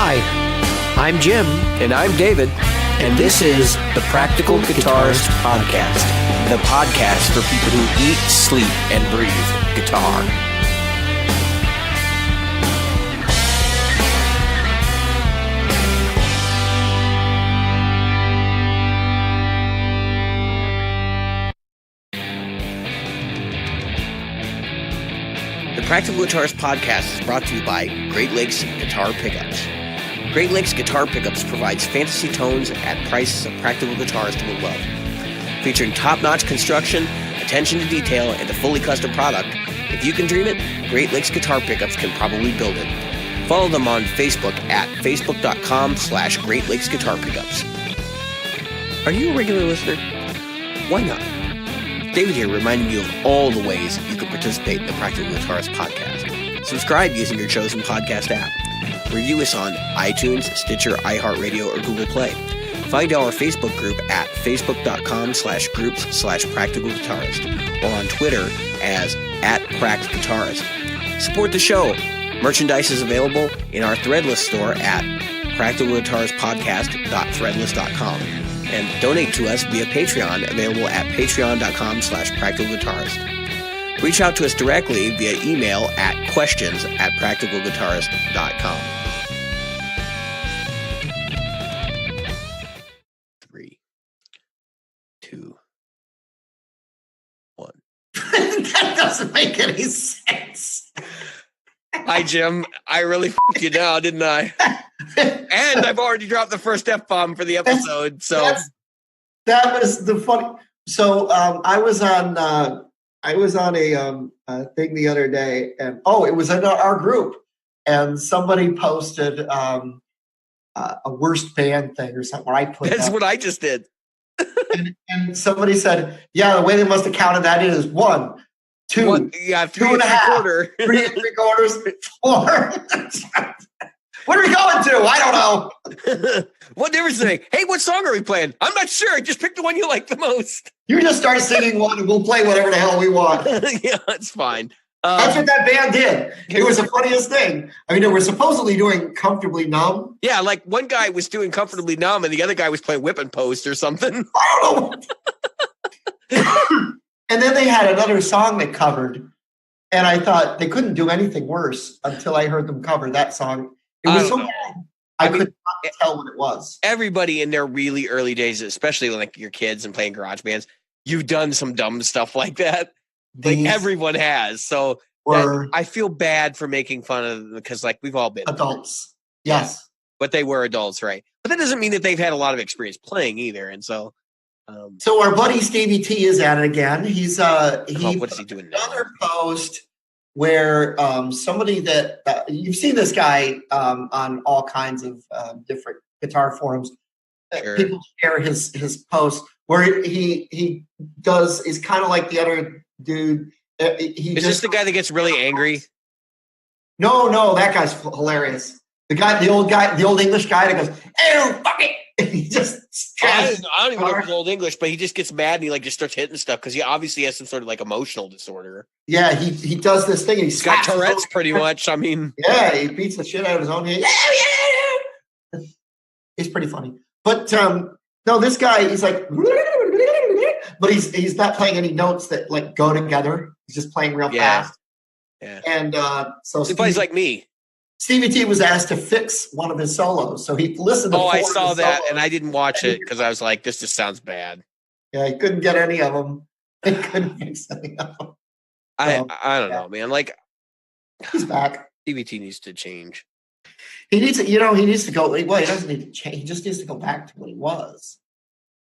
Hi, I'm Jim. And I'm David. And this is the Practical Guitarist Podcast. The podcast for people who eat, sleep, and breathe guitar. The Practical Guitarist Podcast is brought to you by Great Lakes Guitar Pickups. Great Lakes Guitar Pickups provides fantasy tones at prices a practical guitarist will love. Featuring top-notch construction, attention to detail, and a fully custom product, if you can dream it, Great Lakes Guitar Pickups can probably build it. Follow them on Facebook at facebook.com/Great Lakes Guitar Pickups. Are you a regular listener? Why not? David here reminding you of all the ways you can participate in the Practical Guitarist Podcast. Subscribe using your chosen podcast app. Review us on iTunes, Stitcher, iHeartRadio, or Google Play. Find our Facebook group at facebook.com/groups/practicalguitarist or on Twitter as @practguitarist. Support the show. Merchandise is available in our Threadless store at practicalguitaristpodcast.threadless.com. And donate to us via Patreon, available at patreon.com/practicalguitarist. Reach out to us directly via email at questions@practicalguitarist.com. 3, 2, 1. That doesn't make any sense. Hi, Jim. I really f***ed you now, didn't I? And I've already dropped the first F-bomb for the episode. That was the funny. So I was on a thing the other day, and it was in our group, and somebody posted a worst band thing or something. Where I put that's what I just did. and somebody said, "Yeah, the way they must have counted that in is 1, 2, 3 and 3.5, 3 3/4, 4." What are we going to? I don't know. What difference does it make? Hey, what song are we playing? I'm not sure. Just pick the one you like the most. You just start singing one and we'll play whatever the hell we want. Yeah, it's fine. That's what that band did. It was the funniest thing. I mean, they were supposedly doing Comfortably Numb. Yeah, like one guy was doing Comfortably Numb and the other guy was playing Whip and Post or something. I don't know. And then they had another song they covered. And I thought they couldn't do anything worse until I heard them cover that song. It was so bad. I could not tell what it was. Everybody in their really early days, especially like your kids and playing garage bands, you've done some dumb stuff like that. Like everyone has. So I feel bad for making fun of them because like we've all been adults. Yes. But they were adults, right? But that doesn't mean that they've had a lot of experience playing either. And so so our buddy Stevie T is at it again. He's what is he doing now? Another post where somebody that you've seen this guy on all kinds of different guitar forums. Sure. People share his posts where he does is kind of like the other dude. Is this the guy that gets really angry? No, that guy's hilarious. The old English guy that goes, "Oh, fuck it." He just I don't even know if it's old English, but he just gets mad and he like just starts hitting stuff because he obviously has some sort of like emotional disorder. Yeah, he does this thing. He's got Tourette's pretty much. I mean, yeah, he beats the shit out of his own hand. Yeah. He's pretty funny. But no, this guy, he's like, but he's not playing any notes that like go together. He's just playing real fast. Yeah. And so he plays like me. Stevie T was asked to fix one of his solos, so he listened to. I saw that, and I didn't watch it because I was like, "This just sounds bad." Yeah, he couldn't get any of them. He couldn't fix any of them. I don't know, man. Like, he's back. Stevie T needs to change. He needs to, he needs to go. Well, he doesn't need to change. He just needs to go back to what he was.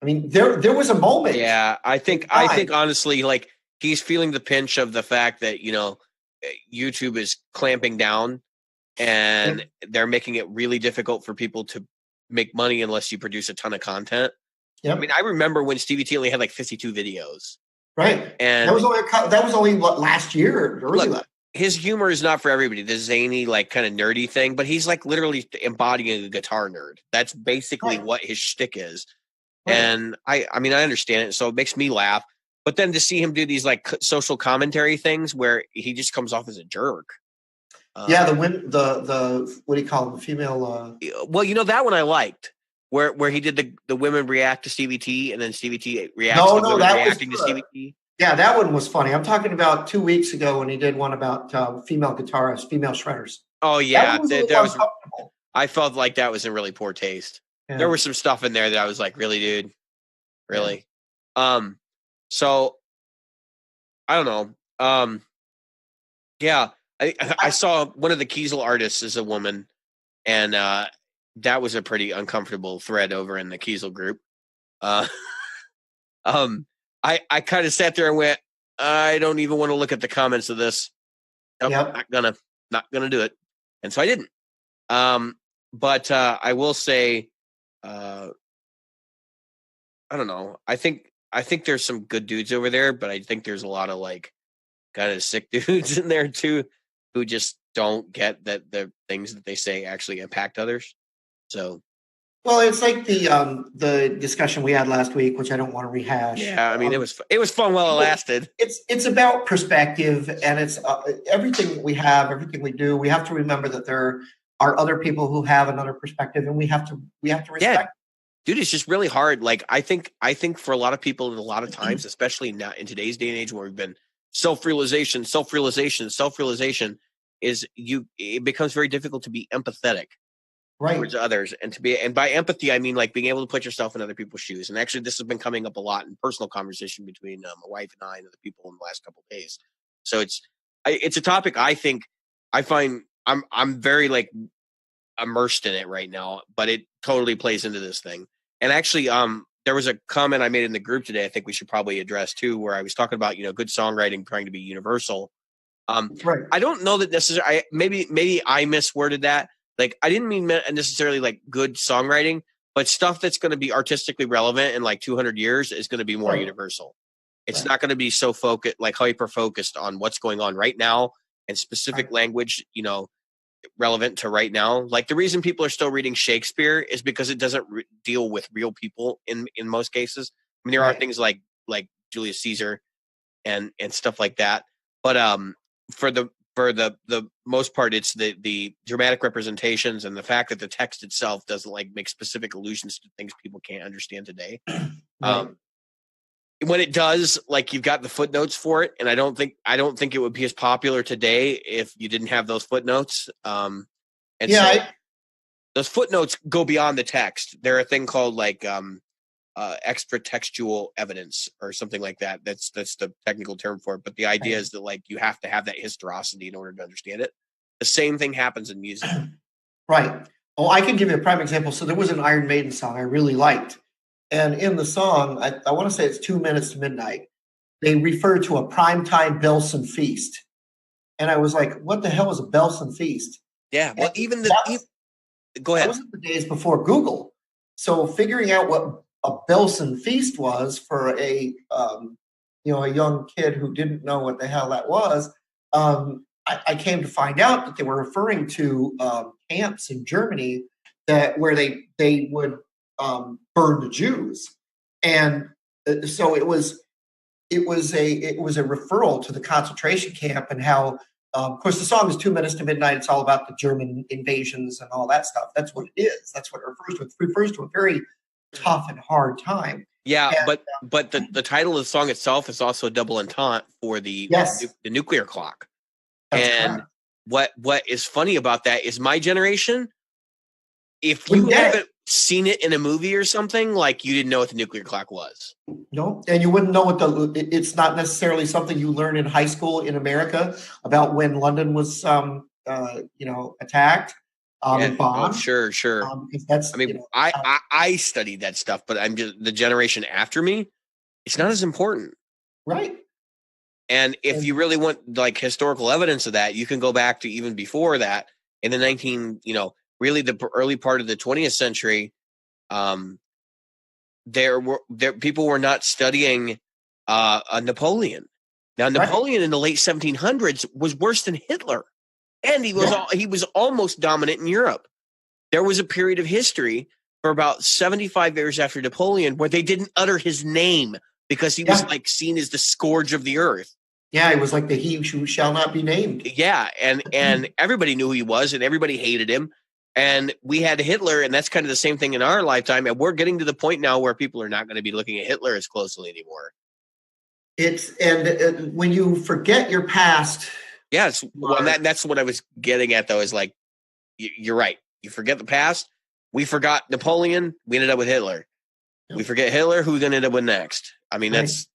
I mean, there was a moment. Yeah, I think honestly, like he's feeling the pinch of the fact that YouTube is clamping down. And they're making it really difficult for people to make money unless you produce a ton of content. Yep. I mean, I remember when Stevie T only had like 52 videos. Right. And that was only what, last year? His humor is not for everybody. The zany, like kind of nerdy thing, but he's like literally embodying a guitar nerd. That's basically what his shtick is. Right. And I mean, I understand it. So it makes me laugh. But then to see him do these like social commentary things where he just comes off as a jerk. Yeah, the women, the what do you call them? The female. Well, that one I liked, where he did the women react to Stevie T, and then Stevie T reacts to women that reacting was to Stevie T. Yeah, that one was funny. I'm talking about 2 weeks ago when he did one about female guitarists, female shredders. Oh yeah, that one was a little uncomfortable. I felt like that was in really poor taste. Yeah. There was some stuff in there that I was like, really, dude, really. Yeah. So I don't know. Yeah, I saw one of the Kiesel artists is a woman, and that was a pretty uncomfortable thread over in the Kiesel group. I kind of sat there and went, I don't even want to look at the comments of this. Nope, yep. Not gonna do it, and so I didn't. But I will say, I don't know. I think there's some good dudes over there, but I think there's a lot of like kind of sick dudes in there too, who just don't get that the things that they say actually impact others. So, well, it's like the discussion we had last week, which I don't want to rehash. Yeah, I mean, it was fun while it lasted. It's about perspective, and it's everything we have, everything we do. We have to remember that there are other people who have another perspective, and we have to respect. Yeah. Dude, it's just really hard. Like I think for a lot of people, and a lot of times, especially now in today's day and age, where we've been self-realization, is it becomes very difficult to be empathetic towards others, and by empathy I mean like being able to put yourself in other people's shoes. And actually, this has been coming up a lot in personal conversation between my wife and I and other people in the last couple of days. So it's a topic I find I'm very like immersed in it right now, but it totally plays into this thing. And actually, there was a comment I made in the group today I think we should probably address too, where I was talking about, good songwriting trying to be universal. I don't know that necessarily, maybe I misworded that. Like, I didn't mean necessarily like good songwriting, but stuff that's going to be artistically relevant in like 200 years is going to be more universal. It's not going to be so focused, like hyper focused on what's going on right now and specific language, relevant to right now. Like the reason people are still reading Shakespeare is because it doesn't deal with real people in most cases. I mean, there are things like Julius Caesar and stuff like that, but for the most part, it's the dramatic representations and the fact that the text itself doesn't like make specific allusions to things people can't understand today. When it does, like you've got the footnotes for it, and I don't think it would be as popular today if you didn't have those footnotes. Those footnotes go beyond the text. They're a thing called like extra textual evidence or something like that. That's the technical term for it. But the idea is that like you have to have that historicity in order to understand it. The same thing happens in music. Right. Oh, I can give you a prime example. So there was an Iron Maiden song I really liked. And in the song, I want to say it's 2 minutes to midnight. They refer to a primetime Belson feast. And I was like, what the hell is a Belson feast? Yeah. Well, and go ahead. That was in the days before Google. So figuring out what a Belson feast was for a young kid who didn't know what the hell that was, I came to find out that they were referring to camps in Germany where they would burn the Jews, and so it was a referral to the concentration camp and how. Of course, the song is 2 minutes to midnight. It's all about the German invasions and all that stuff. That's what it is. That's what it refers to. It refers to a very tough and hard time. Yeah, and, but the title of the song itself is also a double entente for the nuclear clock. That's and correct. What is funny about that is my generation, if you haven't seen it in a movie or something, like you didn't know what the nuclear clock was. No, and you wouldn't know it's not necessarily something you learn in high school in America about when London was, attacked. And bombed. Oh, sure. That's, I studied that stuff, but I'm just the generation after me. It's not as important, right? And if you really want like historical evidence of that, you can go back to even before that in the really the early part of the 20th century. People were not studying Napoleon. Now, Napoleon in the late 1700s was worse than Hitler. And he was almost dominant in Europe. There was a period of history for about 75 years after Napoleon where they didn't utter his name because he was like seen as the scourge of the earth. Yeah, it was like the he who shall not be named. Yeah, and everybody knew who he was, and everybody hated him. And we had Hitler, and that's kind of the same thing in our lifetime. And we're getting to the point now where people are not going to be looking at Hitler as closely anymore. When you forget your past. Yes, well, that's what I was getting at, though, is like, you're right. You forget the past. We forgot Napoleon. We ended up with Hitler. Yep. We forget Hitler. Who we going to end up with next? I mean, that's.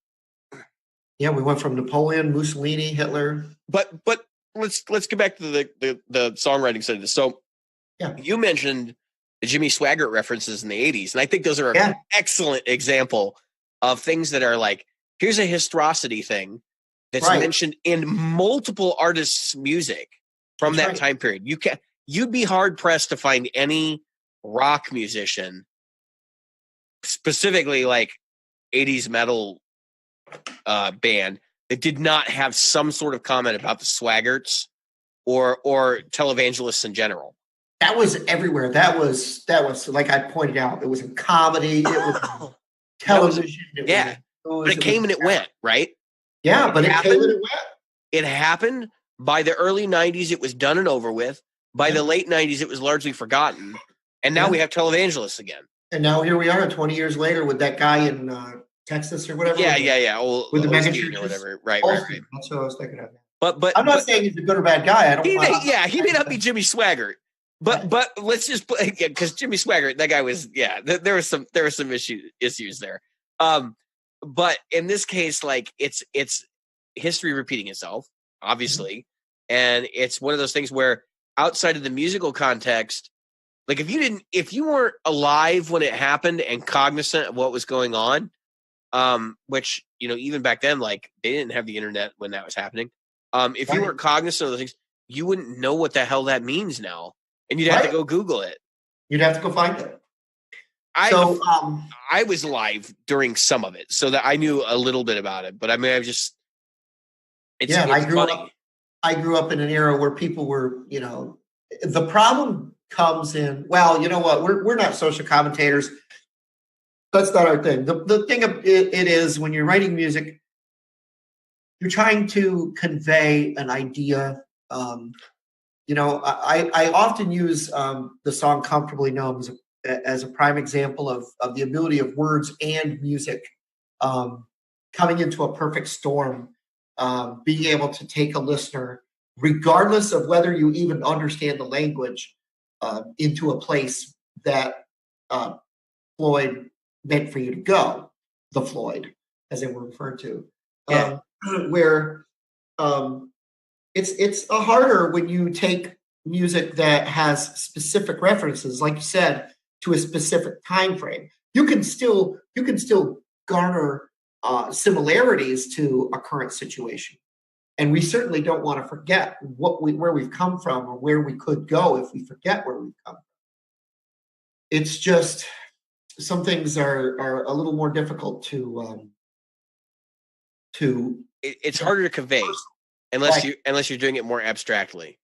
Yeah, we went from Napoleon, Mussolini, Hitler. But let's get back to the songwriting side of this. So, you mentioned the Jimmy Swaggart references in the 80s, and I think those are an excellent example of things that are like, here's a historicity thing that's mentioned in multiple artists' music from that time period. You'd be hard pressed to find any rock musician, specifically like 80s metal band, that did not have some sort of comment about the Swaggarts or televangelists in general. That was everywhere. That was like I pointed out. It was in comedy. It was television. But it came and it went, right? Yeah, but it came and it went. It happened. By the early 90s, it was done and over with. By the late 90s, it was largely forgotten. And now we have televangelists again. And now here we are 20 years later with that guy in Texas or whatever. Yeah. With the mega churches or whatever. Right. That's what I was thinking of. But I'm not saying he's a good or bad guy. He may not be Jimmy Swaggart. But let's just play, because Jimmy Swaggart, that guy was, there were some issues there. But in this case, like it's history repeating itself, obviously. And it's one of those things where outside of the musical context, like if you weren't alive when it happened and cognizant of what was going on, which, even back then, like they didn't have the internet when that was happening. If you weren't cognizant of those things, you wouldn't know what the hell that means now. And you'd have to go Google it. You'd have to go find it. I was alive during some of it, so that I knew a little bit about it. But I mean, I grew up in an era where people were, the problem comes in. Well, you know what? We're not social commentators. That's not our thing. The thing of it is, when you're writing music, you're trying to convey an idea. I often use the song "Comfortably Numb" as a prime example of the ability of words and music coming into a perfect storm, being able to take a listener, regardless of whether you even understand the language, into a place that Floyd meant for you to go, the Floyd, as they were referred to, where it's a harder when you take music that has specific references, like you said, to a specific time frame. You can still garner similarities to a current situation, and we certainly don't want to forget where we've come from or where we could go if we forget where we've come from. It's just some things are a little more difficult to. It's harder to convey unless you're doing it more abstractly.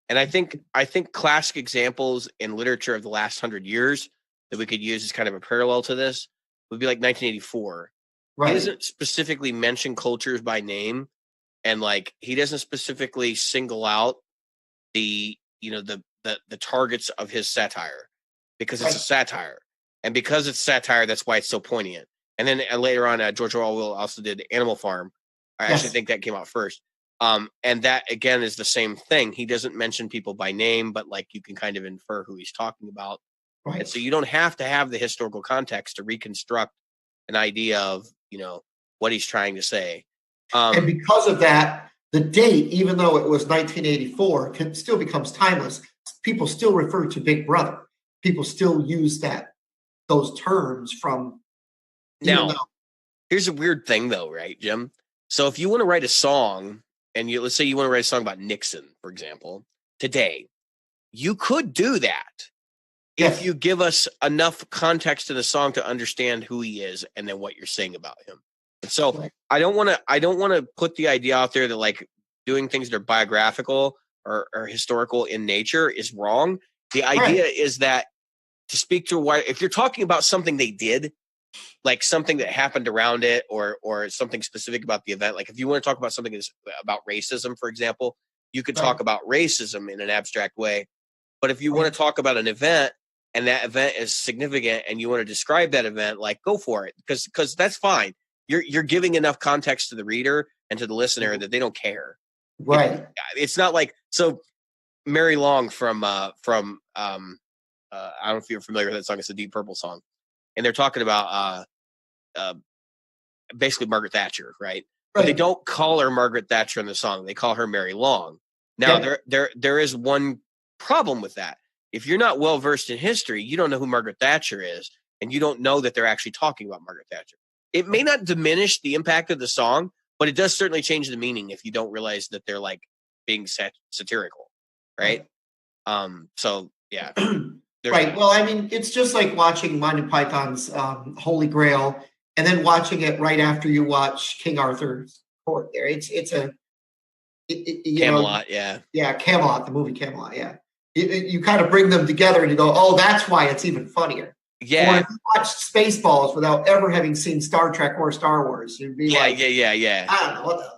And I think classic examples in literature of the last 100 years that we could use as kind of a parallel to this would be like 1984. Right. He doesn't specifically mention cultures by name, and like he doesn't specifically single out the targets of his satire, because it's a satire, and because it's satire, that's why it's so poignant. And then later on, George Orwell also did Animal Farm. I actually think that came out first. And that again is the same thing. He doesn't mention people by name, but like you can kind of infer who he's talking about. Right. And so you don't have to have the historical context to reconstruct an idea of, what he's trying to say. And because of that, the date, even though it was 1984, still becomes timeless. People still refer to Big Brother. People still use those terms from. Now, here's a weird thing though, right, Jim? So if you want to write a song, and let's say you want to write a song about Nixon, for example, today, you could do that if you give us enough context in the song to understand who he is and then what you're saying about him. And so I don't want to put the idea out there that like doing things that are biographical or historical in nature is wrong. The idea is that to speak to if you're talking about something they did, like something that happened around it, or something specific about the event. Like if you want to talk about something that's about racism, for example, you could talk about racism in an abstract way. But if you want to talk about an event and that event is significant and you want to describe that event, like go for it, because that's fine. You're giving enough context to the reader and to the listener that they don't care. Right. It's not like, so Mary Long from I don't know if you're familiar with that song. It's a Deep Purple song, and they're talking about basically Margaret Thatcher, right? But they don't call her Margaret Thatcher in the song. They call her Mary Long. Now there is one problem with that. If you're not well versed in history, you don't know who Margaret Thatcher is, and you don't know that they're actually talking about Margaret Thatcher. It may not diminish the impact of the song, but it does certainly change the meaning if you don't realize that they're like being satirical, right? So yeah. Right. Well, I mean, it's just like watching Monty Python's Holy Grail, and then watching it right after you watch King Arthur's Court. There, it's Camelot, Camelot, the movie Camelot, yeah. You kind of bring them together and you go, oh, that's why it's even funnier. Yeah. Or if you watch Spaceballs without ever having seen Star Trek or Star Wars, you'd be yeah. I don't know what the.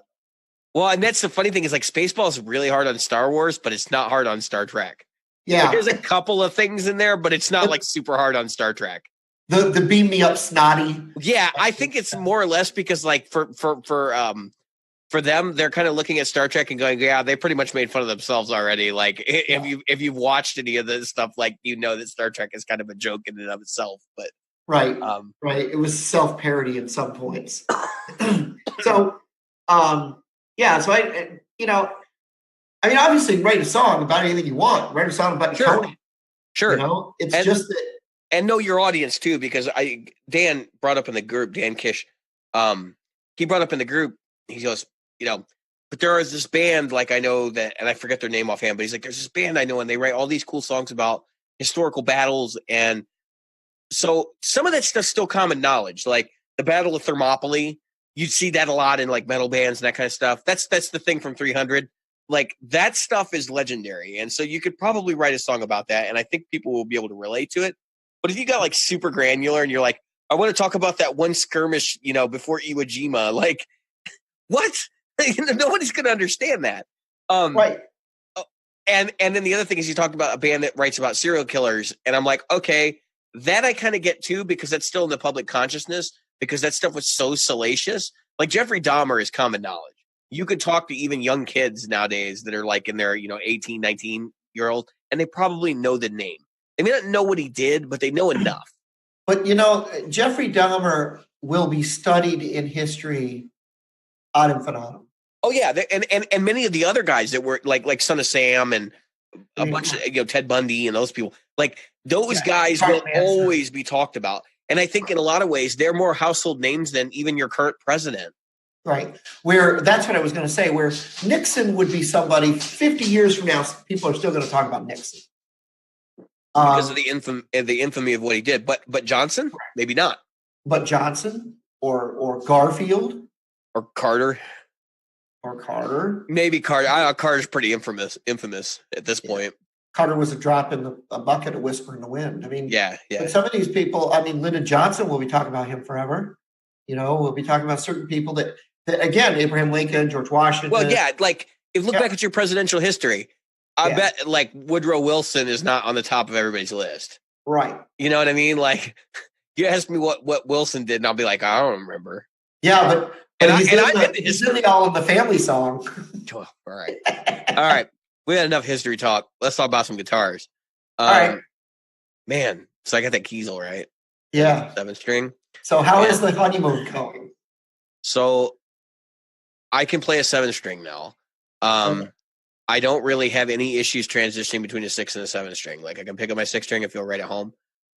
Well, and that's the funny thing is like Spaceballs is really hard on Star Wars, but it's not hard on Star Trek. Yeah. Like, there's a couple of things in there, but it's not like super hard on Star Trek. The beam me up snotty. Yeah, I think it's more or less because like for them, they're kind of looking at Star Trek and going, yeah, they pretty much made fun of themselves already. Like if you've watched any of this stuff, like you know that Star Trek is kind of a joke in and of itself. But right. It was self-parody at some points. So I mean, obviously write a song about anything you want. Write a song about Tony. Sure. You know, it's just that. And know your audience too, because Dan brought up in the group, Dan Kish, he brought up in the group, he goes, but there is this band, like I know that, and I forget their name offhand, but he's like, there's this band I know, and they write all these cool songs about historical battles. And so some of that stuff's still common knowledge, like the Battle of Thermopylae. You'd see that a lot in like metal bands and that kind of stuff. That's the thing from 300. Like that stuff is legendary. And so you could probably write a song about that. And I think people will be able to relate to it. But if you got like super granular and you're like, I want to talk about that one skirmish, before Iwo Jima, like what? Nobody's going to understand that. Right. And then the other thing is you talked about a band that writes about serial killers. And I'm like, okay, that I kind of get too, because that's still in the public consciousness, because that stuff was so salacious. Like Jeffrey Dahmer is common knowledge. You could talk to even young kids nowadays that are like in their, 18, 19-year-old, and they probably know the name. They may not know what he did, but they know enough. But, Jeffrey Dahmer will be studied in history ad infinitum. Oh, yeah. And many of the other guys that were like Son of Sam and a bunch of, Ted Bundy and those people, like those guys will always be talked about. And I think in a lot of ways, they're more household names than even your current president. Right. Where that's what I was going to say, where Nixon would be somebody 50 years from now, people are still going to talk about Nixon. Because of the infamy of what he did. But Johnson, maybe not. But Johnson or Garfield. Or Carter. Maybe Carter. Carter's pretty infamous at this point. Carter was a drop in a bucket, a whisper in the wind. I mean, yeah. But some of these people, Lyndon Johnson will be talking about him forever. We'll be talking about certain people that again, Abraham Lincoln, George Washington. Well, yeah, like if you look back at your presidential history, I bet like Woodrow Wilson is not on the top of everybody's list. Right. You know what I mean? Like you ask me what Wilson did, and I'll be like, I don't remember. Yeah, but he's in the All in the Family song. All right. We had enough history talk. Let's talk about some guitars. All right. Man, so I got that Kiesel, right? Yeah. 7-string. So how is the honeymoon going? So I can play a 7-string now. I don't really have any issues transitioning between a 6 and a 7-string. Like I can pick up my 6-string and feel right at home.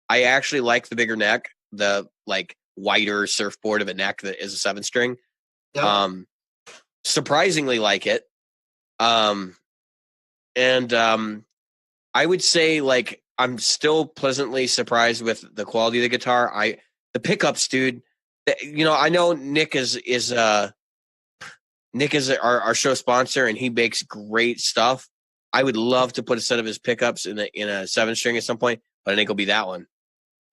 I actually like the bigger neck, the like wider surfboard of a neck that is a 7-string. Yeah. Surprisingly like it. And I would say like I'm still pleasantly surprised with the quality of the guitar. The pickups, dude. I know Nick is our show sponsor, and he makes great stuff. I would love to put a set of his pickups in a 7-string at some point, but I think it'll be that one.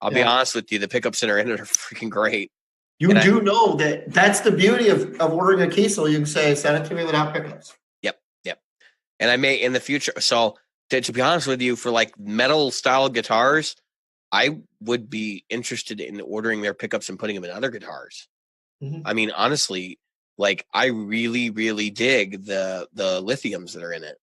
I'll be honest with you, the pickups that are in it are freaking great. You do know that that's the beauty of ordering a Kiesel. You can say, send it to me without pickups. Yep. And I may in the future. So to be honest with you, for like metal style guitars, I would be interested in ordering their pickups and putting them in other guitars. Mm-hmm. I mean, honestly, like I really, really dig the lithiums that are in it.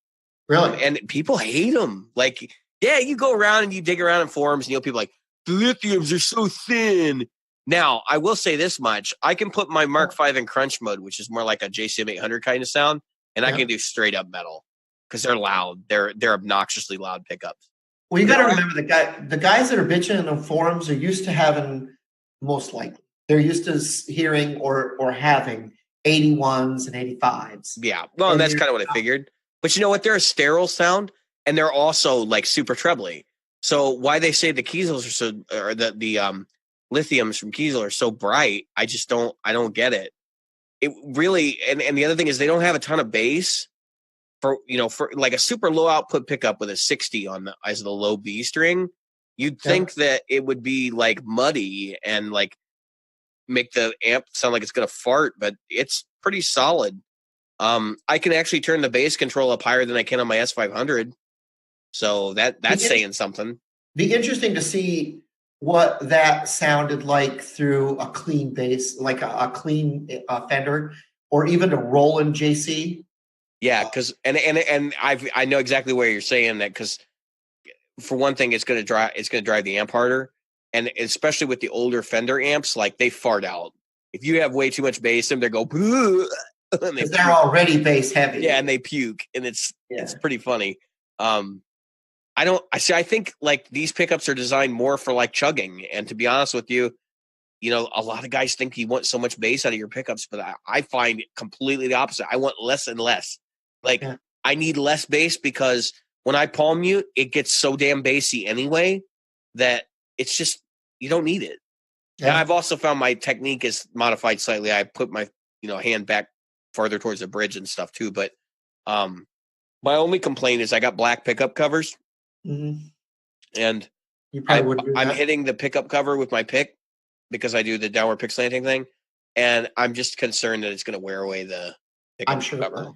Really? And people hate them. Like, yeah, you go around and you dig around in forums and people like, the lithiums are so thin. Now, I will say this much. I can put my Mark V in crunch mode, which is more like a JCM 800 kind of sound, and I can do straight up metal because they're loud. They're obnoxiously loud pickups. Well, you got to remember the guys that are bitching in the forums are used to having, most likely, they're used to hearing or having 81s and 85s. Yeah, well, and that's kind of what I figured. But you know what? They're a sterile sound, and they're also like super trebly. So why they say the Kiesels are so, or the lithiums from Kiesel are so bright, I don't get it. It really, and the other thing is they don't have a ton of bass for like a super low output pickup with a 60 as the low B string. You'd think that it would be like muddy and like make the amp sound like it's going to fart, but it's pretty solid. I can actually turn the bass control up higher than I can on my S500. So that's saying something. Be interesting to see what that sounded like through a clean bass, like a clean Fender, or even a Roland JC. Yeah, because and I know exactly where you're saying that, because for one thing, it's going to drive the amp harder, and especially with the older Fender amps, like they fart out. If you have way too much bass in them, they go because they're already bass heavy. Yeah, and they puke, and it's pretty funny. I think like these pickups are designed more for like chugging. And to be honest with you, a lot of guys think you want so much bass out of your pickups, but I find it completely the opposite. I want less and less. Like I need less bass because when I palm mute, it gets so damn bassy anyway that it's just, you don't need it. Yeah. And I've also found my technique is modified slightly. I put my, hand back farther towards the bridge and stuff too. But my only complaint is I got black pickup covers. Mm-hmm. And I'm hitting the pickup cover with my pick because I do the downward pick slanting thing, and I'm just concerned that it's going to wear away the pickup cover.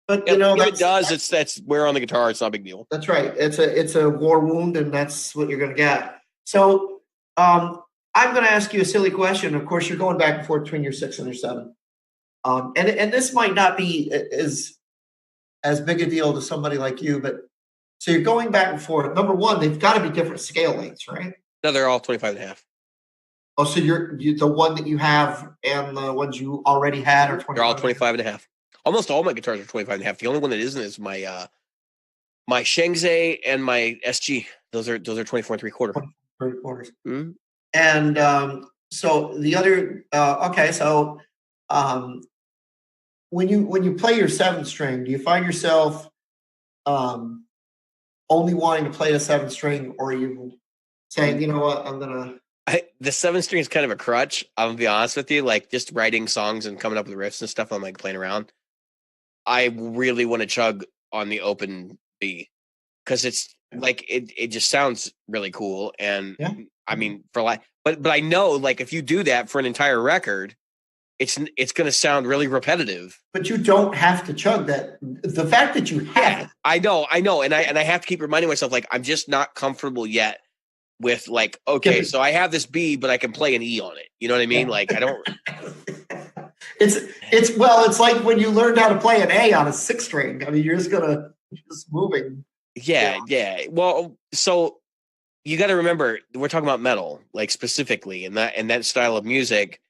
But if it does, that's wear on the guitar. It's not a big deal. That's right. It's a war wound, and that's what you're going to get. So I'm going to ask you a silly question. Of course, you're going back and forth between your 6 and your 7, and this might not be as big a deal to somebody like you, but. So you're going back and forth. Number one, they've got to be different scale lengths, right? No, they're all 25.5. Oh, so you're the one that you have and the ones you already had are 25. They're all 25.5. Almost all my guitars are 25.5. The only one that isn't is my my Shengzai and my SG. Those are 24 3/4. 3/4. Mm-hmm. And so the other so when you play your 7th string, do you find yourself only wanting to play a 7th string, or are you saying, you know what, the 7th string is kind of a crutch. I'm gonna be honest with you, like just writing songs and coming up with riffs and stuff. I'm like playing around. I really want to chug on the open B because it's like it just sounds really cool. And I mean, but I know like if you do that for an entire record, it's going to sound really repetitive. But you don't have to chug that. The fact that you have it. I know. And I have to keep reminding myself, like, I'm just not comfortable yet with like, okay, so I have this B, but I can play an E on it. You know what I mean? Like, I don't. It's like when you learned how to play an A on a 6 string. I mean, you're just moving. Yeah. Well, so you got to remember, we're talking about metal, like specifically, and that style of music.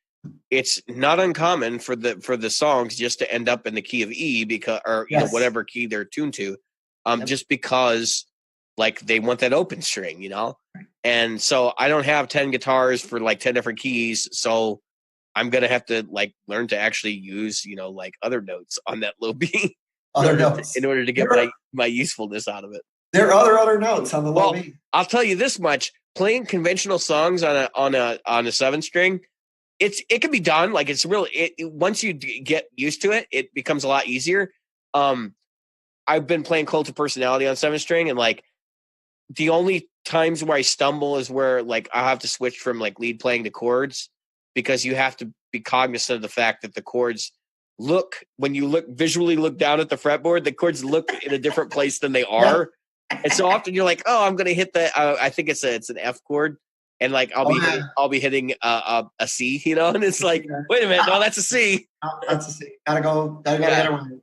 It's not uncommon for the songs just to end up in the key of E because, or whatever key they're tuned to, just because like they want that open string, And so I don't have 10 guitars for like 10 different keys, so I'm gonna have to like learn to actually use like other notes on that low B, in order to get my usefulness out of it. There are other notes on the low B. I'll tell you this much: playing conventional songs on a 7 string. It can be done. Like it's really once you get used to it, it becomes a lot easier. I've been playing Cult of Personality on 7 string, and like the only times where I stumble is where like I have to switch from like lead playing to chords, because you have to be cognizant of the fact that the chords when you visually look down at the fretboard, the chords look in a different place than they are. And so often you're like, oh, I'm going to hit I think it's an F chord. And like, I'll be hitting a C, you know? And it's like, wait a minute. No, that's a C. Oh, that's a C. Gotta hit it one.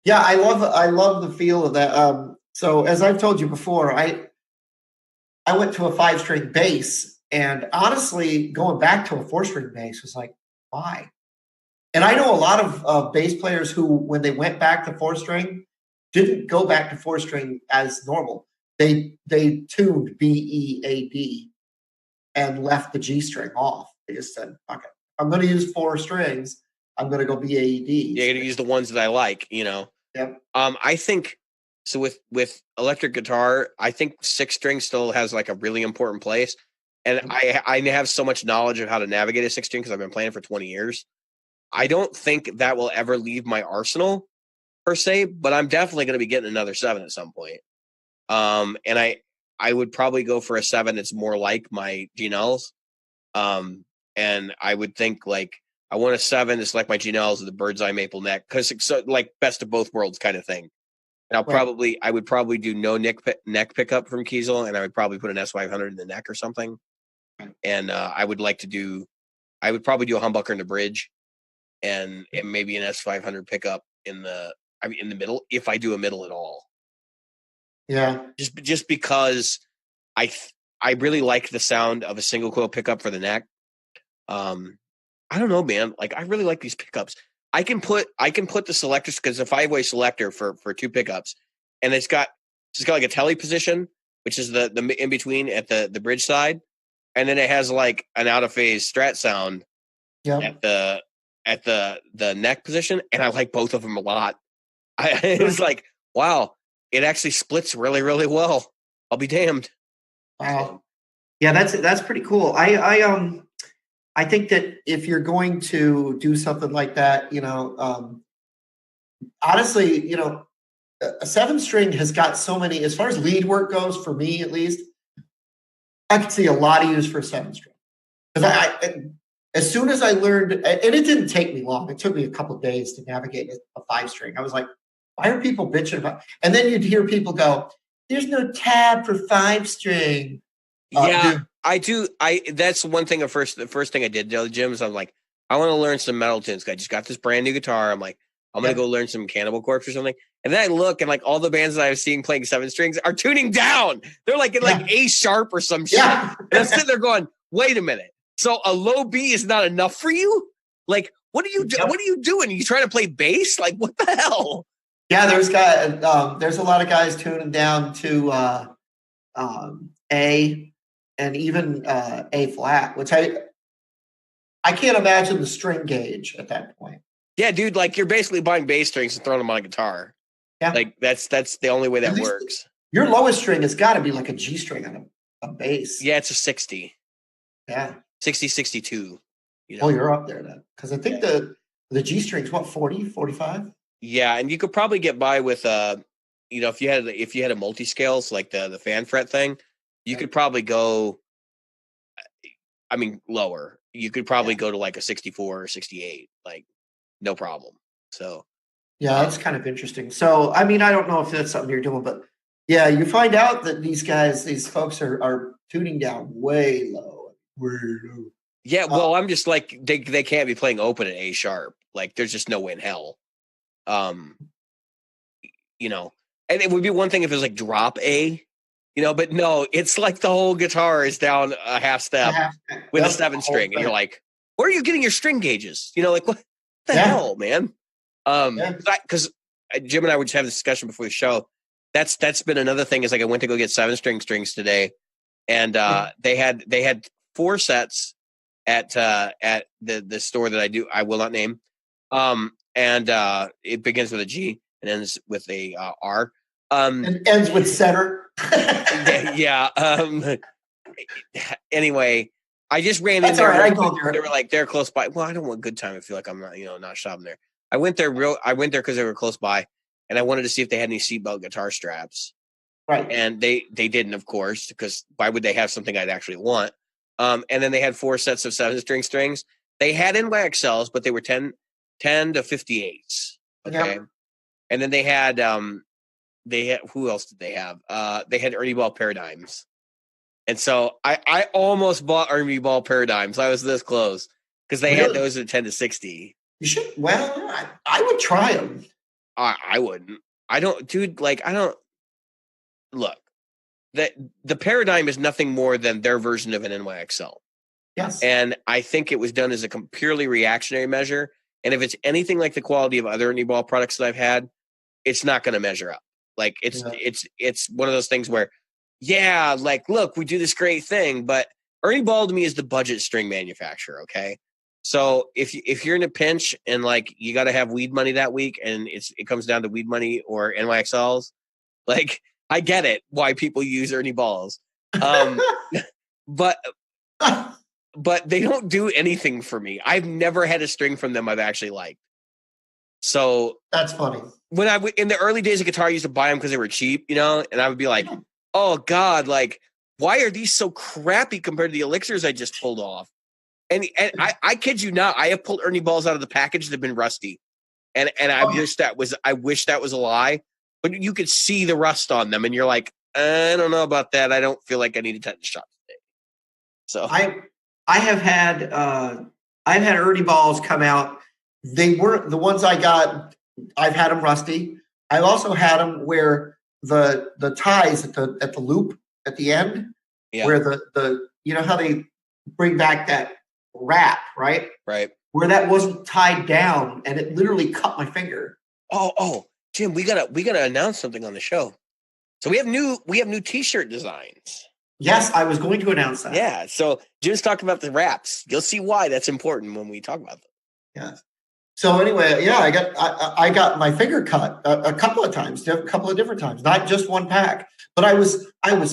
Yeah. I love the feel of that. So as I've told you before, I went to a 5-string bass, and honestly, going back to a 4-string bass was like, why? And I know a lot of bass players who, when they went back to 4-string, didn't go back to 4-string as normal. They tuned B, E, A, D and left the G string off. They just said, okay, I'm going to use 4 strings. I'm going to go B, A, E, D. Yeah, you're going to use the ones that I like, you know? Yep. I think, so with electric guitar, I think 6-string still has like a really important place. And I have so much knowledge of how to navigate a 6-string because I've been playing for 20 years. I don't think that will ever leave my arsenal per se, but I'm definitely going to be getting another 7 at some point. And I would probably go for a 7 that's more like my Ginels. And I would think like I want a 7 that's like my Ginels with the bird's eye maple neck, because it's so, like best of both worlds kind of thing. And I would probably do no neck pickup from Kiesel, and I would probably put an S500 in the neck or something. And I would probably do a humbucker in the bridge, and maybe an S500 pickup in the middle, if I do a middle at all. Yeah. Just because I really like the sound of a single coil pickup for the neck. I don't know, man. Like I really like these pickups. I can put the selectors, because it's a 5-way selector for 2 pickups, and it's got like a telly position, which is the in between at the bridge side, and then it has like an out of phase strat sound at the neck position, and I like both of them a lot. It was like, wow, it actually splits really, really well. I'll be damned. Wow. Yeah, that's pretty cool. I think that if you're going to do something like that, you know, honestly, you know, a 7-string has got so many, as far as lead work goes, for me at least, I could see a lot of use for a 7-string. Because as soon as I learned, and it didn't take me long, it took me a couple of days to navigate a 5-string. I was like, why are people bitching about? And then you'd hear people go, "There's no tab for 5-string." Yeah, dude. I do. That's one thing. The first thing I did, Jim, is I'm like, I want to learn some metal tunes. I just got this brand new guitar. I'm like, I'm gonna go learn some Cannibal Corpse or something. And then I look, and like all the bands that I've seen playing 7-strings are tuning down. They're like in like A sharp or some shit. And I'm sitting there going, wait a minute. So a low B is not enough for you? Like, what are you what are you doing? Are you trying to play bass? Like, what the hell? Yeah, there's a lot of guys tuning down to A, and even A flat, which I can't imagine the string gauge at that point. Yeah, dude, like you're basically buying bass strings and throwing them on a guitar. Yeah, like that's the only way that works. Your lowest string has got to be like a G string on a bass. Yeah, it's a 60. Yeah, 60, 62. You know? Oh, you're up there then, because I think the G string's what, 40, 45. Yeah, and you could probably get by with you know, if you had a multi-scales like the fan fret thing, you could probably go, I mean, lower. You could probably go to like a 64 or 68, like no problem. So yeah, that's kind of interesting. So I mean, I don't know if that's something you're doing, but yeah, you find out that these folks are tuning down way low. Yeah, well, I'm just like they can't be playing open at A sharp. Like there's just no way in hell. You know, and it would be one thing if it was like drop A, you know, but no, it's like the whole guitar is down a half step with a 7-string, and you're like, where are you getting your string gauges? You know, like what the hell, man? Because Jim and I were just having a discussion before the show. That's been another thing, is like I went to go get 7-string strings today, and they had 4 sets at the store that I will not name. And it begins with a G and ends with a R. And ends with center. Yeah. Anyway, I just ran in there. Right. They were like, they're close by. Well, I don't want good time. I feel like I'm not, not shopping there. I went there because they were close by, and I wanted to see if they had any seatbelt guitar straps. Right. And they didn't, of course, because why would they have something I'd actually want? And then they had 4 sets of 7-string strings. They had NYXLs, but they were 10 to 58s. Okay. Yep. And then they had who else did they have? They had Ernie Ball Paradigms. And so I almost bought Ernie Ball Paradigms. I was this close because they had those at 10 to 60. You should. Well, I would try them. I wouldn't. I don't, dude. Like, I don't. Look, the Paradigm is nothing more than their version of an NYXL. Yes. And I think it was done as a purely reactionary measure. And if it's anything like the quality of other Ernie Ball products that I've had, it's not going to measure up. Like it's one of those things where, yeah, like, look, we do this great thing, but Ernie Ball to me is the budget string manufacturer. Okay. So if you're in a pinch and like you got to have weed money that week and it comes down to weed money or NYXLs, like I get it why people use Ernie Balls. But they don't do anything for me. I've never had a string from them I've actually liked. So that's funny. When in the early days of guitar, I used to buy them because they were cheap, and I would be like, oh God, like, why are these so crappy compared to the elixirs I just pulled off? And I kid you not, I have pulled Ernie Balls out of the package that have been rusty. And I wish that was a lie, but you could see the rust on them and you're like, I don't know about that. I don't feel like I need a tetanus shot today. So I have had I've had Ernie Balls come out. They weren't the ones I got. I've had them rusty. I've also had them where the ties at the loop at the end, where the how they bring back that wrap, right? Right. Where that wasn't tied down and it literally cut my finger. Oh, Jim, we gotta announce something on the show. So we have new T-shirt designs. Yes, I was going to announce that. Yeah. So Jim's talking about the wraps. You'll see why that's important when we talk about them. Yes. So anyway, yeah, I got my finger cut a couple of times, a couple of different times, not just one pack. But I was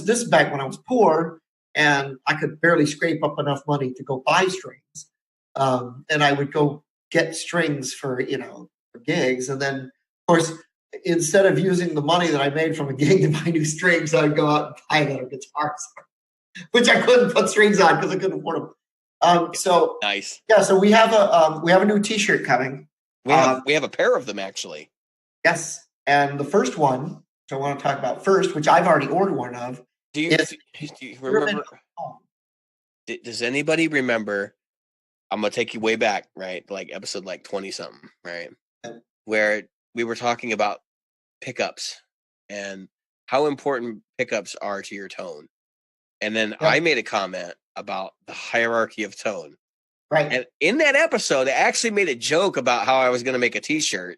this back when I was poor and I could barely scrape up enough money to go buy strings, and I would go get strings for for gigs, and then of course instead of using the money that I made from a gig to buy new strings, I would go out and buy another guitars, which I couldn't put strings on because I couldn't afford them. So nice. Yeah, so we have a new T-shirt coming. We have a pair of them actually. Yes, and the first one, which I want to talk about first, which I've already ordered one of. Do you remember? Does anybody remember? I'm gonna take you way back, right? Like episode 20 something, right? Yeah. Where we were talking about pickups and how important pickups are to your tone. And then I made a comment about the hierarchy of tone. Right. And in that episode, I actually made a joke about how I was going to make a T-shirt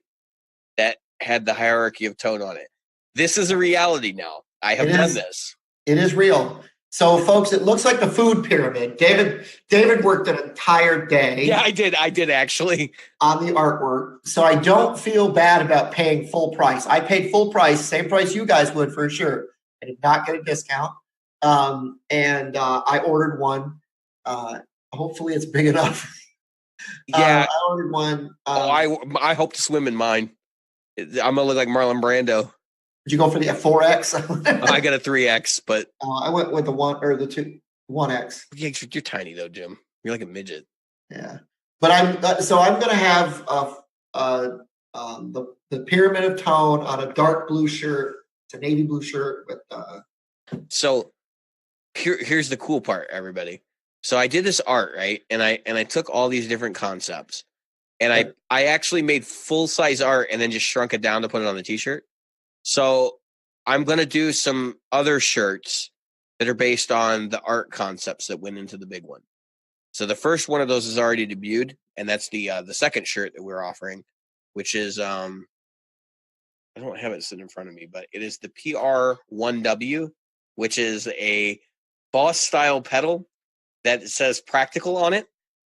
that had the hierarchy of tone on it. This is a reality now. I have done this. It is real. So, folks, it looks like the food pyramid. David worked an entire day. Yeah, I did actually. On the artwork. So I don't feel bad about paying full price. I paid full price, same price you guys would for a shirt. I did not get a discount. And I ordered one. Hopefully it's big enough. Yeah. I ordered one. I hope to swim in mine. I'm going to look like Marlon Brando. Did you go for the 4X? I got a 3X, but I went with the 1X. Yeah, you're tiny though, Jim. You're like a midget. Yeah, but I'm going to have the pyramid of tone on a dark blue shirt. It's a navy blue shirt with. So here's the cool part, everybody. So I did this art, right, and I took all these different concepts, and I actually made full size art and then just shrunk it down to put it on the T-shirt. So I'm going to do some other shirts that are based on the art concepts that went into the big one. So the first one of those is already debuted, and that's the second shirt that we're offering, which is I don't have it sitting in front of me, but it is the PR1W, which is a Boss style pedal that says practical on it,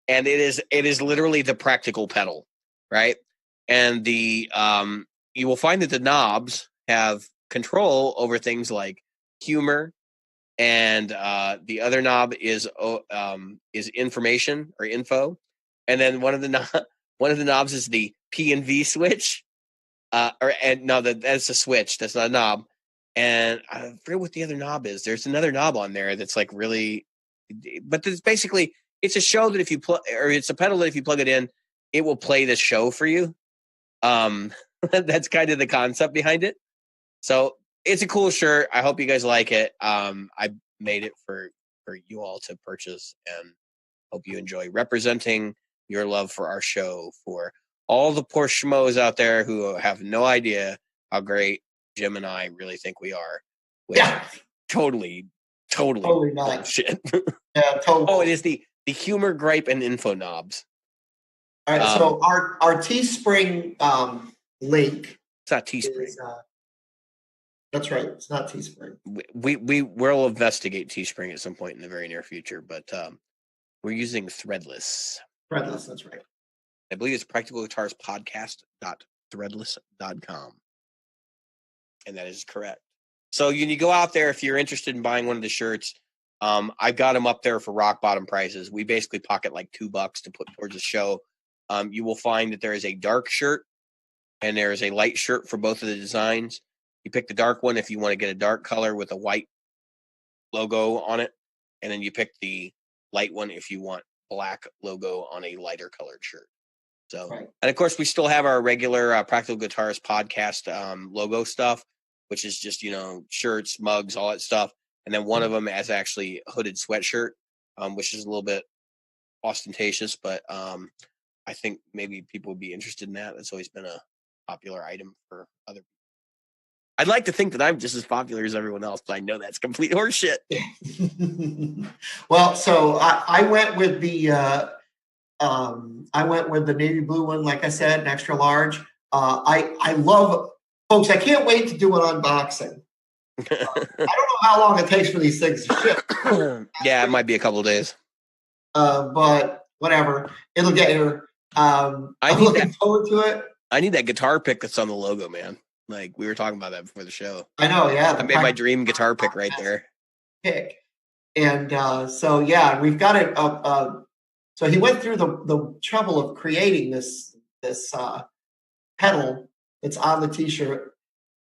and it is literally the practical pedal, right? And the you will find that the knobs have control over things like humor, and the other knob is information or info, and then one of the knobs is the P and V switch, that's a switch. That's not a knob. And I forget what the other knob is. There's another knob on there that's like really, but it's basically, it's a show that if you plug, or it's a pedal that if you plug it in, it will play the show for you. That's kind of the concept behind it. So it's a cool shirt. I hope you guys like it. I made it for you all to purchase, and hope you enjoy representing your love for our show for all the poor schmoes out there who have no idea how great Jim and I really think we are. Which totally not bullshit. Yeah, totally. Oh, it is the humor, gripe, and info knobs. All right, so our Teespring link. It's not Teespring. That's right. It's not Teespring. We will investigate Teespring at some point in the very near future, but we're using Threadless. Threadless, that's right. I believe it's practicalguitarspodcast.threadless.com. And that is correct. So you go out there if you're interested in buying one of the shirts. I've got them up there for rock bottom prices. We basically pocket like $2 to put towards the show. You will find that there is a dark shirt and there is a light shirt for both of the designs. You pick the dark one if you want to get a dark color with a white logo on it. And then you pick the light one if you want black logo on a lighter colored shirt. So, right. And of course, we still have our regular Practical Guitarist podcast logo stuff, which is just, shirts, mugs, all that stuff. And then one of them has actually a hooded sweatshirt, which is a little bit ostentatious, but I think maybe people would be interested in that. That's always been a popular item for other people. I'd like to think that I'm just as popular as everyone else, but I know that's complete horseshit. Well, so I went with the navy blue one, like I said, an extra large. I love, folks. I can't wait to do an unboxing. I don't know how long it takes for these things to ship. Yeah, it might be a couple of days. But whatever, it'll get here. I'm looking forward to it. I need that guitar pick that's on the logo, man. Like we were talking about that before the show. I know, yeah. I made my dream guitar pick right there. Pick. And so yeah, we've got it. So he went through the trouble of creating this pedal that's on the T-shirt.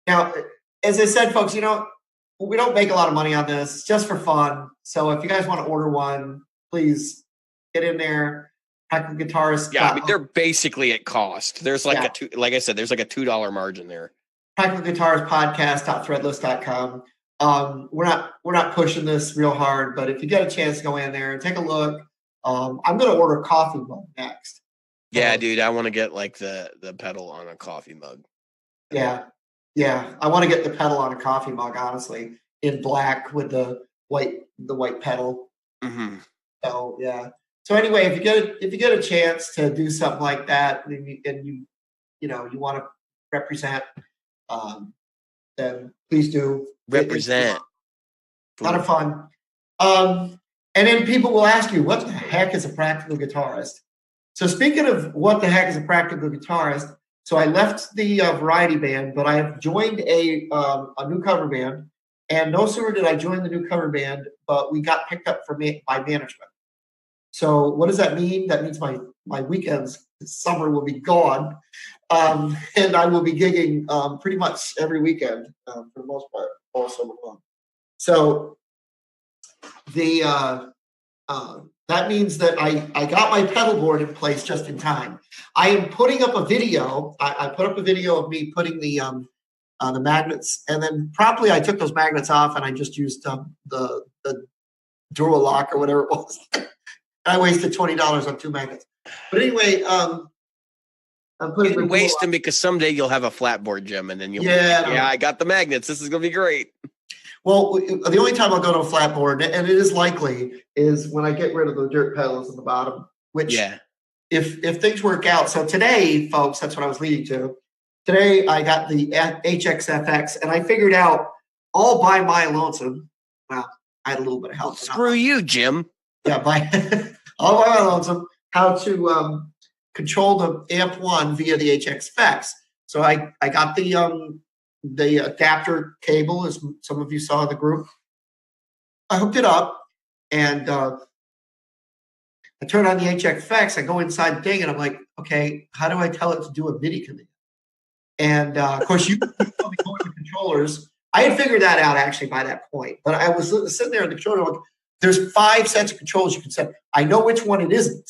Now, as I said, folks, we don't make a lot of money on this. It's just for fun. So if you guys want to order one, please get in there. Practical Guitarist. Yeah, I mean, they're basically at cost. There's like there's like a $2 margin there. Practical Guitarist podcast.threadless.com. We're not pushing this real hard, but if you get a chance to go in there and take a look, I'm going to order a coffee mug next. Yeah, dude, I want to get like the pedal on a coffee mug. Yeah, I want to get the pedal on a coffee mug, honestly, in black with the white pedal. Mm-hmm. So yeah. So anyway, if you get a chance to do something like that, and you want to represent, then please do represent. It's a lot of fun. And then people will ask you, what the heck is a practical guitarist? So speaking of what the heck is a practical guitarist, so I left the variety band, but I have joined a new cover band. And no sooner did I join the new cover band, but we got picked up by management. So what does that mean? That means my weekends this summer will be gone, and I will be gigging pretty much every weekend for the most part all summer long. So the that means that I got my pedal board in place just in time. I am putting up a video. I put up a video of me putting the magnets, and then promptly I took those magnets off and I just used the Dual Lock or whatever it was. I wasted $20 on 2 magnets. But anyway, I'm putting. You waste them because someday you'll have a flatboard, Jim, and then you'll I got the magnets. This is gonna be great. Well, the only time I'll go to a flatboard, and it is likely, is when I get rid of the dirt pedals at the bottom. Which, if things work out. So today, folks, that's what I was leading to. Today, I got the HXFX, and I figured out all by my lonesome. Well, I had a little bit of help. Screw you, Jim. Yeah, all by my lonesome, how to control the amp one via the HXFX. So I got the adapter cable, as some of you saw in the group. I hooked it up, and I turn on the HXFX. I go inside the thing, and I'm like, okay, how do I tell it to do a MIDI command? And of course, you probably know the controllers. I had figured that out actually by that point, but I was sitting there in the controller. Like, there's 5 sets of controls you can set. I know which one it isn't.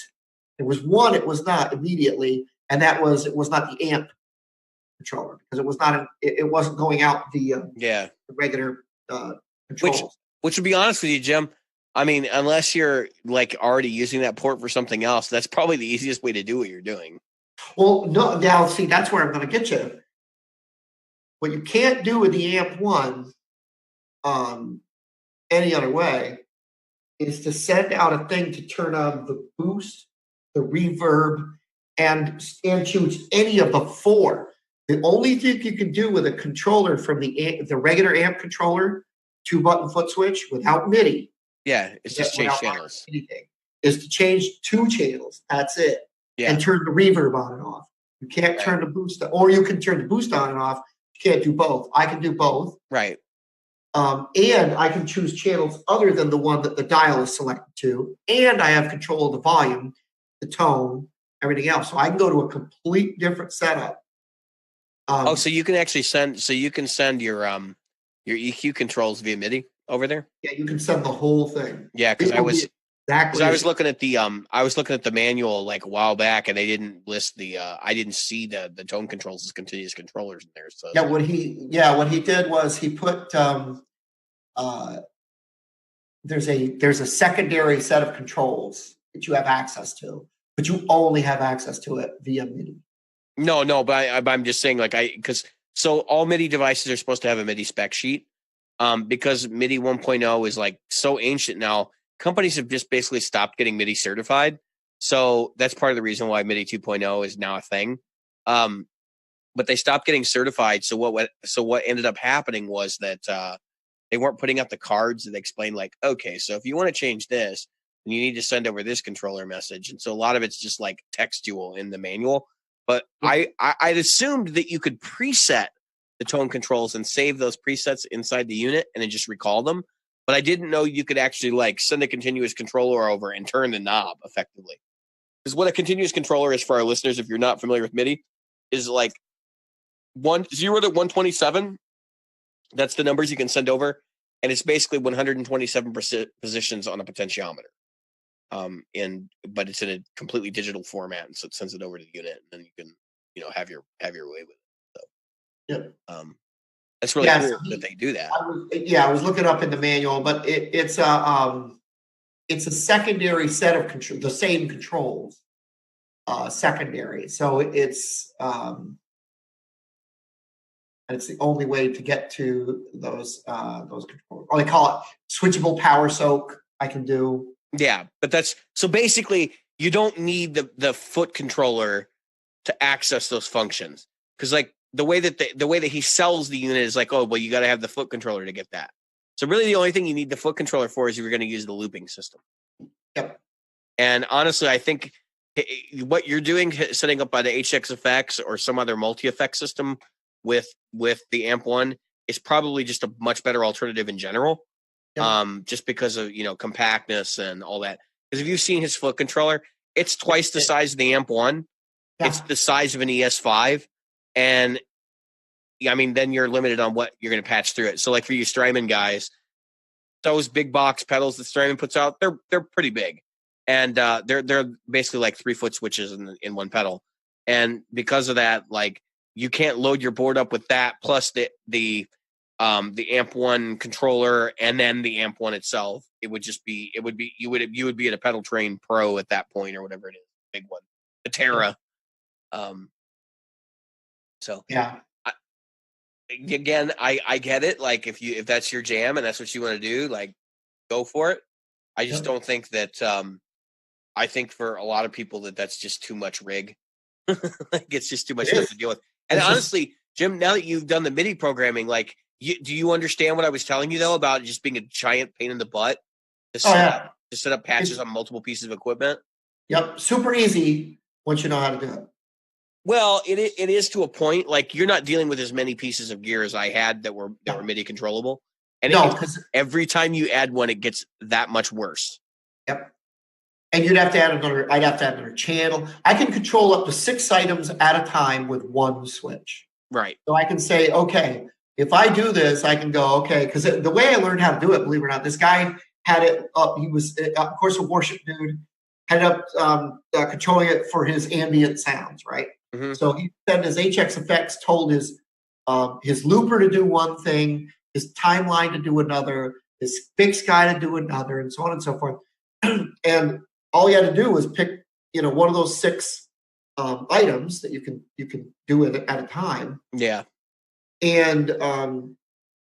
There was one it was not immediately, and it was not the amp controller because it was not it wasn't going out the regular controls. Which to be honest with you, Jim, I mean, unless you're like already using that port for something else, that's probably the easiest way to do what you're doing. Well, no, now see, that's where I'm going to get you. What you can't do with the amp one, any other way, is to send out a thing to turn on the boost, the reverb, and choose any of the 4. The only thing you can do with a controller from the regular amp controller, 2-button foot switch without MIDI. Yeah, it's just change channels. Anything, is to change 2 channels. That's it. Yeah. And turn the reverb on and off. You can't turn the boost on, or you can turn the boost on and off. You can't do both. I can do both. Right. And I can choose channels other than the one that the dial is selected to. And I have control of the volume, the tone, everything else. So I can go to a complete different setup. So you can actually send your EQ controls via MIDI over there? Yeah, you can send the whole thing. Yeah, because I was looking at the manual like a while back, and they didn't list I didn't see the tone controls as continuous controllers in there. So what he did was he put there's a secondary set of controls that you have access to, but you only have access to it via MIDI. No, but I'm just saying so all MIDI devices are supposed to have a MIDI spec sheet, because MIDI 1.0 is like so ancient now. Companies have just basically stopped getting MIDI certified. So that's part of the reason why MIDI 2.0 is now a thing. But they stopped getting certified. So what ended up happening was that they weren't putting out the cards that explain like, okay, so if you want to change this, then you need to send over this controller message. And so a lot of it's just like textual in the manual. But I'd assumed that you could preset the tone controls and save those presets inside the unit and then just recall them. But I didn't know you could actually like send a continuous controller over and turn the knob effectively. Because what a continuous controller is for our listeners, if you're not familiar with MIDI, is like 0 to 127. That's the numbers you can send over. And it's basically 127 positions on a potentiometer. But it's in a completely digital format, and so it sends it over to the unit, and then you can, have your way with it. So, yeah, that's really cool that they do that. I was looking up in the manual, but it's a secondary set of control, the same controls, secondary. So it's and it's the only way to get to those controls. Or they call it switchable power soak. I can do. Yeah, but that's so basically you don't need the foot controller to access those functions, because like the way that he sells the unit is like, oh, well, you got to have the foot controller to get that. So really, the only thing you need the foot controller for is if you're going to use the looping system. Yep. And honestly, I think what you're doing, setting up by the HXFX or some other multi-effect system with the Amp One, is probably just a much better alternative in general. Yep. Just because of compactness and all that. Because if you've seen his foot controller, it's twice the size of the Amp One. Yeah. It's the size of an ES5, and I mean, then you're limited on what you're going to patch through it. So, like for you Strymon guys, those big box pedals that Strymon puts out, they're pretty big, and they're basically like 3-foot switches in one pedal. And because of that, like you can't load your board up with that plus the Amp One controller and then the Amp One itself. You would be at a Pedal Train Pro at that point or whatever it is, big one, the Terra. So yeah. Again, I get it. Like if that's your jam and that's what you want to do, like go for it. I just don't think that. I think for a lot of people that's just too much rig. Like it's just too much stuff to deal with. And honestly, Jim, now that you've done the MIDI programming, like, do you understand what I was telling you though about it just being a giant pain in the butt to set up patches on multiple pieces of equipment? Yep, super easy once you know how to do it. Well, it is to a point. Like you're not dealing with as many pieces of gear as I had that were MIDI controllable, and every time you add one, it gets that much worse. Yep. And I'd have to add another channel. I can control up to 6 items at a time with one switch. Right. So I can say, okay, if I do this, I can go, okay, because the way I learned how to do it, believe it or not, this guy had it up. He was, of course, a worship dude, had up controlling it for his ambient sounds, right? Mm-hmm. So he said his HX effects told his looper to do one thing, his timeline to do another, his fix guy to do another, and so on and so forth. And all you had to do was pick, one of those 6 items that you can do it at a time. Yeah. And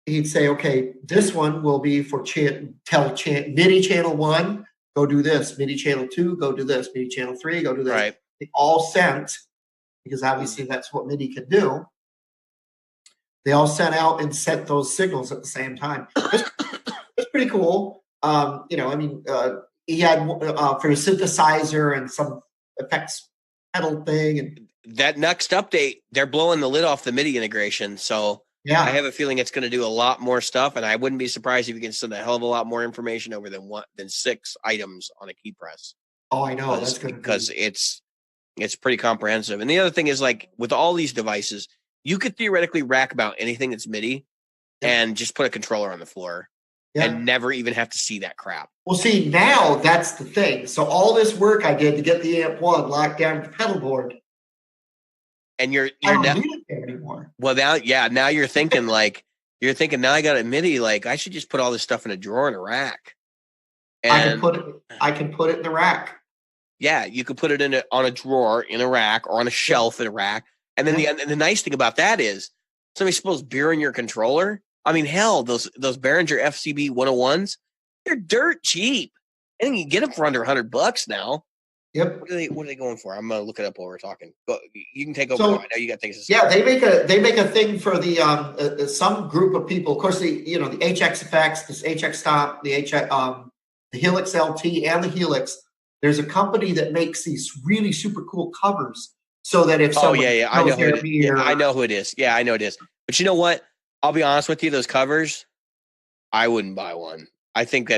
he'd say, okay, this one will be for MIDI channel 1, go do this. MIDI channel 2, go do this. MIDI channel 3, go do this. Right. They all sent, because obviously that's what MIDI can do. They all sent out and sent those signals at the same time. It's pretty cool. He had for his synthesizer and some effects pedal thing. And that next update, they're blowing the lid off the MIDI integration. So yeah, I have a feeling it's going to do a lot more stuff, and I wouldn't be surprised if you can send a hell of a lot more information over than 6 items on a key press. Oh, I know. That's good because it's pretty comprehensive. And the other thing is, like, with all these devices, you could theoretically rack about anything that's MIDI and just put a controller on the floor and never even have to see that crap. Well, see, now that's the thing. So all this work I did to get the amp 1 locked down to the pedal board, and you're I don't need it there anymore. Well, now you're thinking now I got a MIDI, like I should just put all this stuff in a drawer in a rack. And I can put it in the rack. Yeah, you could put it on a drawer in a rack or on a shelf in a rack. And then the nice thing about that is somebody spills beer in your controller. I mean, hell, those Behringer FCB 101s, they're dirt cheap. I think you can get them for under $100 now. Yep. What are they going for? I'm gonna look it up while we're talking. But you can take over. So, I know you got things to say. Yeah, they make a thing for the some group of people. Of course, the HX effects, this HX Stop, the Helix LT, and the Helix. There's a company that makes these really super cool covers, so that if someone I know who it is. Yeah, I know it is. But you know what? I'll be honest with you. Those covers, I wouldn't buy one. I think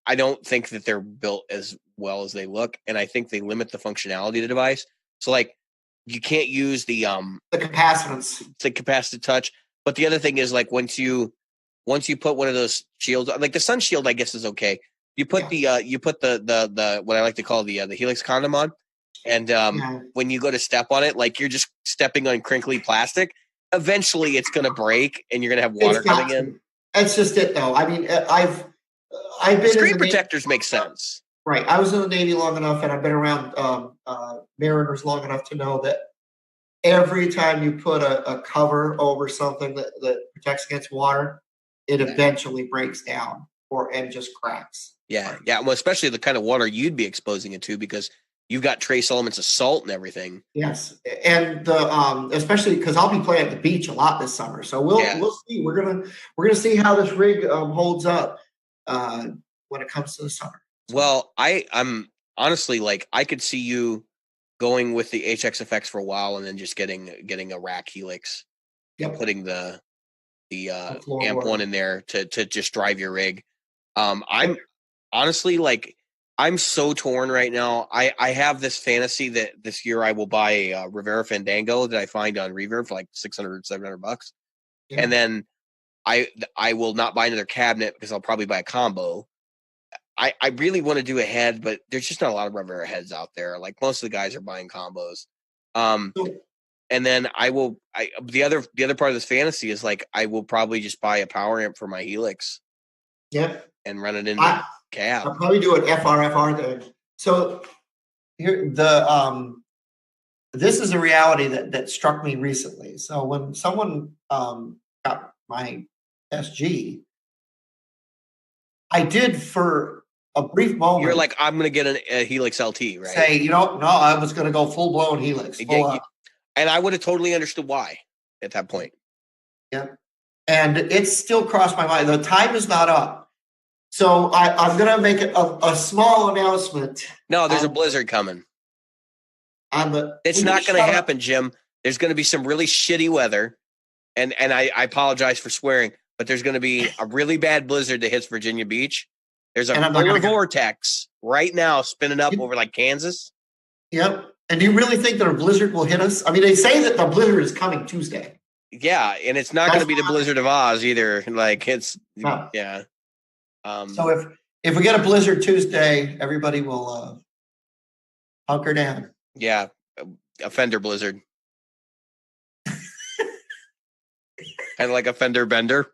I don't think that they're built as well as they look, and I think they limit the functionality of the device. So, like, you can't use the capacitance, the capacitive touch. But the other thing is, like, once you put one of those shields, like the Sun Shield, I guess is okay. You put the what I like to call the Helix condom on, and when you go to step on it, like you're just stepping on crinkly plastic. Eventually, it's going to break, and you're going to have water coming in. That's just it, though. I mean, I've been screen protectors make sense. Right. I was in the Navy long enough, and I've been around mariners long enough to know that every time you put a cover over something that protects against water, it eventually breaks down and just cracks. Yeah. Well, especially the kind of water you'd be exposing it to, because you've got trace elements of salt and everything. Yes, and especially because I'll be playing at the beach a lot this summer, so we'll see. We're gonna see how this rig holds up when it comes to the summer. Well, I'm honestly, like, I could see you going with the HX effects for a while and then just getting a rack Helix and putting the amp 1 in there to just drive your rig. I'm honestly, like, I'm so torn right now. I have this fantasy that this year I will buy a Rivera Fandango that I find on Reverb for like $600, $700. Yeah. And then I will not buy another cabinet because I'll probably buy a combo. I really want to do a head, but there's just not a lot of Rivera heads out there. Like, most of the guys are buying combos. And then the other part of this fantasy is, like, I will probably just buy a power amp for my Helix. Yep. And run it in the cab. I'll probably do an FRFR there. So here this is a reality that struck me recently. So when someone got my SG, I did for a brief moment. You're like, I'm going to get a Helix LT, right? Say, no, I was going to go full blown Helix. And I would have totally understood why at that point. Yeah. And it's still crossed my mind. The time is not up. So I'm going to make a small announcement. No, there's a blizzard coming. It's not going to happen, Jim. There's going to be some really shitty weather. And I apologize for swearing, but there's going to be a really bad blizzard that hits Virginia Beach. There's a polar vortex right now spinning up over like Kansas. Yep. And do you really think that a blizzard will hit us? I mean, they say that the blizzard is coming Tuesday. Yeah, and it's not going to be the Blizzard of Oz either. Like yeah. So if we get a Blizzard Tuesday, everybody will hunker down. Yeah, a Fender Blizzard. Kind of like a Fender Bender.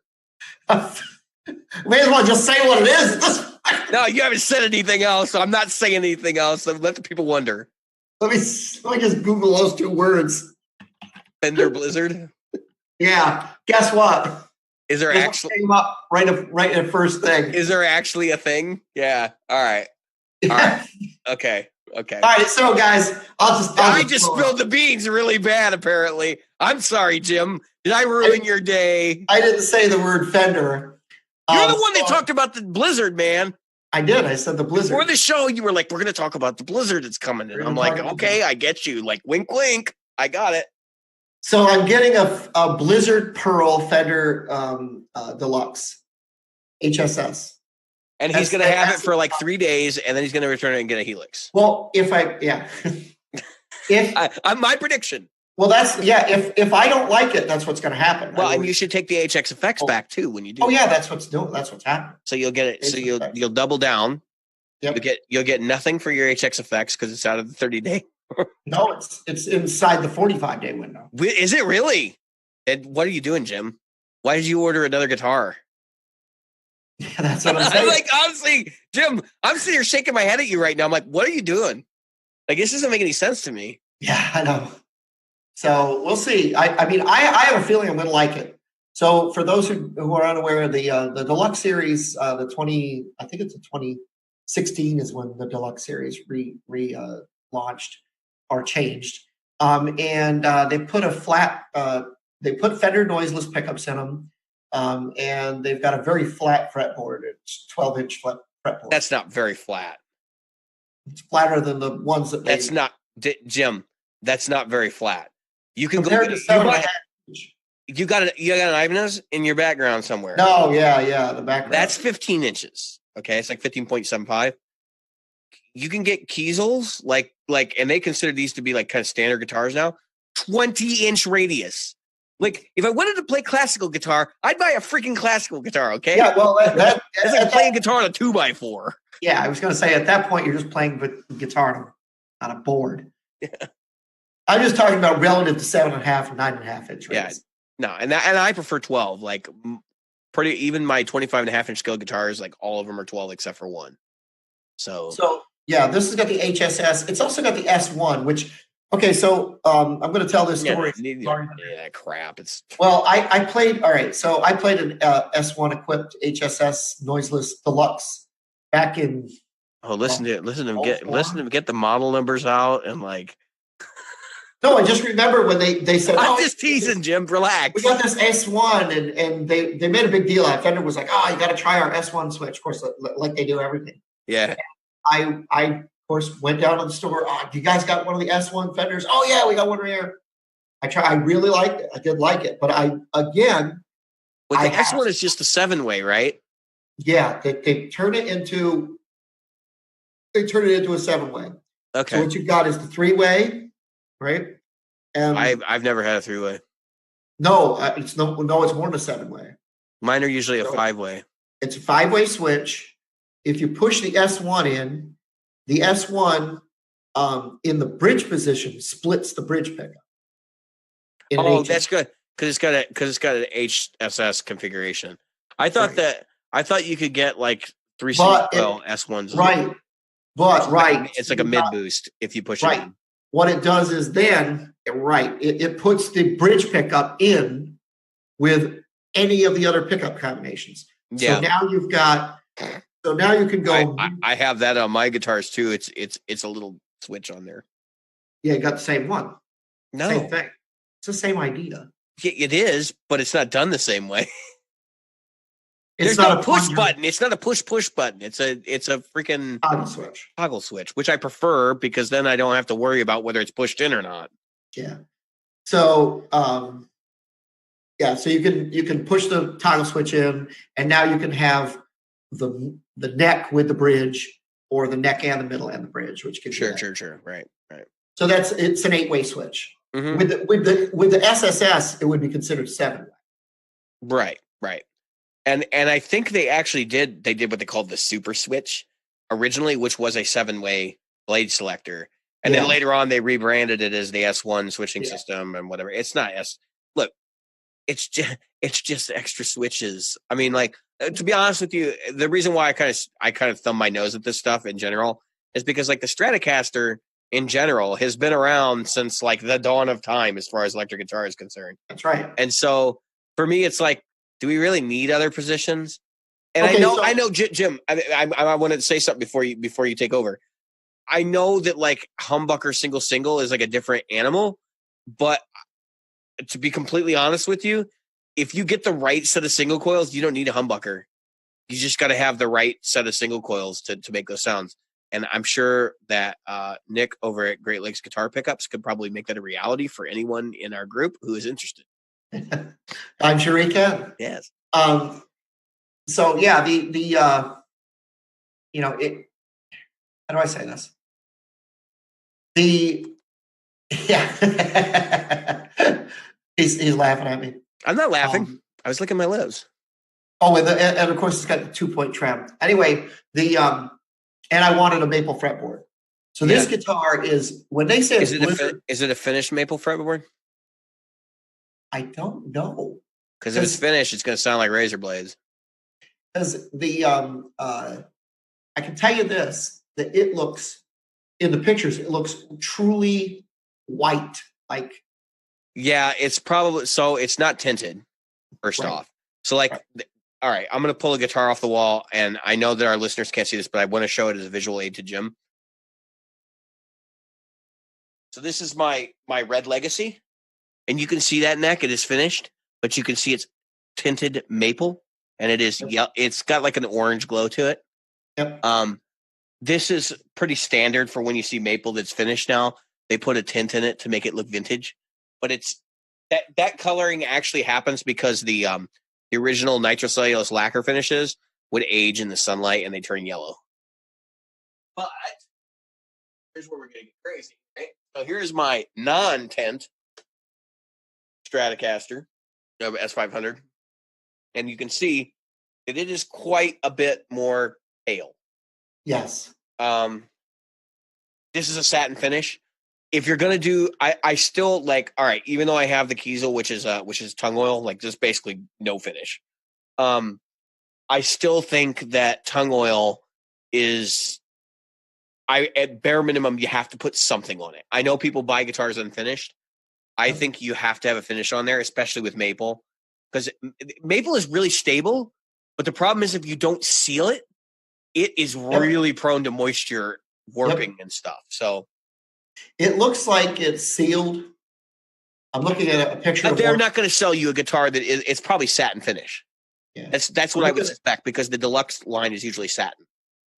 May as well just say what it is. No, you haven't said anything else, so I'm not saying anything else. So let the people wonder. Let me just Google those two words. Fender Blizzard. Yeah. Guess what? Is there actually came up right at first thing? Is there actually a thing? Yeah. All right. All right. Okay. All right. So guys, I just spilled the beans really bad. Apparently, I'm sorry, Jim. Did I ruin your day? I didn't say the word Fender. You're the one that talked about the Blizzard, man. I did. I said the Blizzard. Before the show, you were like, we're going to talk about the Blizzard that's coming. And I'm like, okay, I get you. Like, wink, wink. I got it. So I'm getting a Blizzard Pearl Fender Deluxe HSS. And he's going to have it for like 3 days, and then he's going to return it and get a Helix. Well, if my prediction. Well, if I don't like it, that's what's going to happen. Well, and you should take the HX effects back too when you do. Oh yeah, that's what's happening. So you'll get it. So you'll double down. Yep. You'll get nothing for your HX effects because it's out of the 30-day. No, it's inside the 45-day window. Is it really? And what are you doing, Jim? Why did you order another guitar? Yeah, that's what I'm saying. Like, honestly, Jim, I'm sitting here shaking my head at you right now. I'm like, what are you doing? Like, this doesn't make any sense to me. Yeah, I know. So we'll see. I mean, I have a feeling I'm going to like it. So for those who are unaware, the Deluxe Series, I think it's 2016 is when the Deluxe Series launched or changed. And they put they put Fender noiseless pickups in them. And they've got a very flat fretboard. It's 12-inch fretboard. That's not very flat. It's flatter than the ones that That's not, Jim, that's not very flat. You can compared go. To 7.5 inch. You got an Ibanez in your background somewhere. No, yeah, the background. That's 15 inches. Okay, it's like 15.75. You can get Kiesels like, and they consider these to be like kind of standard guitars now. 20-inch radius. Like, if I wanted to play classical guitar, I'd buy a freaking classical guitar. Okay. Yeah, well, it's like playing guitar on a 2x4. Yeah, I was going to say at that point you're just playing guitar on a board. Yeah. I'm just talking about relative to 7.5 and 9.5 inch. Yeah, no, and I prefer 12. Like, even my 25.5-inch scale guitars, like all of them are 12 except for one. So yeah, this has got the HSS. It's also got the S1, which. Okay, so I'm going to tell this story. Yeah, crap. I played. All right, so I played an S1 equipped HSS noiseless deluxe back in. Oh, listen to him get the model numbers out and like. No, I just remember when they said. I'm just teasing, Jim. Relax. We got this S1, and they made a big deal out. Fender was like, you got to try our S1 switch, of course, like they do everything. Yeah. And I course, went down to the store. You guys got one of the S1 Fenders? Oh yeah, we got one right here. I really liked it. I did like it, but the S1 is just a 7-way, right? Yeah, they turn it into a 7-way. Okay. So what you've got is the 3-way, right? And I've never had a 3-way. No, it's more than a 7-way. Mine are usually a 5-way. It's a 5-way switch. If you push the S1 in, the S1 in the bridge position splits the bridge pickup. That's good because it's got an HSS configuration. I thought you could get like 3 S1s. Right. It's like a mid boost if you push it in. What it does is then it puts the bridge pickup in with any of the other pickup combinations. Yeah. So now you can go. I have that on my guitars too. It's a little switch on there. Yeah, you got the same one. No, same thing. It's the same idea. It is, but it's not done the same way. There's no push button. It's not a push button. It's a freaking toggle switch, which I prefer because then I don't have to worry about whether it's pushed in or not. Yeah. So so you can push the toggle switch in, and now you can have the neck with the bridge, or the neck and the middle and the bridge, which can sure, right. So it's an 8-way switch. Mm-hmm. With the SSS, it would be considered 7-way. Right. And I think they actually did what they called the super switch originally, which was a 7-way blade selector. And then later on they rebranded it as the S1 switching system and whatever. It's not look, it's just extra switches. I mean, like, to be honest with you, the reason why I kind of thumb my nose at this stuff in general is because, like, the Stratocaster in general has been around since, like, the dawn of time as far as electric guitar is concerned. That's right. And so for me, it's like, do we really need other positions? And okay, I know, Jim. I wanted to say something before you take over. I know that, like, humbucker single is like a different animal, but to be completely honest with you, if you get the right set of single coils, you don't need a humbucker. You just got to have the right set of single coils to make those sounds. And I'm sure that Nick over at Great Lakes Guitar Pickups could probably make that a reality for anyone in our group who is interested. I'm sure he can. Yes. So yeah, how do I say this? He's laughing at me. I'm not laughing. I was licking my lips. Oh, and of course it's got the 2-point trem. Anyway, and I wanted a maple fretboard. So this guitar is, when they say is it a finished maple fretboard? I don't know. Because if it's finished, it's going to sound like razor blades. Because I can tell you this, that it looks, in the pictures, it looks truly white. Like, yeah, it's probably, so it's not tinted, first off. So, like, all right, I'm going to pull a guitar off the wall, and I know that our listeners can't see this, but I want to show it as a visual aid to Jim. So this is my Red Legacy, and you can see that neck. It is finished, but you can see it's tinted maple, and it is it's got like an orange glow to it. Yep. This is pretty standard for when you see maple that's finished now. They put a tint in it to make it look vintage, but it's that coloring actually happens because the original nitrocellulose lacquer finishes would age in the sunlight and they turn yellow. But here's where we're going to get crazy, right? So here's my non-tint Stratocaster S500, and you can see that it is quite a bit more pale. Yes. This is a satin finish. If you're gonna do, I still like. All right, even though I have the Kiesel, which is tongue oil, like just basically no finish. I still think that tongue oil is, at bare minimum, you have to put something on it. I know people buy guitars unfinished. I think you have to have a finish on there, especially with maple, because maple is really stable. But the problem is if you don't seal it, it is really prone to moisture warping and stuff. So it looks like it's sealed. I'm looking at a picture. But they're not going to sell you a guitar that it's probably satin finish. Yeah. That's what I would suspect, because the deluxe line is usually satin.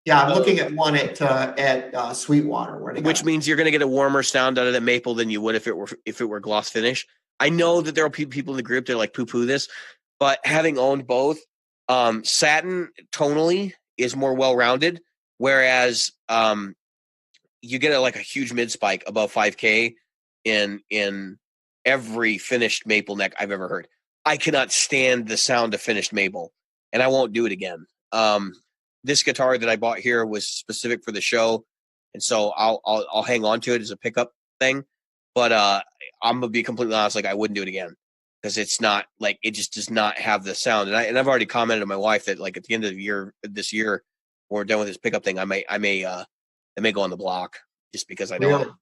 Yeah, I'm looking at one at Sweetwater, which means you're going to get a warmer sound out of that maple than you would if it were gloss finish. I know that there are people in the group that like poo-poo this, but having owned both, satin tonally is more well-rounded, whereas you get a huge mid spike above 5K in every finished maple neck I've ever heard. I cannot stand the sound of finished maple, and I won't do it again. This guitar that I bought here was specific for the show, and so I'll hang on to it as a pickup thing. But I'm gonna be completely honest, like I wouldn't do it again, because it's not like, it just does not have the sound. And I've already commented to my wife that, like, at the end of this year, when we're done with this pickup thing, I may go on the block, just because I don't. Really?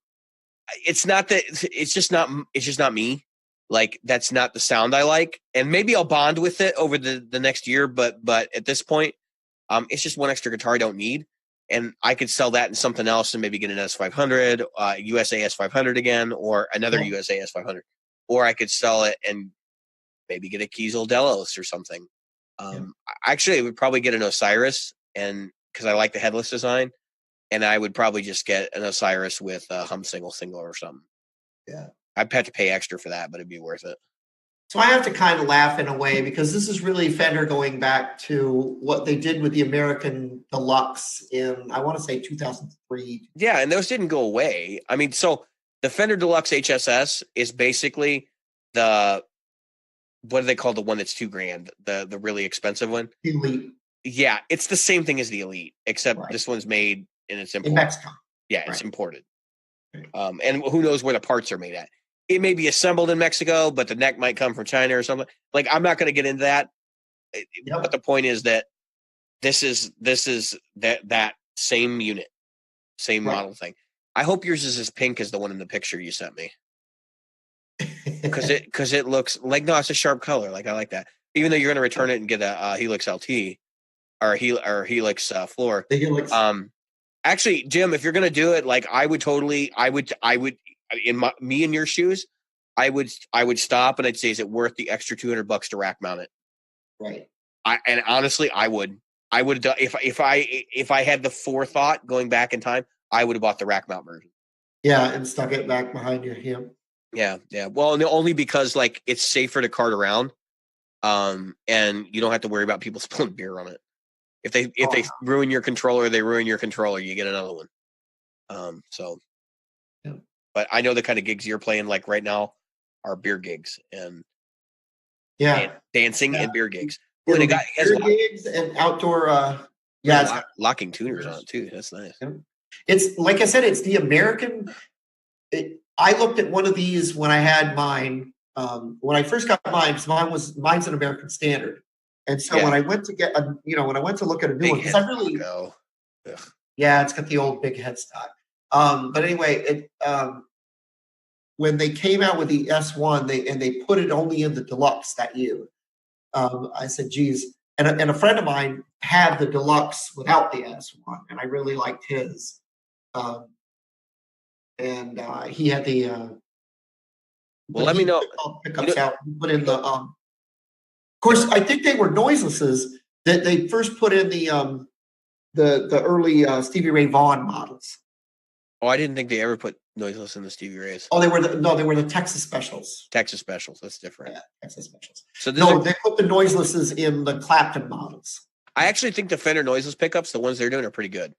It's not that it's just not me. Like, that's not the sound I like, and maybe I'll bond with it over the next year. But at this point, it's just one extra guitar I don't need, and I could sell that in something else and maybe get an S500, USA S500 again, or another USA S500, or I could sell it and maybe get a Kiesel Delos or something. Actually, I would probably get an Osiris, and because I like the headless design, and I would probably just get an Osiris with a hum single or something. Yeah. I'd have to pay extra for that, but it'd be worth it. So I have to kind of laugh in a way, because this is really Fender going back to what they did with the American Deluxe in, I want to say 2003. Yeah, and those didn't go away. I mean, so The Fender Deluxe HSS is basically what do they call the one that's $2,000? The really expensive one? Elite. Yeah, it's the same thing as the Elite, except this one's made and it's imported. In Mexico. Yeah, it's imported. And who knows where the parts are made at. It may be assembled in Mexico, but the neck might come from China or something. Like, I'm not going to get into that. But the point is that this is that same unit, same model thing. I hope yours is as pink as the one in the picture you sent me. Because it looks like, no, it's a sharp color. Like, I like that. Even though you're going to return it and get a Helix LT or Helix floor. The Helix. Actually, Jim, if you're going to do it, like, I would in me in your shoes, I would stop and I'd say, is it worth the extra $200 to rack mount it? Right. And honestly, I would if I had the forethought going back in time, I would have bought the rack mount version. Yeah, and stuck it back behind your hip. Yeah. Well, only because, like, it's safer to cart around, and you don't have to worry about people spilling beer on it. If they ruin your controller, they ruin your controller. You get another one. Yeah. But I know the kind of gigs you're playing, like right now, are beer gigs and dancing and beer gigs. Beer gigs and outdoor. Locking tuners on it too. That's nice. Yeah. It's like I said, it's the American. I looked at one of these when I had mine. When I first got mine, because mine's an American Standard, and so when I went to get when I went to look at a new one, because I really it's got the old big headstock. But anyway, when they came out with the S1, they put it only in the Deluxe that year. I said, geez, and a friend of mine had the Deluxe without the S1, and I really liked his. And he had the. Well, let me know. Pickups out. Put in the. Of course, I think they were noiselesses that they first put in the early Stevie Ray Vaughan models. Oh, I didn't think they ever put noiseless in the Stevie Rays. Oh, they were the Texas Specials. Texas Specials, that's different. Yeah, Texas Specials. So they put the noiselesses in the Clapton models. I actually think the Fender noiseless pickups, the ones they're doing, are pretty good.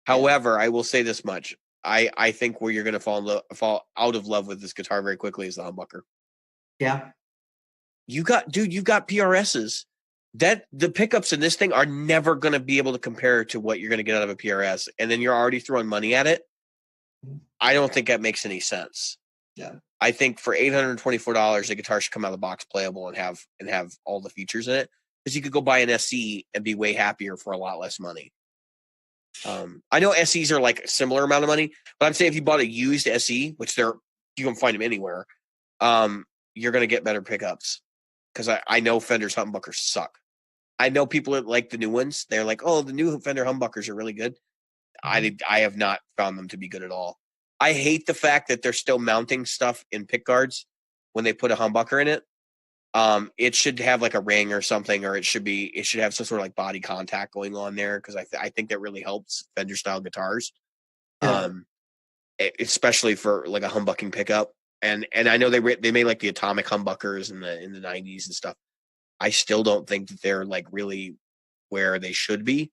However, I will say this much: I think where you're going to fall out of love with this guitar very quickly is the humbucker. Yeah, you've got PRSs. That the pickups in this thing are never going to be able to compare to what you're going to get out of a PRS, and then you're already throwing money at it. I don't think that makes any sense. Yeah, I think for $824, the guitar should come out of the box playable and have all the features in it, because you could go buy an SE and be way happier for a lot less money. I know SEs are like a similar amount of money, but I'm saying if you bought a used SE, which you can find them anywhere, you're going to get better pickups, because I know Fender's humbuckers suck. I know people that like the new ones. They're like, oh, the new Fender humbuckers are really good. I have not found them to be good at all. I hate the fact that they're still mounting stuff in pick guards when they put a humbucker in it. It should have like a ring or something, or it should have some sort of like body contact going on there, because I think that really helps Fender style guitars, especially for like a humbucking pickup. And I know they made like the atomic humbuckers in the 90s and stuff. I still don't think that they're like really where they should be.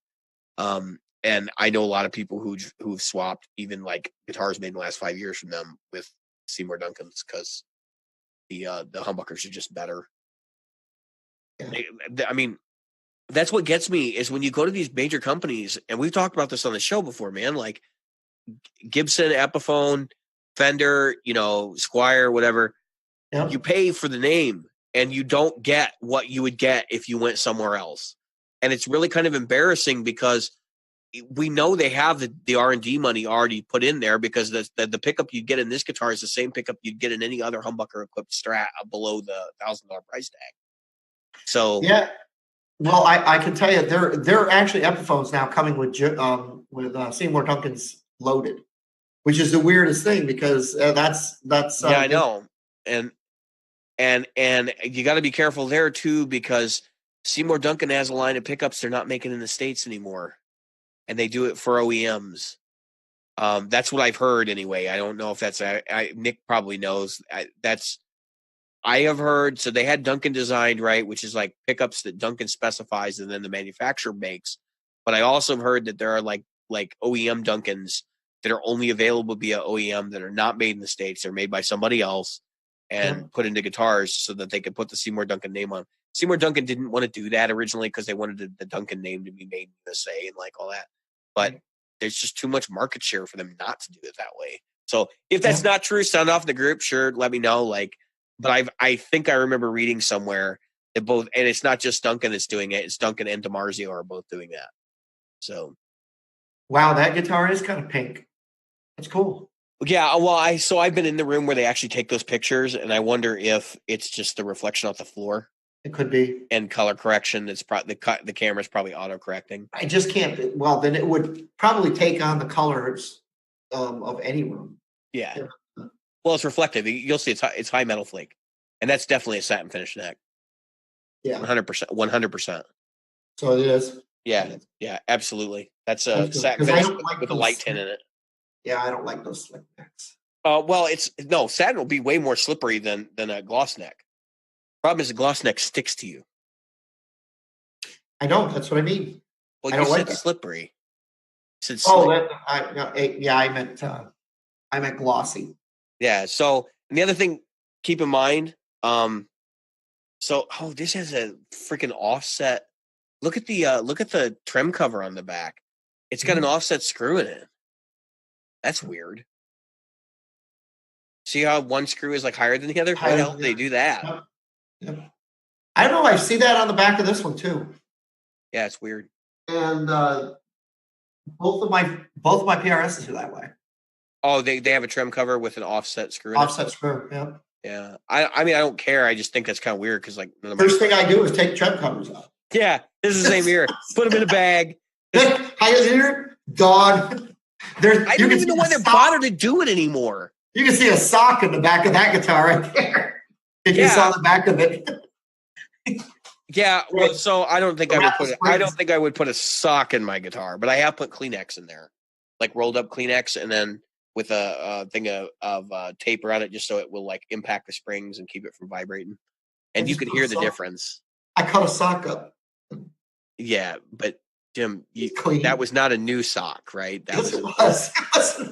And I know a lot of people who've swapped even like guitars made in the last 5 years from them with Seymour Duncan's, because the humbuckers are just better. I mean, that's what gets me is when you go to these major companies, and we've talked about this on the show before, man, like Gibson, Epiphone, Fender, Squier, whatever. You pay for the name and you don't get what you would get if you went somewhere else. And it's really kind of embarrassing, because we know they have the R&D money already put in there, because the pickup you get in this guitar is the same pickup you'd get in any other humbucker equipped Strat below the $1,000 price tag. So yeah, well, I can tell you they're actually Epiphones now coming with Seymour Duncan's loaded, which is the weirdest thing, because that's I know, and you got to be careful there too, because Seymour Duncan has a line of pickups they're not making in the States anymore. And they do it for OEMs. That's what I've heard anyway. I don't know if that's Nick probably knows. I have heard. So they had Duncan designed, right, which is like pickups that Duncan specifies and then the manufacturer makes. But I also have heard that there are like OEM Duncans that are only available via OEM that are not made in the States. They're made by somebody else and put into guitars so that they could put the Seymour Duncan name on. Seymour Duncan didn't want to do that originally because they wanted the Duncan name to be made in the USA and like all that. But there's just too much market share for them not to do it that way. So if that's not true, sound off in the group. Sure, let me know. Like, but I think I remember reading somewhere that both, and it's not just Duncan that's doing it. It's Duncan and DiMarzio are both doing that. So, wow, that guitar is kind of pink. That's cool. Yeah, well, I've been in the room where they actually take those pictures, and I wonder if it's just the reflection off the floor. It could be. And color correction. It's probably the camera's probably auto correcting. I just can't. Well, then it would probably take on the colors of any room. Yeah. Well, it's reflective. You'll see it's high metal flake, and that's definitely a satin finish neck. Yeah, 100%. 100%. So it is. Yeah, absolutely. That's a satin finish with a light tint in it. Yeah, I don't like those slick necks. Well, satin will be way more slippery than a gloss neck. Problem is the gloss neck sticks to you. I know, that's what I mean. Well, I don't like slippery. You said I meant glossy. Yeah. So, and the other thing, keep in mind, this has a freaking offset. Look at the trim cover on the back. It's got an offset screw in it. That's weird. See how one screw is like higher than the other? Why the hell do they do that? Yep. I don't know. I see that on the back of this one too. Yeah, it's weird. And both of my PRSs are that way. Oh, they have a trim cover with an offset screw. Offset screw. Yeah. Yeah. I mean, I don't care. I just think that's kind of weird because like first thing I do is take trim covers off. Yeah, this is the same here. Put them in a bag. Here, dog. I don't even know why they're bothered to do it anymore. You can see a sock in the back of that guitar right there. If you saw the back of it. Yeah, well, so I don't think I would put a sock in my guitar, but I have put Kleenex in there, like rolled up Kleenex, and then with a thing of tape around it, just so it will like impact the springs and keep it from vibrating, and you can hear the difference. I cut a sock up. Yeah, but Jim, that was not a new sock, right? It was.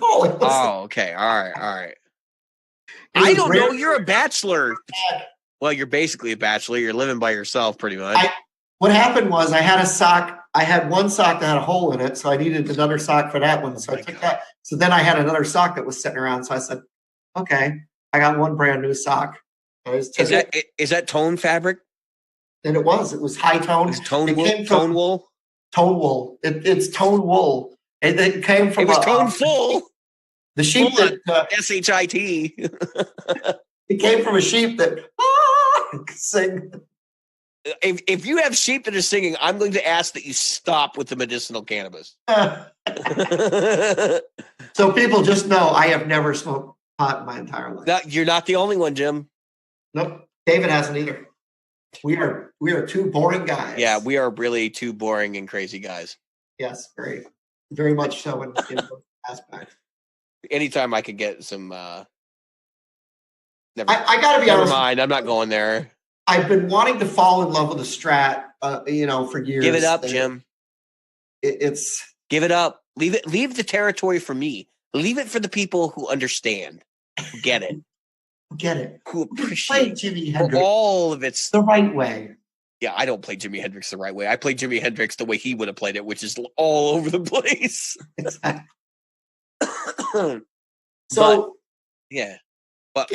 Oh, okay. All right. I don't know. You're a bachelor. Well, you're basically a bachelor. You're living by yourself pretty much. What happened was I had a sock. I had one sock that had a hole in it, so I needed another sock for that one. So I took that. So then I had another sock that was sitting around. So I said, okay, I got one brand new sock. Is that tone fabric? And it was high tone. It's tone wool? Tone wool. It's tone wool. It came from. It was tone full. The sheep that SHIT. It came from a sheep that sing. If you have sheep that are singing, I'm going to ask that you stop with the medicinal cannabis. So people just know I have never smoked pot in my entire life. No, you're not the only one, Jim. Nope, David hasn't either. We are two boring guys. Yeah, we are really two boring and crazy guys. Yes, very much so in both aspects. Anytime I could get some. I got to be honest. Never mind. I'm not going there. I've been wanting to fall in love with a Strat, for years. Give it up, Jim. Give it up. Leave the territory for me. Leave it for the people who understand, who get it, who appreciate Jimi Hendrix all of it's the right way. Yeah, I don't play Jimi Hendrix the right way. I play Jimi Hendrix the way he would have played it, which is all over the place. Exactly. But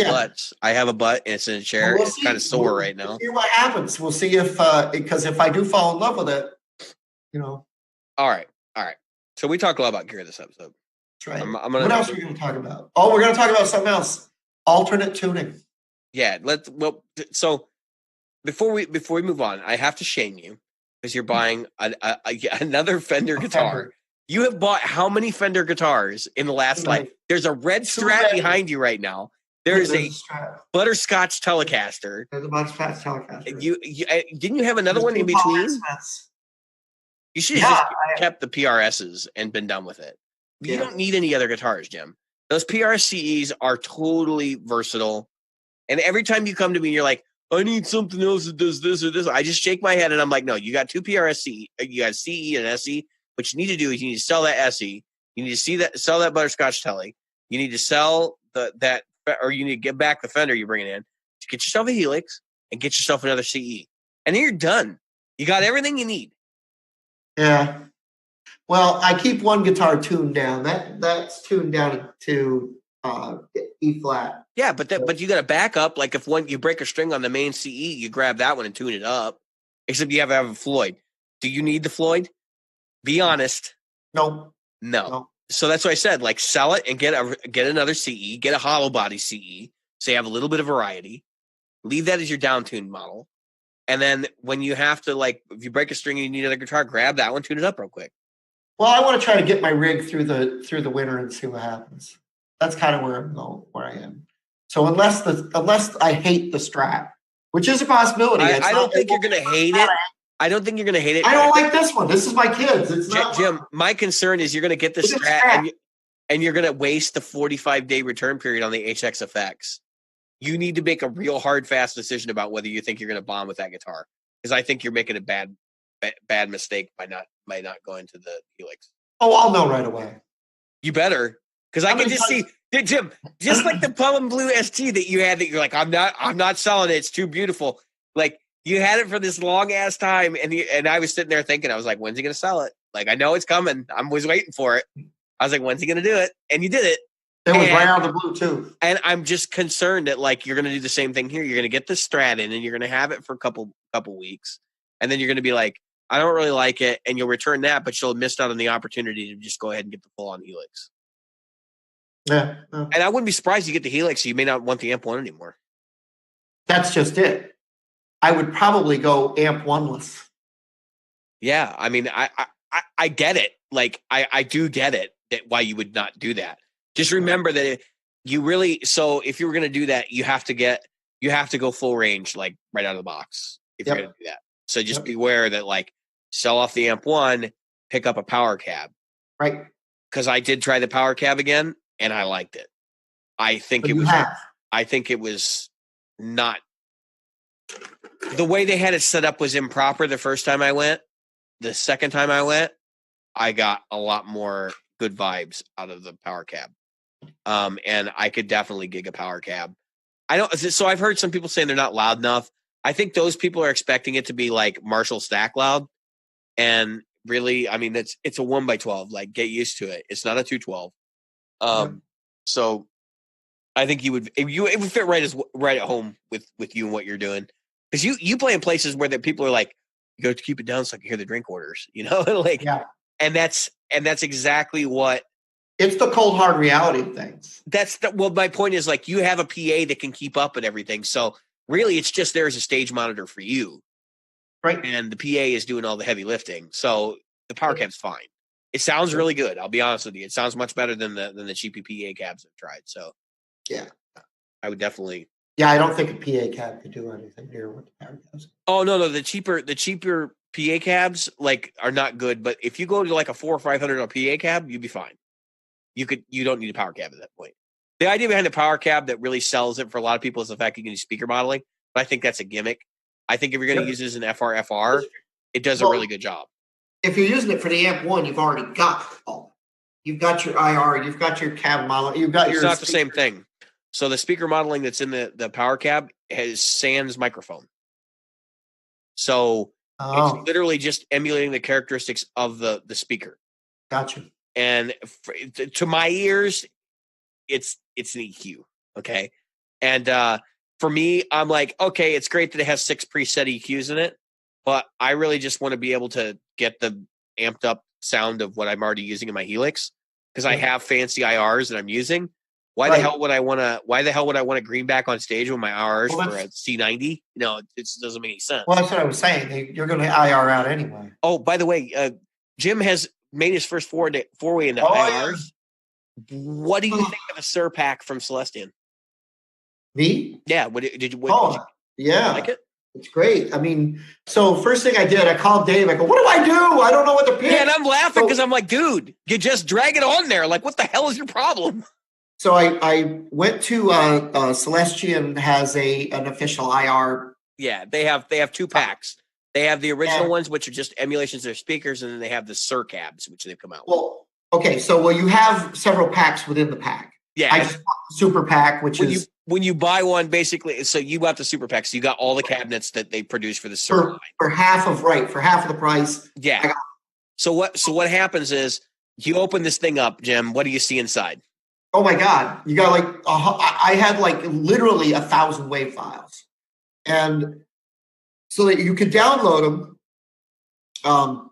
I have a butt and it's in a chair. It's kind of sore right now. We'll see what happens. We'll see because if I do fall in love with it, All right. So we talk a lot about gear this episode. That's right. What else are we going to talk about? Oh, we're going to talk about something else. Alternate tuning. Yeah. So before we move on, I have to shame you because you're buying another Fender guitar. Fender. You have bought how many Fender guitars in the last life? There's a red Strat behind you right now. There's a Butterscotch Telecaster. There's a Butterscotch Telecaster. Didn't you have another one in between? You should have just kept the PRSs and been done with it. You don't need any other guitars, Jim. Those PRCEs are totally versatile. And every time you come to me and you're like, I need something else that does this or this, I just shake my head and I'm like, no, you got two PRSC, you got CE and SE. What you need to do is you need to sell that SE You need to sell that butterscotch telly. You need to sell or you need to get back the Fender you're bringing in to get yourself a Helix and get yourself another CE. And then you're done. You got everything you need. Yeah. Well, I keep one guitar tuned down. That's tuned down to E flat. Yeah, but you got to back up. Like if you break a string on the main CE, you grab that one and tune it up. Except you have to have a Floyd. Do you need the Floyd? Be honest. No. So that's why I said, like, sell it and get another CE, get a hollow body CE, so you have a little bit of variety. Leave that as your down-tuned model. And then when you have to, like, if you break a string and you need another guitar, grab that one, tune it up real quick. Well, I want to try to get my rig through the winter and see what happens. That's kind of where I am. So unless I hate the Strat, which is a possibility. I don't think you're going to hate it. I don't think you're going to hate it. I don't like this one. This is my kids. It's not Jim, my concern is you're going to get the Strat and you're going to waste the 45-day return period on the HXFX. You need to make a real hard, fast decision about whether you think you're going to bomb with that guitar. Because I think you're making a bad mistake by not going to the Helix. Oh, I'll know right away. You better. Because I can just see, Jim, just like the Plum and Blue ST that you had that you're like, I'm not selling it. It's too beautiful. Like, you had it for this long ass time, and I was sitting there thinking, I was like, when's he going to sell it? Like, I know it's coming. I was waiting for it. I was like, when's he going to do it? And you did it. It was right out of the blue too. And I'm just concerned that like you're going to do the same thing here. You're going to get the Strat in, and you're going to have it for a couple weeks, and then you're going to be like, I don't really like it, and you'll return that, but you'll have missed out on the opportunity to just go ahead and get the full-on Helix. Yeah. And I wouldn't be surprised you get the Helix, so you may not want the Amp 1 anymore. That's just it. I would probably go Amp 1-less. Yeah, I mean, I get it. Like, I do get it that why you would not do that. Just remember that so if you were going to do that, you have to go full range, like right out of the box if you're going to do that. So just beware that, like, sell off the Amp 1, pick up a power cab. Right. Because I did try the power cab again, and I liked it. I think it was not the way they had it set up was improper the first time I went. The second time I went, I got a lot more good vibes out of the power cab. And I could definitely gig a power cab. So I've heard some people saying they're not loud enough. I think those people are expecting it to be like Marshall Stack loud. And really, I mean, it's a 1x12. Like, get used to it. It's not a 212. So I think it would fit right at home with you and what you're doing. Because you play in places where the people are like, you got to keep it down so I can hear the drink orders, you know? Like, yeah. And that's exactly what. It's the cold hard reality of things. My point is, like, you have a PA that can keep up with everything. So really it's just there as a stage monitor for you. Right. And the PA is doing all the heavy lifting. So the power cab's fine. It sounds really good. I'll be honest with you. It sounds much better than the cheapy PA cabs I've tried. So yeah, I would definitely. Yeah, I don't think a PA cab could do anything near what the power cabs. Oh no, the cheaper PA cabs like are not good. But if you go to like a $400 or $500 PA cab, you'd be fine. You don't need a power cab at that point. The idea behind the power cab that really sells it for a lot of people is the fact you can do speaker modeling. But I think that's a gimmick. I think if you're going to use it as an FR, it does a really good job. If you're using it for the Amp 1, you've already got all. You've got your IR, you've got your cab model, you've got your. It's not the same thing. So the speaker modeling that's in the power cab has sans microphone. So it's literally just emulating the characteristics of the speaker. Gotcha. And to my ears, it's an EQ. Okay. And for me, I'm like, okay, it's great that it has 6 preset EQs in it, but I really just want to be able to get the amped up sound of what I'm already using in my Helix because I have fancy IRs that I'm using. Why the hell would I want to greenback on stage with my IRs for a C90? No, it doesn't make any sense. Well, that's what I was saying. You're going to IR out anyway. Oh, by the way, Jim has made his first four-way into IRs. Yeah. What do you think of the Sir Pack from Celestion? Me? Yeah. Did you like it? It's great. I mean, so first thing I did, I called Dave. I go, what do? I don't know what to pick. Yeah, and I'm laughing because I'm like, dude, you just drag it on there. Like, what the hell is your problem? So I went to Celestion has an official IR. Yeah, they have 2 packs. They have the original ones, which are just emulations of their speakers, and then they have the Sir cabs, which they've come out with. Well, Okay, so you have several packs within the pack. Yeah. I just bought the super pack, which is when you buy one, basically. So you bought the super pack. So you got all the cabinets that they produce for the super line. for half of the price. Yeah. So what happens is you open this thing up, Jim. What do you see inside? Oh my God! You got like I had like literally 1,000 wave files, and so that you could download them. I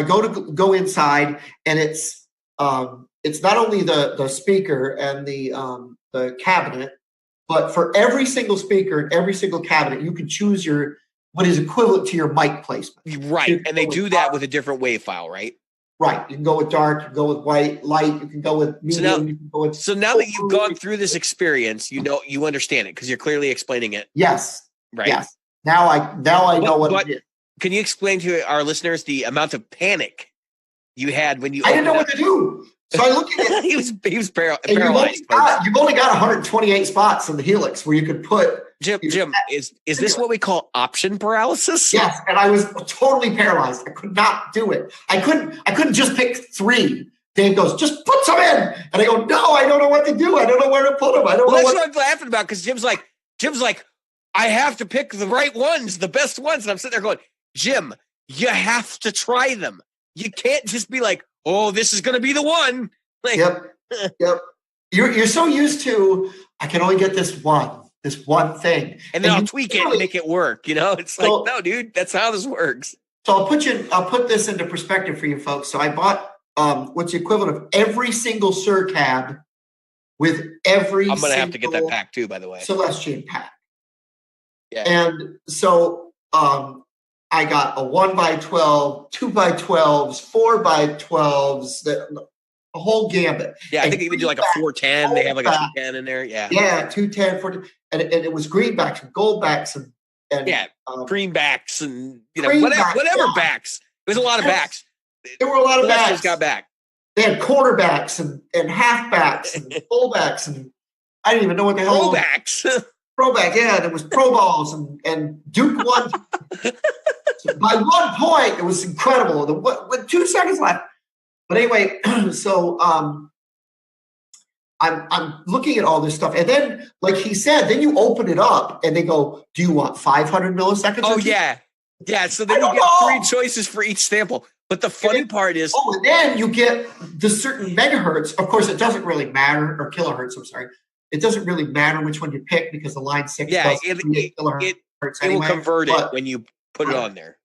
go inside, and it's not only the speaker and the cabinet, but for every single speaker and every single cabinet, you can choose what is equivalent to your mic placement. Right, and they do that with a different wave file, right? Right. You can go with dark, you can go with white, light, you can go with medium, you can go with. So now that you've gone through this experience, you understand it because you're clearly explaining it. Yes. Right. Yes. Now I know what it is. Can you explain to our listeners the amount of panic you had when you? I didn't know what to do. So I looked at it. he was paralyzed. You've only got 128 spots in the Helix where you could put. Jim, is this what we call option paralysis? Yes, and I was totally paralyzed. I could not do it. I couldn't just pick 3. Dave goes, just put some in, and I go, no, I don't know what to do. I don't know where to put them. I don't know. That's what I'm laughing about because Jim's like, I have to pick the right ones, the best ones, and I'm sitting there going, Jim, you have to try them. You can't just be like, oh, this is going to be the one. Like, Yep. You're so used to, I can only get this one thing. And then I'll tweak it and make it work. It's like, no, dude, that's how this works. So I'll put this into perspective for you folks. So I bought what's the equivalent of every single Sir cab with every I'm going to have to get that pack too, by the way. Celestian pack. Yeah. And so I got a 1x12, 2x12s, 4x12s, a whole gambit. Yeah, I think they even do like a 410. They have like a 210 in there. Yeah. Yeah, 210, 410. And it was greenbacks and goldbacks and greenbacks and whatever backs. There's a lot of backs. There were a lot of backs. Just got back. They had quarterbacks and halfbacks and fullbacks and I didn't even know what the hell. Throwbacks. Throwback, yeah. There was pro balls and Duke won. By 1 point, it was incredible. With 2 seconds left. But anyway, so I'm looking at all this stuff, and then, like he said, then you open it up, and they go, "Do you want 500 milliseconds?" Oh yeah. So then you get 3 choices for each sample. But the funny part is, and then you get the certain megahertz. Of course, it doesn't really matter, or kilohertz. I'm sorry, it doesn't really matter which one you pick because the line 6 does kilohertz. It will convert it when you put it on there,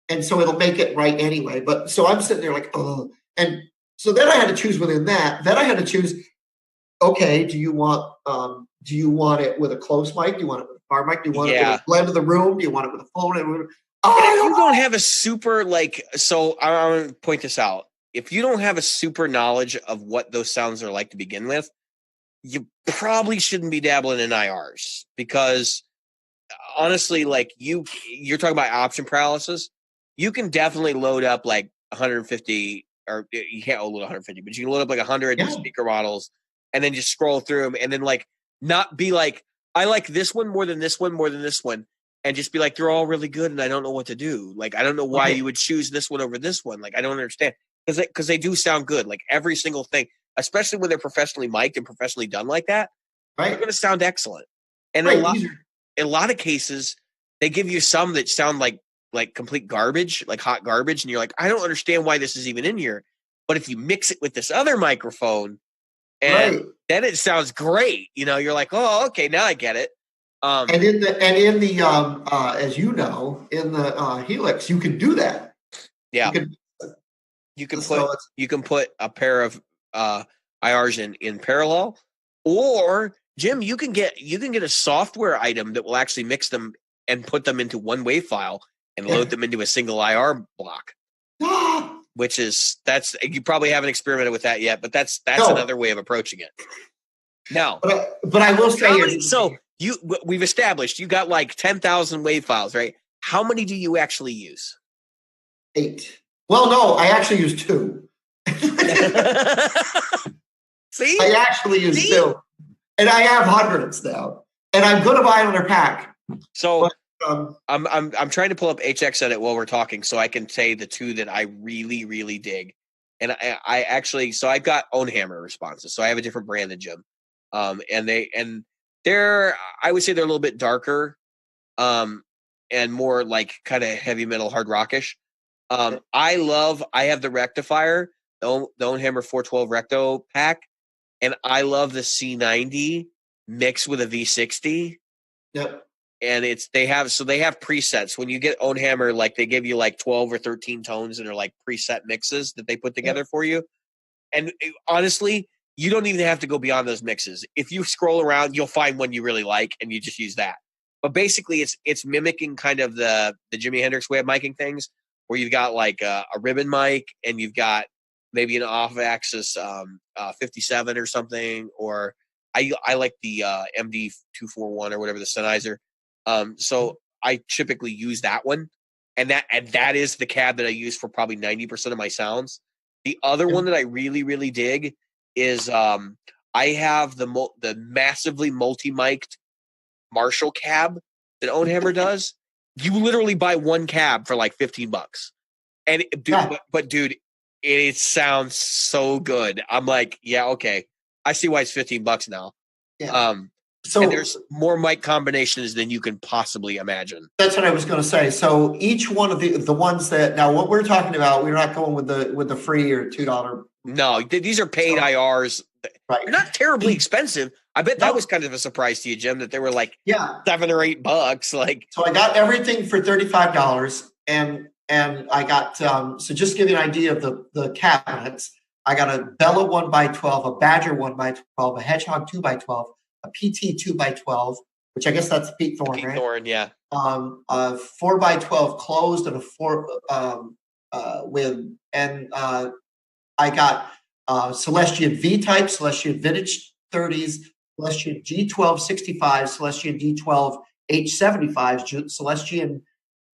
and so it'll make it right anyway. But so I'm sitting there like, oh. And so then I had to choose within that. Then I had to choose, okay, do you want it with a close mic? Do you want it with a far mic? Do you want it with a blend of the room? Do you want it with a phone? If you don't have a super, so I want to point this out. If you don't have a super knowledge of what those sounds are like to begin with, you probably shouldn't be dabbling in IRs because honestly, you're talking about option paralysis. You can definitely load up like 150 or you can't load 150, but you can load up like 100 speaker models and then just scroll through them and then not be like, I like this one more than this one, more than this one. And just be like, they're all really good and I don't know what to do. Like, I don't know why you would choose this one over this one. Like, I don't understand. Because they do sound good. Like every single thing, especially when they're professionally mic'd and professionally done like that, they're going to sound excellent. And in a lot of cases, they give you some that sound like complete garbage, like hot garbage. And you're like, I don't understand why this is even in here. But if you mix it with this other microphone, and then it sounds great. You're like, oh, okay, now I get it. And in the as you know, in the Helix, you can do that. Yeah. You can put a pair of IRs in parallel, or Jim, you can get a software item that will actually mix them and put them into one wave file and load them into a single IR block. Which is you probably haven't experimented with that yet, but that's another way of approaching it. Now, but I will say we've established you got like 10,000 wave files, right? How many do you actually use? 8. Well, no, I actually use 2. See? I actually use 2. And I have hundreds now. And I'm going to buy another pack. So I'm trying to pull up HX Edit while we're talking so I can say the two that I really, really dig. And I actually, so I've got own hammer responses. So I have a different brand than Jim. And they're, I would say they're a little bit darker, and more like kind of heavy metal, hard rockish. I have the rectifier, the own hammer 412 recto pack. And I love the C90 mixed with a V60. Yep. And they have presets. When you get own hammer, like they give you like 12 or 13 tones that are like preset mixes that they put together for you. And honestly, you don't even have to go beyond those mixes. If you scroll around, you'll find one you really like and you just use that. But basically it's mimicking kind of the Jimi Hendrix way of miking things, where you've got like a ribbon mic and you've got maybe an off-axis 57 or something, or I like the MD241 or whatever, the Sennheiser. So I typically use that one, and that is the cab that I use for probably 90% of my sounds. The other one that I really, really dig is I have the massively multi-mic'd Marshall cab that Own Hammer does. You literally buy one cab for like $15, and dude, it sounds so good. I'm like, yeah, okay, I see why it's $15 now. Yeah. So and there's more mic combinations than you can possibly imagine. That's what I was going to say. So each one of the ones that, now what we're talking about, we're not going with the free or $2. No, these are paid IRs. Right. They're not terribly expensive. I bet that was kind of a surprise to you, Jim, that they were like $7 or $8. Like, so I got everything for $35, and I got so just to give you an idea of the cabinets, I got a Bella 1x12, a Badger 1x12, a Hedgehog 2x12, a PT 2x12, which I guess that's Pete Thorne, Pete right? Thorne, yeah. A 4x12 closed and a 4 I got Celestion V-type, Celestion Vintage 30s, Celestion G12 65, Celestion D12 H75, Celestion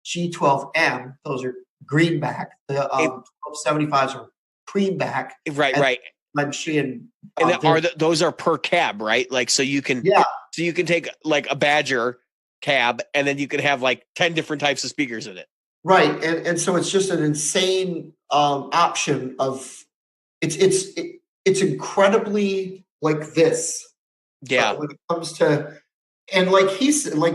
G12M. Those are greenback. The 1275s are creamback. Right. Machine. And those are per cab, right? Like, so you can take like a Badger cab, and then you can have like 10 different types of speakers in it. Right, and so it's just an insane option of it's incredibly like this. Yeah. When it comes to, and like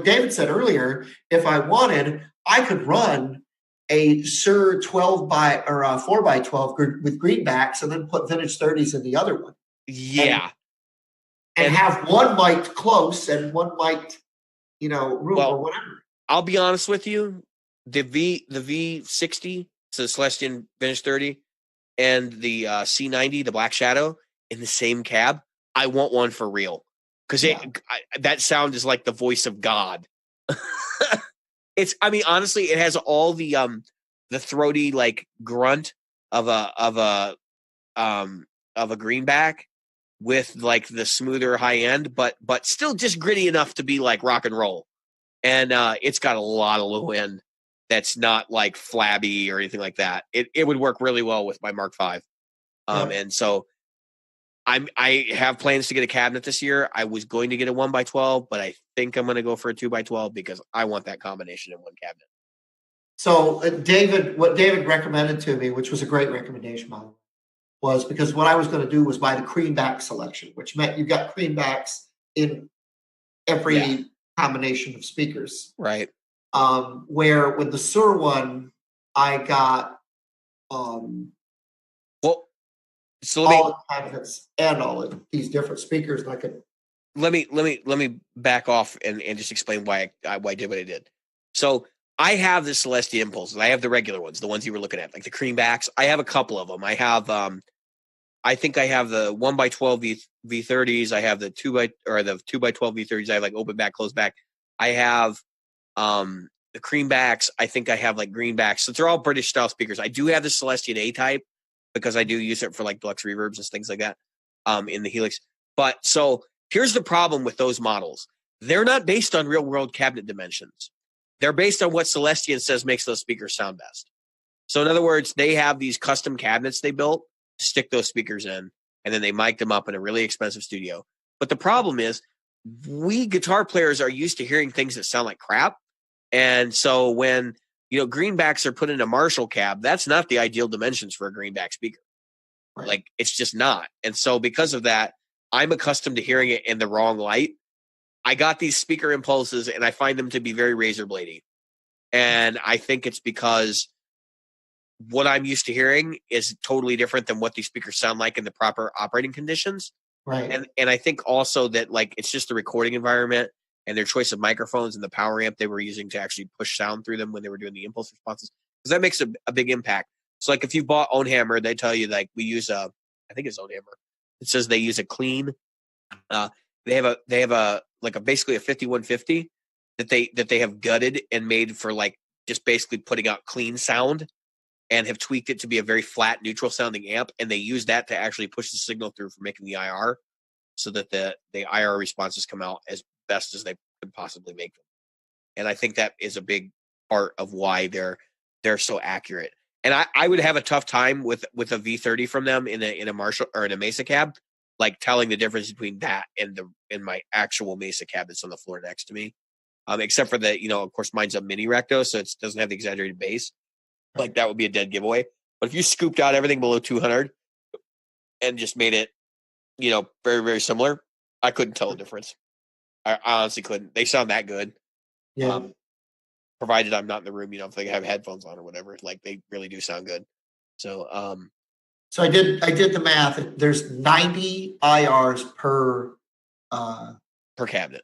David said earlier, if I wanted, I could run a Sir 12 by or a 4x12 with greenbacks, and then put vintage 30s in the other one. Yeah. And have one mic'd close and one mic'd, room or whatever. I'll be honest with you, the V60, so the Celestion Vintage 30, and the C90, the Black Shadow, in the same cab, I want one for real, because that sound is like the voice of God. Honestly, it has all the throaty like grunt of a greenback with like the smoother high end, but still just gritty enough to be like rock and roll. And it's got a lot of low end that's not like flabby or anything like that. It would work really well with my Mark V. And so I have plans to get a cabinet this year. I was going to get a 1x12, but I think I'm going to go for a 2x12 because I want that combination in one cabinet. So what David recommended to me, which was a great recommendation, by the way, was because what I was going to do was buy the creamback selection, which meant you got creambacks in every combination of speakers. Right. Where with the Sur one, I got so all the cabinets and all of these different speakers. And I could let me back off and just explain why I did what I did. So I have the Celestia Impulses. I have the regular ones, the ones you were looking at, like the creambacks. I have a couple of them. I have I think I have the 1x12 V30s. I have the 2x12 V30s. I have like open back, closed back. I have the creambacks. I think I have like greenbacks. So they're all British style speakers. I do have the Celestion A-type because I do use it for like deluxe reverbs and things like that in the Helix. But so here's the problem with those models. They're not based on real world cabinet dimensions. They're based on what Celestion says makes those speakers sound best. So in other words, they have these custom cabinets they built to stick those speakers in, and then they mic them up in a really expensive studio. But the problem is we guitar players are used to hearing things that sound like crap. And so when, greenbacks are put in a Marshall cab, that's not the ideal dimensions for a greenback speaker. Right. Like, it's just not. And so because of that, I'm accustomed to hearing it in the wrong light. I got these speaker impulses, and I find them to be very razor bladey. And I think it's because what I'm used to hearing is totally different than what these speakers sound like in the proper operating conditions. Right. And I think also that, like, it's just the recording environment and their choice of microphones and the power amp they were using to actually push sound through them when they were doing the impulse responses, because that makes a big impact. So, like, if you bought Ownhammer, they tell you, like, we use I think it's Ownhammer. It says they use a clean. They have a basically a 5150 that they have gutted and made for, like, just basically putting out clean sound, and have tweaked it to be a very flat, neutral sounding amp, and they use that to actually push the signal through for making the IR, so that the IR responses come out as best as they could possibly make them. And I think that is a big part of why they're so accurate. And I would have a tough time with a V30 from them in a Marshall or in a Mesa cab, like telling the difference between that and my actual Mesa cab that's on the floor next to me. Except for that, of course, mine's a mini recto, so it doesn't have the exaggerated bass. Like, that would be a dead giveaway. But if you scooped out everything below 200 and just made it, very, very similar, I couldn't tell the difference. I honestly couldn't. They sound that good. Yeah. Provided I'm not in the room, if they have headphones on or whatever, like, they really do sound good. So, so I did the math. There's 90 IRs per cabinet.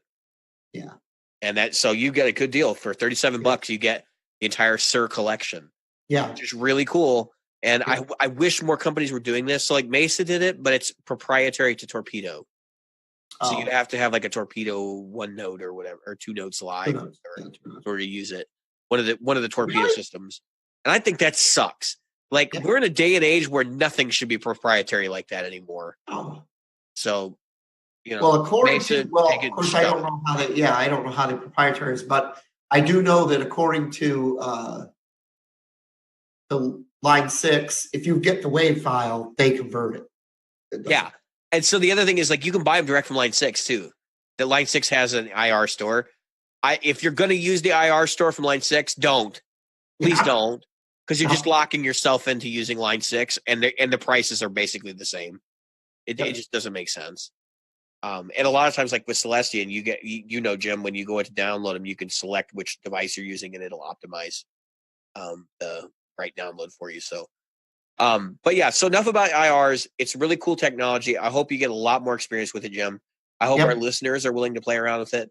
Yeah. And so you get a good deal for $37. You get the entire Sir collection. Yeah. Which is really cool. And I wish more companies were doing this. So, like, Mesa did it, but it's proprietary to Torpedo. So you'd have to have, like, a Torpedo 1 note or whatever, or 2 notes live or to use it. One of the Torpedo systems. And I think that sucks. Like, we're in a day and age where nothing should be proprietary like that anymore. Oh. So, well, according Mesa, to, well, of course, I don't know how the proprietary is, but I do know that according to the line 6, if you get the WAV file, they convert it. Yeah. And so the other thing is, like, you can buy them direct from line 6 too. That line 6 has an IR store. If you're going to use the IR store from line 6, don't. Please don't. Because you're just locking yourself into using line 6, and the prices are basically the same. It just doesn't make sense. And a lot of times, like with Celestion, you get, Jim, when you go to download them, you can select which device you're using, and it'll optimize the right download for you. So, but yeah, so enough about IRs. It's really cool technology. I hope you get a lot more experience with it, Jim. I hope our listeners are willing to play around with it.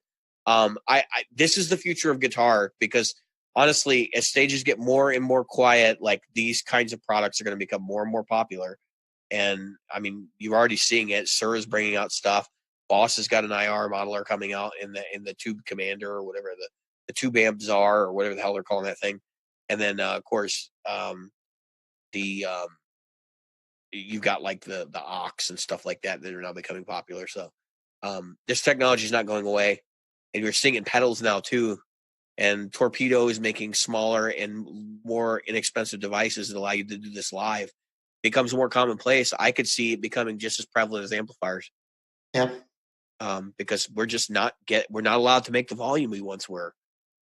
This is the future of guitar, because honestly, as stages get more and more quiet, like, these kinds of products are going to become more and more popular. And I mean, you're already seeing it. Sir is bringing out stuff. Boss has got an IR modeler coming out in the Tube Commander, or whatever, the Tube Amp Czar, or whatever the hell they're calling that thing. And then of course, you've got, like, the Ox and stuff like that are now becoming popular. So this technology is not going away, and we're seeing it in pedals now too. And Torpedo is making smaller and more inexpensive devices that allow you to do this live. It becomes more commonplace. I could see it becoming just as prevalent as amplifiers. Yeah. Because we're not allowed to make the volume we once were.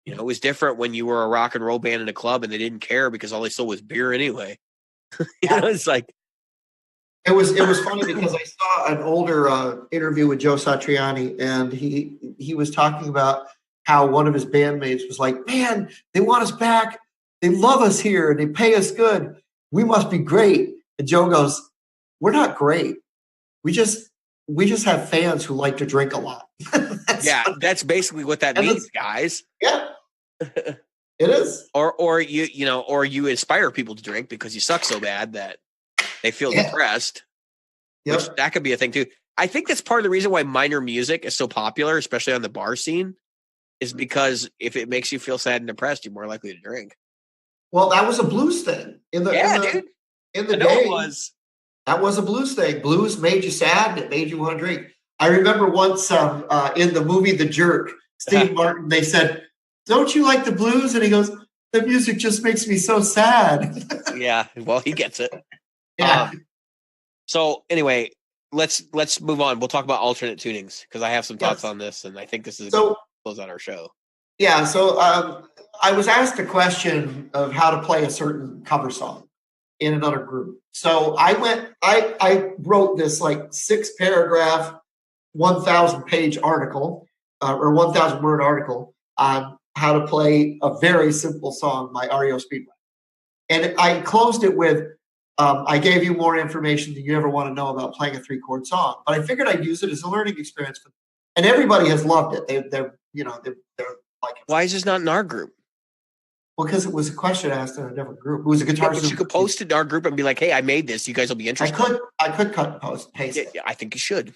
It was different when you were a rock and roll band in a club and they didn't care because all they sold was beer anyway. It's like, it was funny because I saw an older interview with Joe Satriani, and he was talking about how one of his bandmates was like, "Man, they want us back. They love us here, and they pay us good. We must be great." And Joe goes, "We're not great. We just have fans who like to drink a lot." That's basically what that means, guys. Yeah, it is. Or you inspire people to drink because you suck so bad that they feel depressed. Yep. Which that could be a thing too. I think that's part of the reason why minor music is so popular, especially on the bar scene, is because if it makes you feel sad and depressed, you're more likely to drink. Well, that was a blues thing in the day. It was. That was a blues thing. Blues made you sad, and it made you want to drink. I remember once in the movie The Jerk, Steve Martin, they said, "Don't you like the blues?" And he goes, "The music just makes me so sad." Yeah, well, he gets it. Yeah. So anyway, let's move on. We'll talk about alternate tunings, because I have some thoughts on this, and I think this is going to close out our show. Yeah, so I was asked a question of how to play a certain cover song in another group. So I wrote this like 6-paragraph, 1,000-page article or 1,000-word article on how to play a very simple song by REO Speedway. And I closed it with, I gave you more information than you ever want to know about playing a 3-chord song. But I figured I'd use it as a learning experience. And everybody has loved it. They're like, why is this not in our group? well, because it was a question asked in a different group. It was a guitar. Yeah, but you could post it in our group and be like, "Hey, I made this. You guys will be interested." I could cut and paste it. Yeah, I think you should.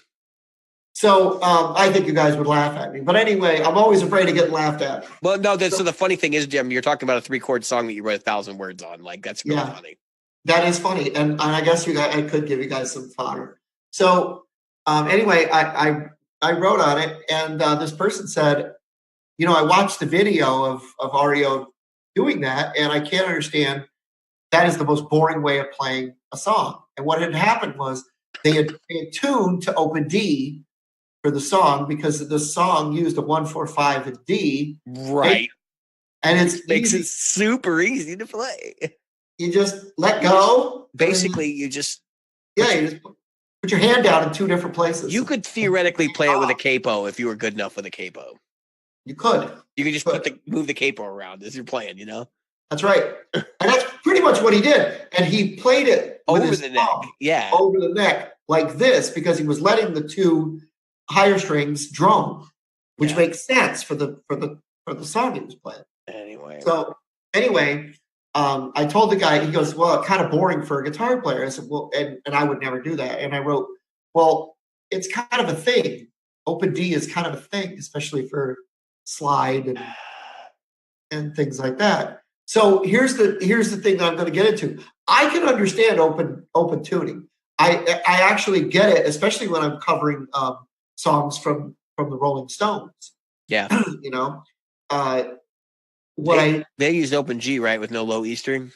So I think you guys would laugh at me. But anyway, I'm always afraid of getting laughed at. Well, no, so the funny thing is, Jim, you're talking about a 3-chord song that you wrote 1,000 words on. Like, that's really funny. That is funny. And I guess I could give you guys some fodder. So anyway, I wrote on it, and this person said, I watched the video of REO doing that, and I can't understand. That is the most boring way of playing a song. And what had happened was they had tuned to open D for the song because the song used a 1-4-5 in D. Right. And it makes it super easy to play. You just let go. Basically, you just put your hand down in 2 different places. You could theoretically play it with a capo if you were good enough with a capo. You could. You could just move the capo around as you're playing, That's right. And that's pretty much what he did. And he played it over the neck. Yeah. Over the neck like this because he was letting the 2 higher strings drone, which makes sense for the song he was playing. Anyway, I told the guy, he goes, well, kind of boring for a guitar player. I said, well, and I would never do that. And I wrote, well, it's kind of a thing. Open D is kind of a thing, especially for slide and things like that. So here's the thing that I'm going to get into. I can understand open tuning. I actually get it, especially when I'm covering songs from the Rolling Stones. Yeah. They used open G, right, with no low E string?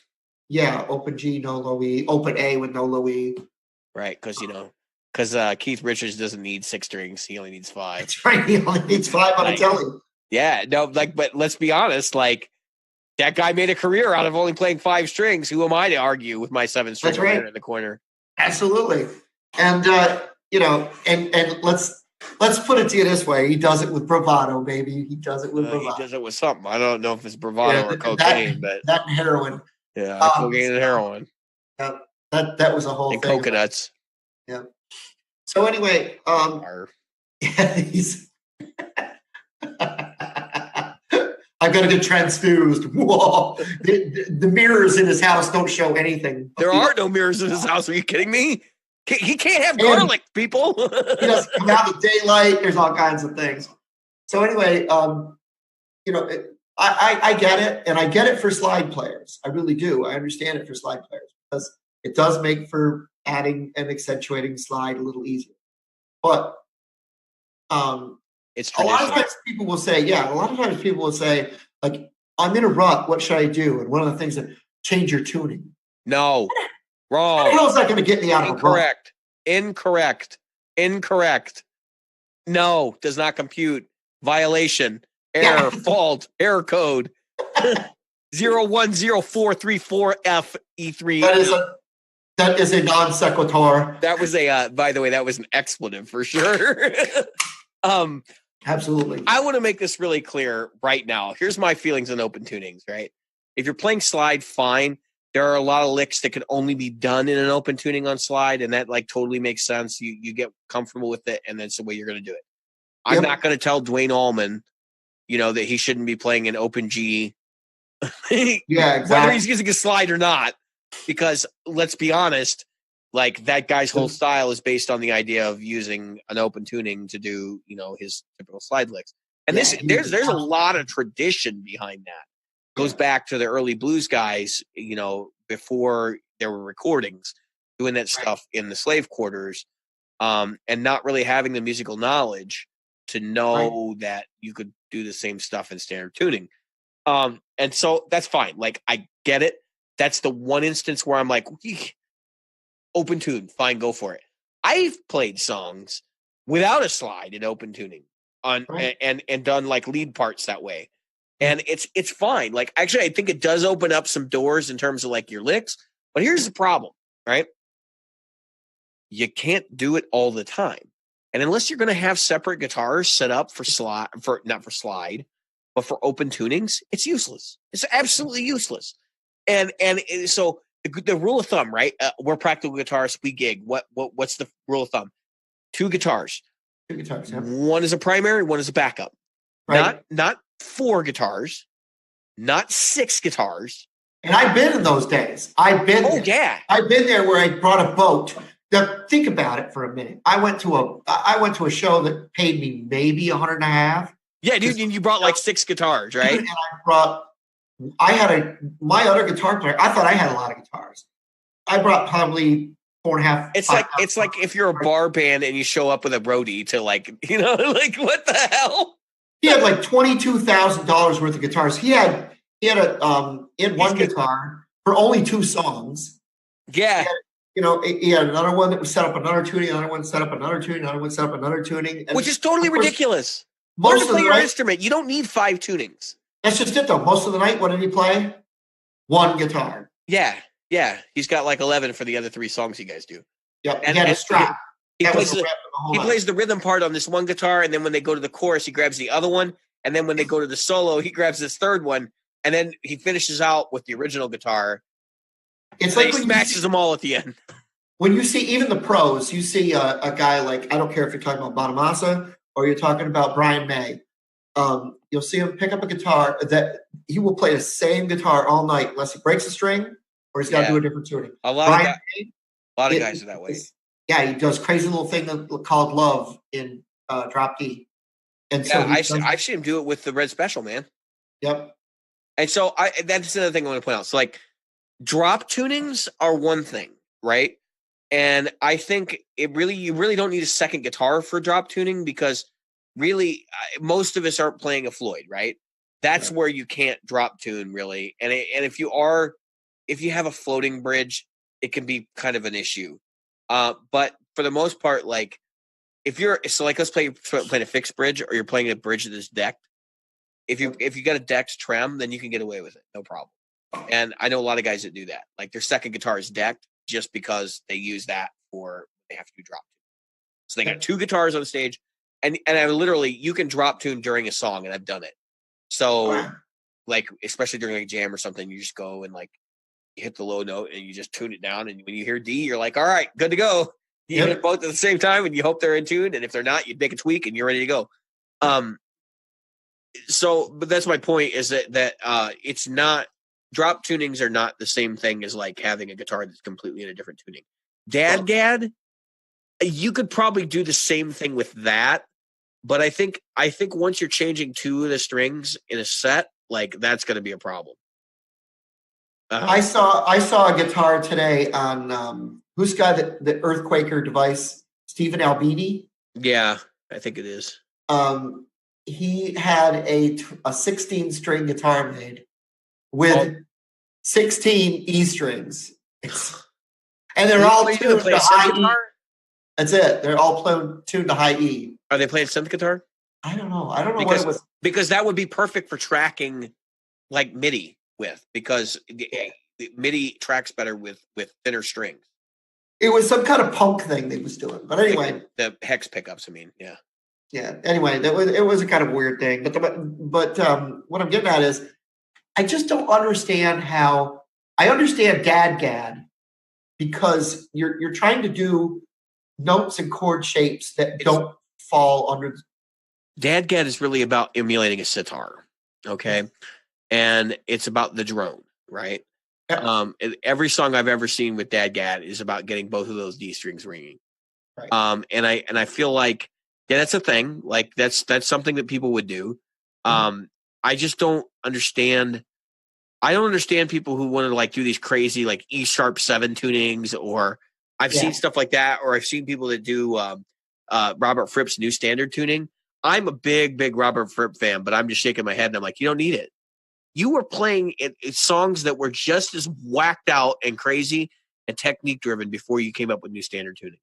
Yeah, open G, no low E. Open A with no low E. Right, because Keith Richards doesn't need 6 strings. He only needs 5. That's right. He only needs 5 on a telly. Yeah, no, but let's be honest, that guy made a career out of only playing 5 strings. Who am I to argue with my 7 strings in the corner? Absolutely. And and let's put it to you this way. He does it with bravado, baby. He does it with bravado. He does it with something. I don't know if it's bravado or cocaine, but that and heroin. Yeah, cocaine and heroin. Yeah, that was a whole and thing. And coconuts. Yeah. So anyway, he's I've got to get transfused. Whoa. The mirrors in his house don't show anything. There are no mirrors in his house. Are you kidding me? He can't have garlic, people. He doesn't come out in the daylight. There's all kinds of things. So anyway, I get it, and I get it for slide players. I really do. I understand it for slide players because it does make for adding and accentuating slide a little easier. But it's a lot of times people will say, like, I'm in a rut. What should I do? And one of the things that change your tuning. No. Wrong. How is that going to get me out of a rut? Incorrect. No, does not compute. Violation. Error. Fault. Error code. 010434FE3. That is a non sequitur. That was by the way, that was an expletive for sure. Absolutely. I want to make this really clear right now. Here's my feelings on open tunings, right? If you're playing slide, fine. There are a lot of licks that can only be done in an open tuning on slide, and that totally makes sense. You get comfortable with it, and that's the way you're going to do it. I'm not going to tell Dwayne Allman, that he shouldn't be playing an open G. Yeah, exactly. Whether he's using a slide or not, because let's be honest, that guy's whole style is based on the idea of using an open tuning to do, his typical slide licks. And there's a lot of tradition behind that. Goes back to the early blues guys, before there were recordings, doing that stuff in the slave quarters, and not really having the musical knowledge to know that you could do the same stuff in standard tuning. And so that's fine. I get it. That's the one instance where I'm like, open tune, fine, go for it. I've played songs without a slide in open tuning and done lead parts that way. And it's fine. Like, actually, I think it does open up some doors in terms of like your licks. But here's the problem, right? You can't do it all the time. And unless you're going to have separate guitars set up for not for slide, but for open tunings, it's useless. It's absolutely useless. And so the rule of thumb, right? We're practical guitarists. We gig. What's the rule of thumb? 2 guitars. 2 guitars. Yeah. One is a primary. One is a backup. Right. Not 4 guitars. Not 6 guitars. And I've been in those days. I've been there. Yeah. I've been there where I brought a boat. Now, think about it for a minute. I went to a show that paid me maybe $150. Yeah, dude, and you brought like 6 guitars, right? And my other guitar player. I thought I had a lot of guitars. I brought probably 4.5. It's like if you're a bar band and you show up with a roadie to like, like what the hell? He had like $22,000 worth of guitars. He had one guitar for only 2 songs. Yeah. He had another one that was set up another tuning, another one set up another tuning, another one set up another tuning. And which is totally ridiculous. Most to play your instrument, you don't need 5 tunings. That's just it, though. Most of the night, what did he play? 1 guitar. Yeah. He's got like 11 for the other 3 songs you guys do. Yep, and he had a strap. He plays the rhythm part on this one guitar, and then when they go to the chorus, he grabs the other one, and then when they go to the solo, he grabs this third one, and then he finishes out with the original guitar. It's like he smashes them all at the end. When you see even the pros, you see a guy like, I don't care if you're talking about Bonamassa or you're talking about Brian May. You'll see him pick up a guitar that he will play the same guitar all night unless he breaks a string or he's got to do a different tuning. A lot of guys are that way. Yeah, he does crazy little thing called Love in drop D. And so I've seen him do it with the Red Special, man. Yep. And so that's another thing I want to point out. So like drop tunings are one thing, right? And I think you really don't need a second guitar for drop tuning because really most of us aren't playing a Floyd, right? That's where you can't drop tune really. And if you have a floating bridge, it can be kind of an issue. But for the most part, like let's play playing a fixed bridge or you're playing a bridge that is decked. If you got a decked trem, then you can get away with it, no problem. And I know a lot of guys that do that. Like their second guitar is decked just because they use that for they have to do drop tune. So they got 2 guitars on the stage, and I literally you can drop tune during a song, and I've done it. So like especially during a jam or something, you just go and like you hit the low note and you just tune it down, and when you hear D, you're like, all right, good to go. You hit it both at the same time, and you hope they're in tune, and if they're not, you make a tweak, and you're ready to go. But that's my point is that it's not drop tunings are not the same thing as like having a guitar that's completely in a different tuning. Dad, you could probably do the same thing with that, but I think once you're changing 2 of the strings in a set, like that's going to be a problem. I saw a guitar today on who's got the Earthquaker device, Stephen Albini. Yeah, I think it is. He had a 16-string guitar made with 16 E strings, and they're all tuned to high E. That's it. They're all tuned to high E. Are they playing synth guitar? I don't know what it was. Because that would be perfect for tracking like MIDI with, because MIDI tracks better with thinner strings. It was some kind of punk thing they was doing, but anyway, the hex pickups. I mean, yeah. Anyway, it was a kind of weird thing, but what I'm getting at is, I just don't understand how. I understand Dad because you're trying to do notes and chord shapes that don't fall under. Dad is really about emulating a sitar, okay, and it's about the drone, right? Yep. Every song I've ever seen with Dad is about getting both of those D strings ringing, right? And I feel like that's a thing. Like that's something that people would do. I just don't understand. I don't understand people who want to like do these crazy like E sharp 7 tunings, or I've seen stuff like that, or I've seen people that do Robert Fripp's new standard tuning. I'm a big Robert Fripp fan, but I'm just shaking my head and I'm like, you don't need it. You were playing songs that were just as whacked out and crazy and technique driven before you came up with new standard tuning.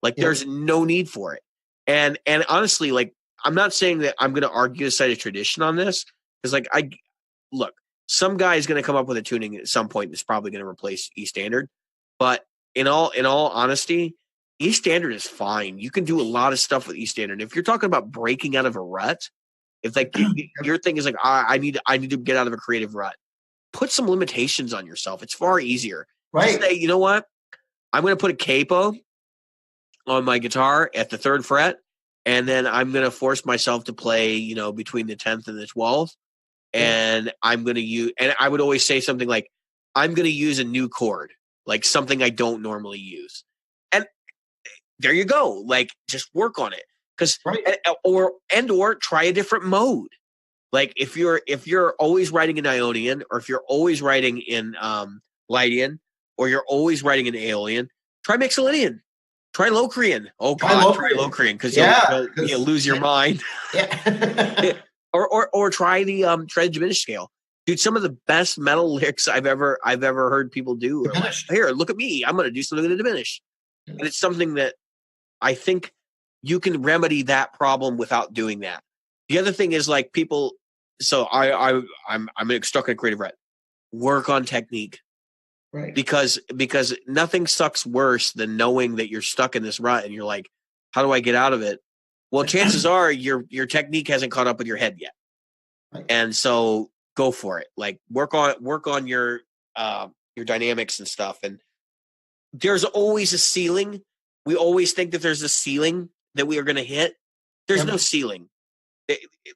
Like there's no need for it. And honestly, like I'm not saying that I'm going to argue the side of tradition on this, Because like look, some guy is going to come up with a tuning at some point that's probably going to replace E standard. But in all honesty, E standard is fine. You can do a lot of stuff with E standard. If you're talking about breaking out of a rut, if like your thing is like I need to get out of a creative rut, put some limitations on yourself. It's far easier. Right. Just say, you know what? I'm going to put a capo on my guitar at the 3rd fret, and then I'm going to force myself to play, you know, between the 10th and the 12th. And I'm going to use, and I would always say something like, I'm going to use a new chord, like something I don't normally use. And there you go. Like, just work on it. Because, or try a different mode. Like if you're always writing in Ionian, or if you're always writing in Lydian, or you're always writing in Aeolian, try Mixolydian. Try Locrian. Oh God, try Locrian, because you'll lose your mind. Yeah. or try the diminished scale. Dude, some of the best metal licks I've ever heard people do are like, here, look at me. I'm gonna do something in the diminished. And it's something that I think you can remedy that problem without doing that. The other thing is like people, so I'm stuck in a creative rut. Work on technique. Right. Because nothing sucks worse than knowing that you're stuck in this rut and you're like, how do I get out of it? Well, chances are your technique hasn't caught up with your head yet. Right. And so go for it. Like work on your dynamics and stuff. And there's always a ceiling. We always think that there's a ceiling that we are going to hit. There's no ceiling.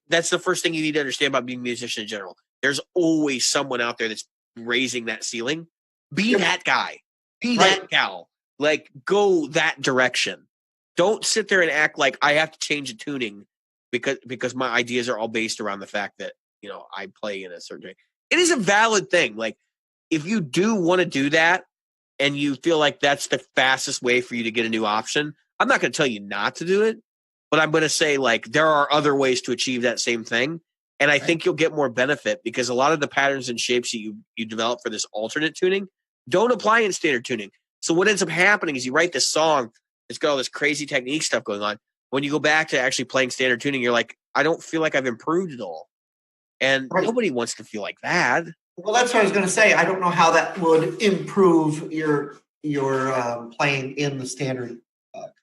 That's the first thing you need to understand about being a musician in general. There's always someone out there that's raising that ceiling. Be that guy. Be that gal. Like, go that direction. Don't sit there and act like I have to change the tuning because my ideas are all based around the fact that, you know, I play in a certain way. It is a valid thing. Like, if you do want to do that and you feel like that's the fastest way for you to get a new option, I'm not going to tell you not to do it, but I'm going to say, like, there are other ways to achieve that same thing. And I think you'll get more benefit because a lot of the patterns and shapes that you develop for this alternate tuning don't apply in standard tuning. So what ends up happening is you write this song, it's got all this crazy technique stuff going on. When you go back to actually playing standard tuning, you're like, I don't feel like I've improved at all. And nobody wants to feel like that. Well, that's what I was going to say. I don't know how that would improve your playing in the standard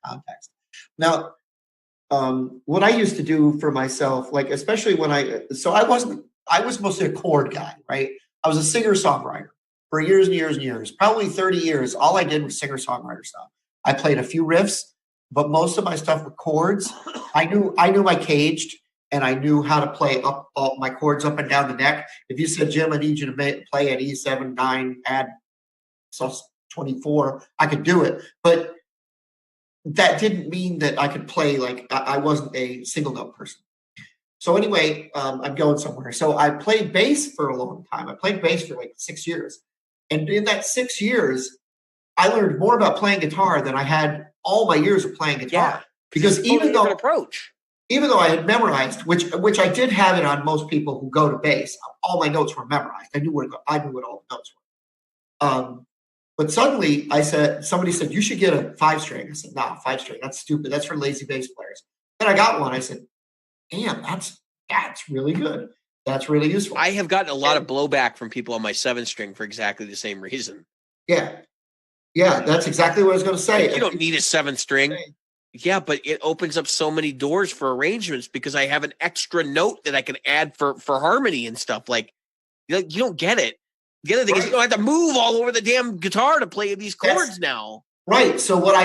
context. Now, what I used to do for myself, like especially when I was mostly a chord guy, right? I was a singer-songwriter for years and years and years, probably 30 years. All I did was singer-songwriter stuff. I played a few riffs, but most of my stuff were chords. I knew my caged, and I knew how to play up all my chords up and down the neck. If you said, Jim, I need you to play at E7, 9, add sus24, I could do it. But that didn't mean that I could play like I wasn't a single note person. So anyway, I'm going somewhere. So I played bass for a long time. I played bass for like 6 years. And in that 6 years, I learned more about playing guitar than I had all my years of playing guitar. Yeah, because even though I had memorized, which I did have it on most people who go to bass, all my notes were memorized. I knew what all the notes were. But suddenly somebody said, you should get a 5-string. I said, no, 5-string, that's stupid. That's for lazy bass players. Then I got one. I said, damn, that's really good. That's really useful. I have gotten a lot of blowback from people on my 7-string for exactly the same reason. Yeah. Yeah, that's exactly what I was going to say. Like, you don't need a 7-string. Yeah, but it opens up so many doors for arrangements because I have an extra note that I can add for harmony and stuff. Like, you don't get it. The other thing is you don't have to move all over the damn guitar to play these chords now. Right. So what I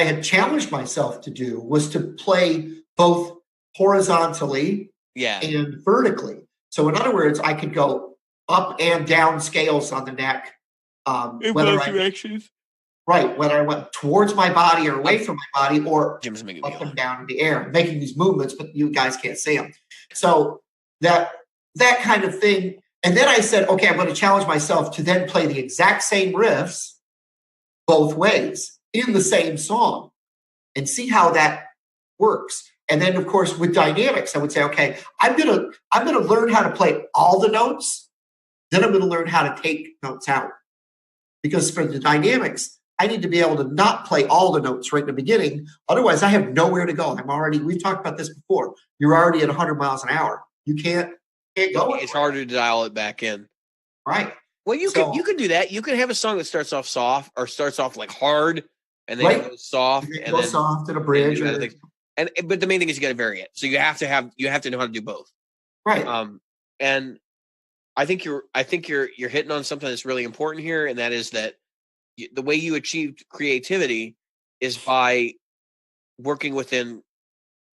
had challenged myself to do was to play both horizontally and vertically. So in other words, I could go up and down scales on the neck. In both directions. Right. Whether I went towards my body or away from my body or up and down in the air, making these movements, but you guys can't see them. So that kind of thing. And then I said, okay, I'm going to challenge myself to then play the exact same riffs both ways in the same song and see how that works. And then, of course, with dynamics, I would say, okay, I'm going to learn how to play all the notes. Then I'm going to learn how to take notes out. Because for the dynamics, I need to be able to not play all the notes right in the beginning. Otherwise, I have nowhere to go. We've talked about this before. You're already at 100 miles an hour. You can't go. It's harder to dial it back in. Right. Well, you can do that. You can have a song that starts off soft or starts off like hard and then it goes soft and go then soft in a bridge. But the main thing is you got to vary it. So you have to know how to do both. Right. And I think you're hitting on something that's really important here, and that is that the way you achieved creativity is by working within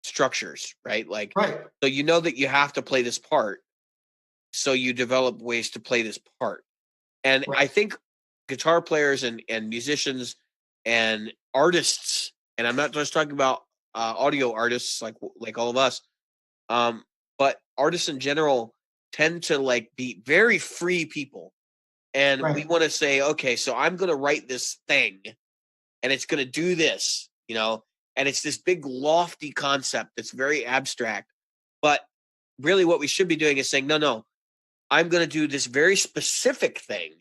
structures, right? Like, so you know that you have to play this part, so you develop ways to play this part. And I think guitar players and musicians and artists, and I'm not just talking about audio artists like all of us, but artists in general tend to like be very free people. And we want to say, okay, so I'm going to write this thing and it's going to do this, you know, and it's this big lofty concept that's very abstract. But really what we should be doing is saying, no, I'm going to do this very specific thing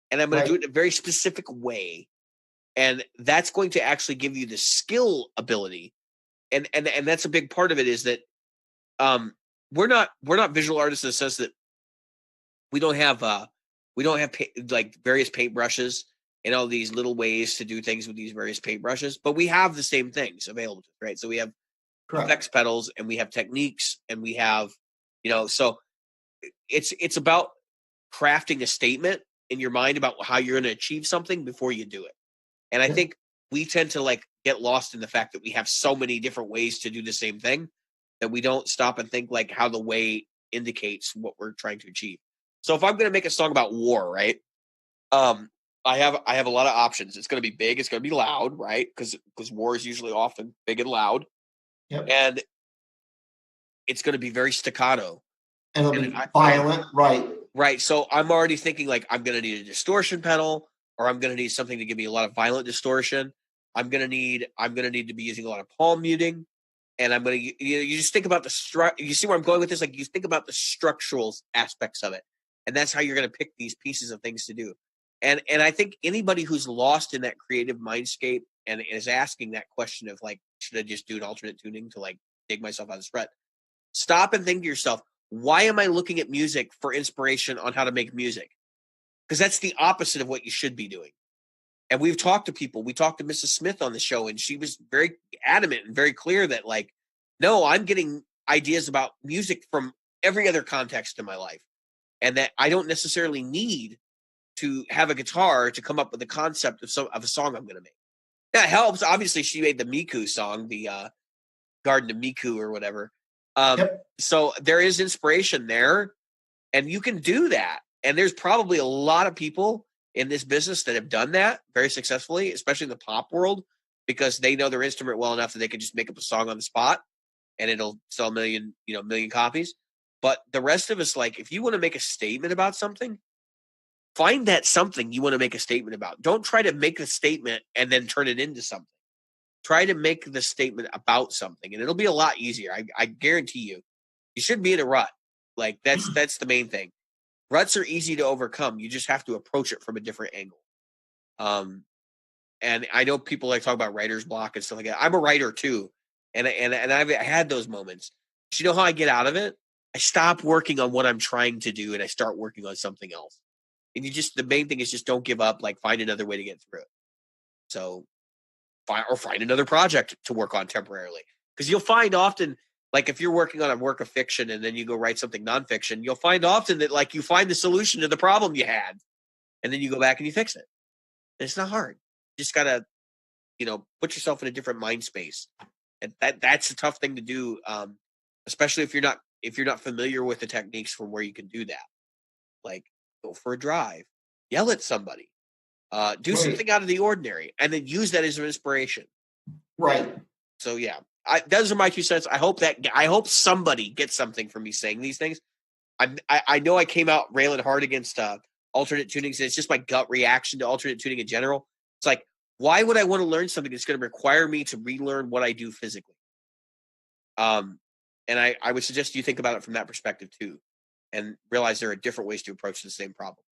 and I'm going to do it in a very specific way. And that's going to actually give you the skill ability. And that's a big part of it is that we're not visual artists in the sense that we don't have like various paintbrushes and all these little ways to do things with these various paintbrushes, but we have the same things available, right? So we have effects pedals and we have techniques and we have, you know, so it's about crafting a statement in your mind about how you're going to achieve something before you do it. And I think we tend to like get lost in the fact that we have so many different ways to do the same thing that we don't stop and think like how the way indicates what we're trying to achieve. So if I'm going to make a song about war, right? I have a lot of options. It's going to be big. It's going to be loud, right? Because war is usually often big and loud. And it's going to be very staccato. And it'll be violent, right? Right. So I'm already thinking like I'm going to need a distortion pedal, or I'm going to need something to give me a lot of violent distortion. I'm going to need to be using a lot of palm muting. And I'm going to, you just think about you see where I'm going with this? Like you think about the structural aspects of it. And that's how you're going to pick these pieces of things to do. And I think anybody who's lost in that creative mindscape and is asking that question of like, should I just do an alternate tuning to like dig myself out of the rut? Stop and think to yourself, why am I looking at music for inspiration on how to make music? Because that's the opposite of what you should be doing. And we've talked to people. We talked to Mrs. Smith on the show, and she was very adamant and very clear that, like, no, I'm getting ideas about music from every other context in my life, and that I don't necessarily need to have a guitar to come up with the concept of a song I'm going to make. That helps. Obviously, she made the Miku song, the Garden of Miku or whatever. So there is inspiration there, and you can do that. And there's probably a lot of people in this business that have done that very successfully, especially in the pop world, because they know their instrument well enough that they can just make up a song on the spot and it'll sell a million copies. But the rest of us, like, if you want to make a statement about something, find that something you want to make a statement about. Don't try to make a statement and then turn it into something. Try to make the statement about something, and it'll be a lot easier. I guarantee you. You should be in a rut. Like, that's the main thing. Ruts are easy to overcome. You just have to approach it from a different angle. And I know people like talk about writer's block and stuff like that. I'm a writer too. And I've had those moments. But you know how I get out of it? I stop working on what I'm trying to do and I start working on something else. And the main thing is just don't give up, like find another way to get through it. So find another project to work on temporarily. Because you'll find often, like if you're working on a work of fiction and then you go write something nonfiction, you'll find often that like you find the solution to the problem you had and then you go back and you fix it. And it's not hard. You just gotta, put yourself in a different mind space. And that's a tough thing to do, especially if you're not familiar with the techniques from where you can do that. Like go for a drive, yell at somebody, do something out of the ordinary, and then use that as an inspiration. Right. So yeah. Those are my 2 cents. I hope somebody gets something from me saying these things. I know I came out railing hard against alternate tunings, and it's just my gut reaction to alternate tuning in general. It's like, why would I want to learn something that's going to require me to relearn what I do physically? And I would suggest you think about it from that perspective too, and realize there are different ways to approach the same problem.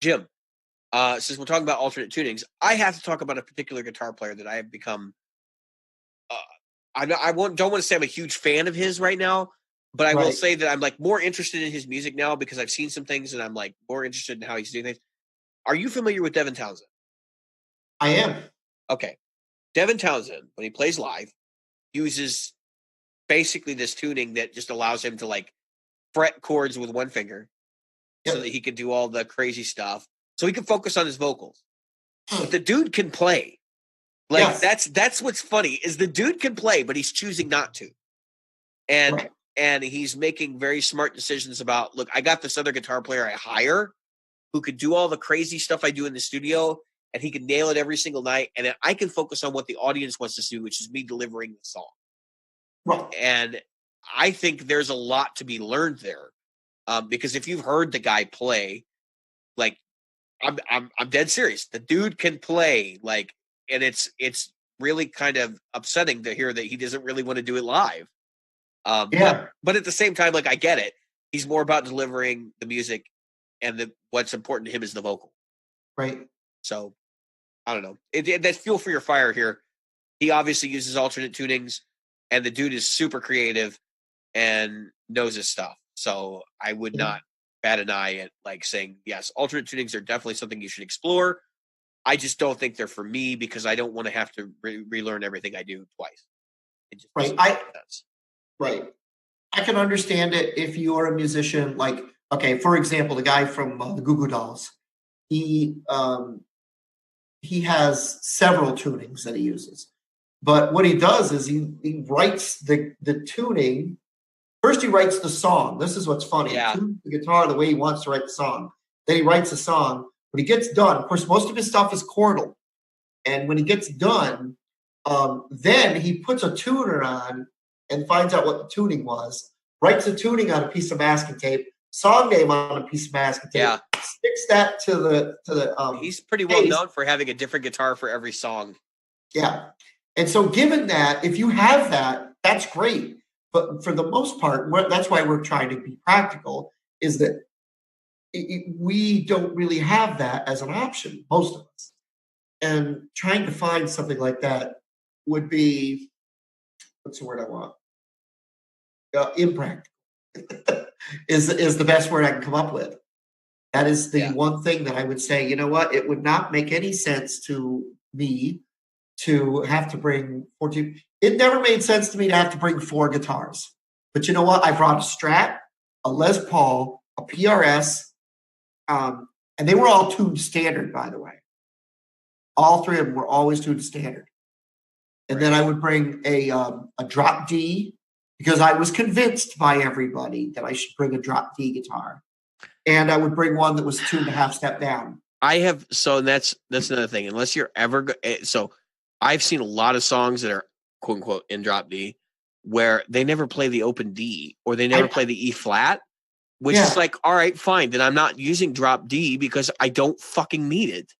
Jim, since we're talking about alternate tunings, I have to talk about a particular guitar player that I have become. Don't want to say I'm a huge fan of his right now, but I will say that I'm like more interested in his music now because I've seen some things and I'm like more interested in how he's doing things. Are you familiar with Devin Townsend? I am. Okay. Devin Townsend, when he plays live, uses basically this tuning that just allows him to like fret chords with one finger so that he can do all the crazy stuff. So he can focus on his vocals. But the dude can play. Like that's what's funny is the dude can play, but he's choosing not to. And he's making very smart decisions about, look, I got this other guitar player I hire who could do all the crazy stuff I do in the studio, and he can nail it every single night. And then I can focus on what the audience wants to see, which is me delivering the song. Right. And I think there's a lot to be learned there. Because if you've heard the guy play, like I'm dead serious. The dude can play, like, and it's really kind of upsetting to hear that he doesn't really want to do it live. But at the same time, like I get it. He's more about delivering the music, and what's important to him is the vocal. Right. So I don't know. That's fuel for your fire here. He obviously uses alternate tunings, and the dude is super creative and knows his stuff. So I would not bat an eye at like saying, yes, alternate tunings are definitely something you should explore. I just don't think they're for me because I don't want to have to relearn everything I do twice. It just Right. I can understand it if you are a musician. Like, okay, for example, the guy from the Goo Goo Dolls, he has several tunings that he uses. But what he does is he writes the tuning. First, he writes the song. This is what's funny. Yeah. He tunes the guitar the way he wants to write the song. Then he writes a song. When he gets done, of course, most of his stuff is chordal. And when he gets done, then he puts a tuner on and finds out what the tuning was, writes the tuning on a piece of masking tape, song name on a piece of masking tape, sticks that to the he's pretty well known for having a different guitar for every song. Yeah. And so given that, if you have that, that's great. But for the most part, that's why we're trying to be practical, is that we don't really have that as an option, most of us. And trying to find something like that would be, what's the word I want? Impractical is the best word I can come up with. That is the one thing that I would say, you know what? It would not make any sense to me to have to bring 14. It never made sense to me to have to bring 4 guitars. But you know what? I brought a Strat, a Les Paul, a PRS, and they were all tuned standard, by the way. All 3 of them were always tuned standard. And then I would bring a drop D because I was convinced by everybody that I should bring a drop D guitar. And I would bring one that was tuned a half step down. So that's another thing. Unless you're ever so I've seen a lot of songs that are quote unquote in drop D where they never play the open D or they never play the E flat, which is like, all right, fine. Then I'm not using drop D because I don't fucking need it.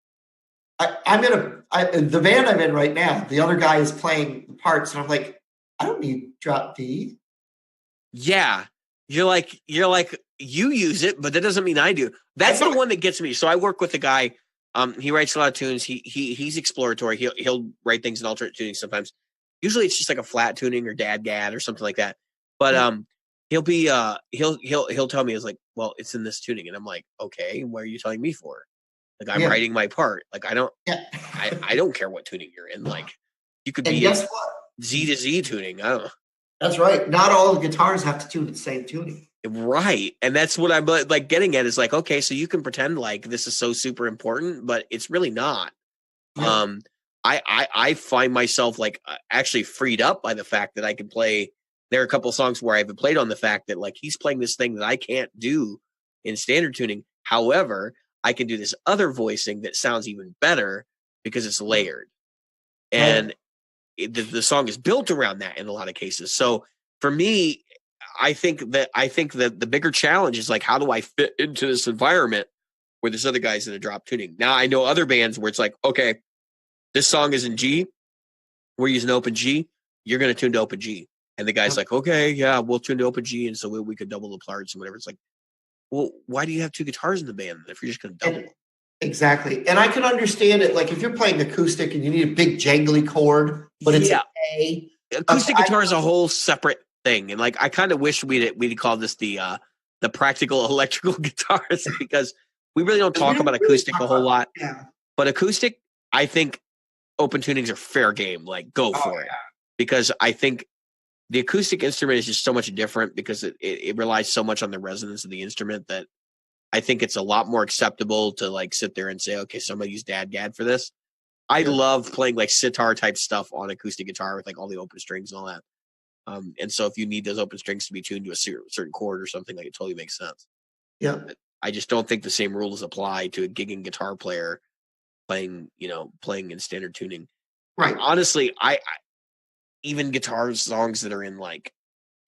The band I'm in right now, the other guy is playing the parts, and I'm like, I don't need drop D. Yeah. You're like, you use it, but that doesn't mean I do. That's the one that gets me. So I work with a guy. He writes a lot of tunes. He's exploratory. He'll write things in alternate tuning sometimes. Usually it's just like a flat tuning or dad or something like that. But he'll tell me, it's like, well, it's in this tuning, and I'm like, okay, what are you telling me for? Like I'm writing my part. Like I don't care what tuning you're in. Like you could be guess what? Z to Z tuning. I don't know. That's right. Not all the guitars have to tune the same tuning. Right. And that's what I'm like getting at is like, okay, so you can pretend like this is so super important, but it's really not. Yeah. I find myself like actually freed up by the fact that I can play. There are a couple of songs where I've played on the fact that like he's playing this thing that I can't do in standard tuning. However, I can do this other voicing that sounds even better because it's layered. And the song is built around that in a lot of cases. So for me, I think that the bigger challenge is like, how do I fit into this environment where there's other guys that are drop tuning? Now I know other bands where it's like, okay, this song is in G. We're using open G. You're going to tune to open G. And the guy's like, okay, yeah, we'll tune to open G. And so we could double the parts and whatever. It's like, well, why do you have 2 guitars in the band if you're just going to double them? Exactly. And I can understand it. Like if you're playing acoustic and you need a big jangly chord, but it's an A. Acoustic guitar is a whole separate thing. And like, I kind of wish we'd call this the practical electrical guitars because we really don't talk about acoustic a whole lot. Yeah. But acoustic, I think open tunings are fair game. Like go for it. Because I think the acoustic instrument is just so much different because it relies so much on the resonance of the instrument that I think it's a lot more acceptable to like sit there and say, okay, somebody used DAD for this. I love playing like sitar type stuff on acoustic guitar with like all the open strings and all that. And so if you need those open strings to be tuned to a certain chord or something, like it totally makes sense. Yeah. I just don't think the same rules apply to a gigging guitar player playing in standard tuning. Right. Honestly, I even guitar songs that are in like,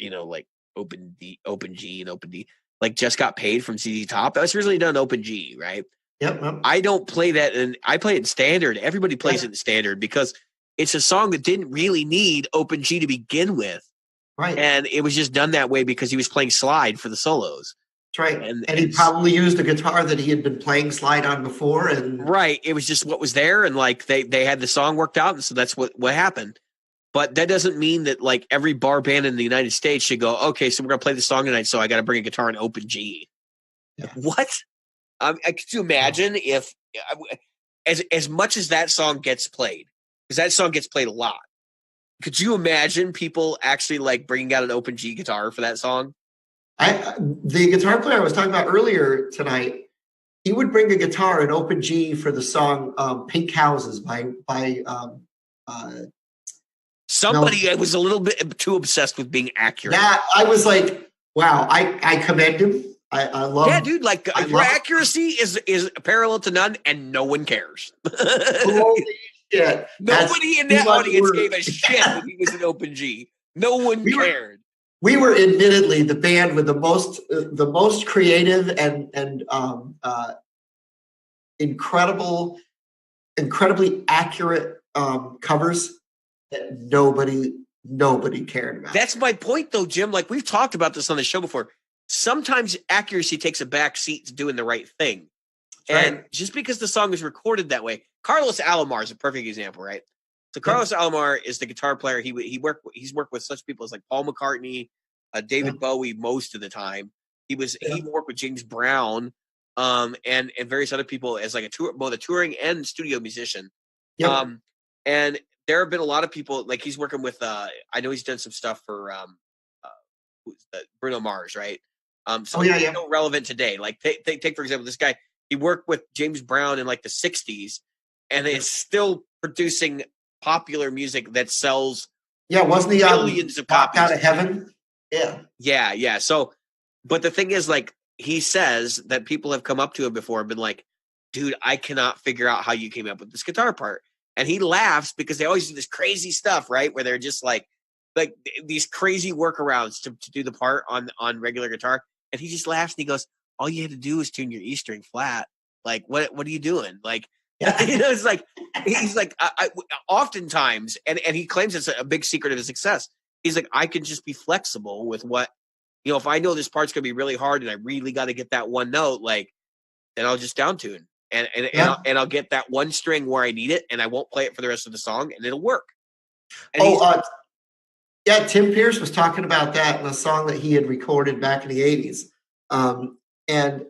like open G and open D, like Just Got Paid from ZZ Top. That was originally done open G, right? Yep. I don't play that, and I play it in standard. Everybody plays it in standard because it's a song that didn't really need open G to begin with. Right. And it was just done that way because he was playing slide for the solos. That's right. And he probably used a guitar that he had been playing slide on before. And right. It was just what was there. And like they had the song worked out. And so that's what happened. But that doesn't mean that like every bar band in the United States should go, okay, so we're going to play the song tonight. So I got to bring a guitar in open G. Yeah. What? Could you imagine if as much as that song gets played, because that song gets played a lot, could you imagine people actually like bringing out an open G guitar for that song? The guitar player I was talking about earlier tonight, he would bring a guitar in open G for the song "Pink Houses" by somebody was a little bit too obsessed with being accurate. Yeah, I was like, wow, I commend him. I love. Yeah, dude, like your accuracy is parallel to none, and no one cares. Holy shit! Nobody in that audience gave a shit when he was an open G. No one cared. We were admittedly the band with the most creative and incredibly accurate covers that nobody cared about. That's my point, though, Jim. Like we've talked about this on the show before. Sometimes accuracy takes a back seat to doing the right thing. And just because the song is recorded that way, Carlos Alomar is a perfect example, right? So Carlos Alomar is the guitar player. He's worked with such people as like Paul McCartney, David Bowie most of the time. He worked with James Brown, and various other people as like both a touring and studio musician. Yep. And there have been a lot of people like he's working with. I know he's done some stuff for Bruno Mars, right? So it's still relevant today. Like take for example this guy. He worked with James Brown in like the 60s and is still producing popular music that sells wasn't he millions of copies. Out of Heaven? Yeah. So, but the thing is, like, he says that people have come up to him before and been like, dude, I cannot figure out how you came up with this guitar part. And he laughs because they always do this crazy stuff, right? Where they're just like these crazy workarounds to do the part on regular guitar. And he just laughs and he goes, all you had to do is tune your E string flat. Like, what are you doing? Like, it's like, he's like, I oftentimes, and he claims it's a big secret of his success. He's like, I can just be flexible with what, if I know this part's going to be really hard and I really got to get that one note, like, then I'll just down tune and I'll get that one string where I need it and I won't play it for the rest of the song and it'll work. And Tim Pierce was talking about that in a song that he had recorded back in the 80s. And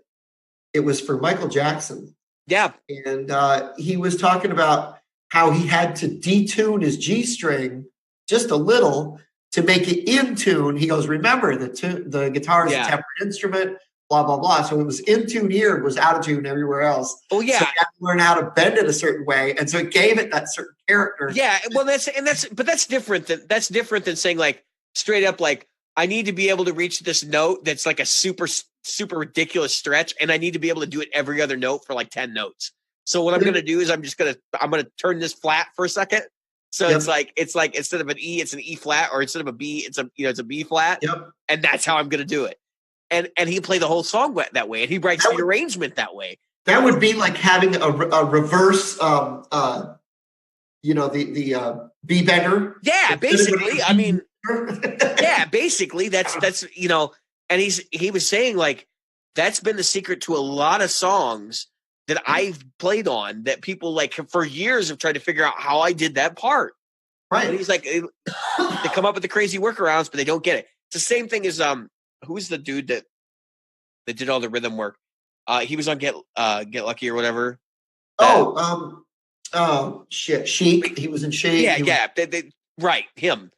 it was for Michael Jackson. Yeah. And he was talking about how he had to detune his G string just a little to make it in tune. He goes, remember, the guitar is a tempered instrument, blah, blah, blah. So it was in tune here, it was out of tune everywhere else. Oh, yeah. So you have to learn how to bend it a certain way. And so it gave it that certain character. Yeah. Well, that's different than saying like straight up, like, I need to be able to reach this note that's like a super, super ridiculous stretch. And I need to be able to do it every other note for like 10 notes. So what I'm going to do is I'm going to turn this flat for a second. So it's like instead of an E, it's an E flat, or instead of a B, it's a B flat. Yep. And that's how I'm going to do it. And he played the whole song that way, and he writes the arrangement that way. That would be like having a reverse, the B bender. Yeah, basically. I mean, yeah, basically that's and he was saying like that's been the secret to a lot of songs that I've played on that people like for years have tried to figure out how I did that part. Right. And he's like, they come up with the crazy workarounds, but they don't get it. It's the same thing as who's the dude that did all the rhythm work? He was on Get Lucky or whatever. Shit, Chic. He was in Chic. Right, him.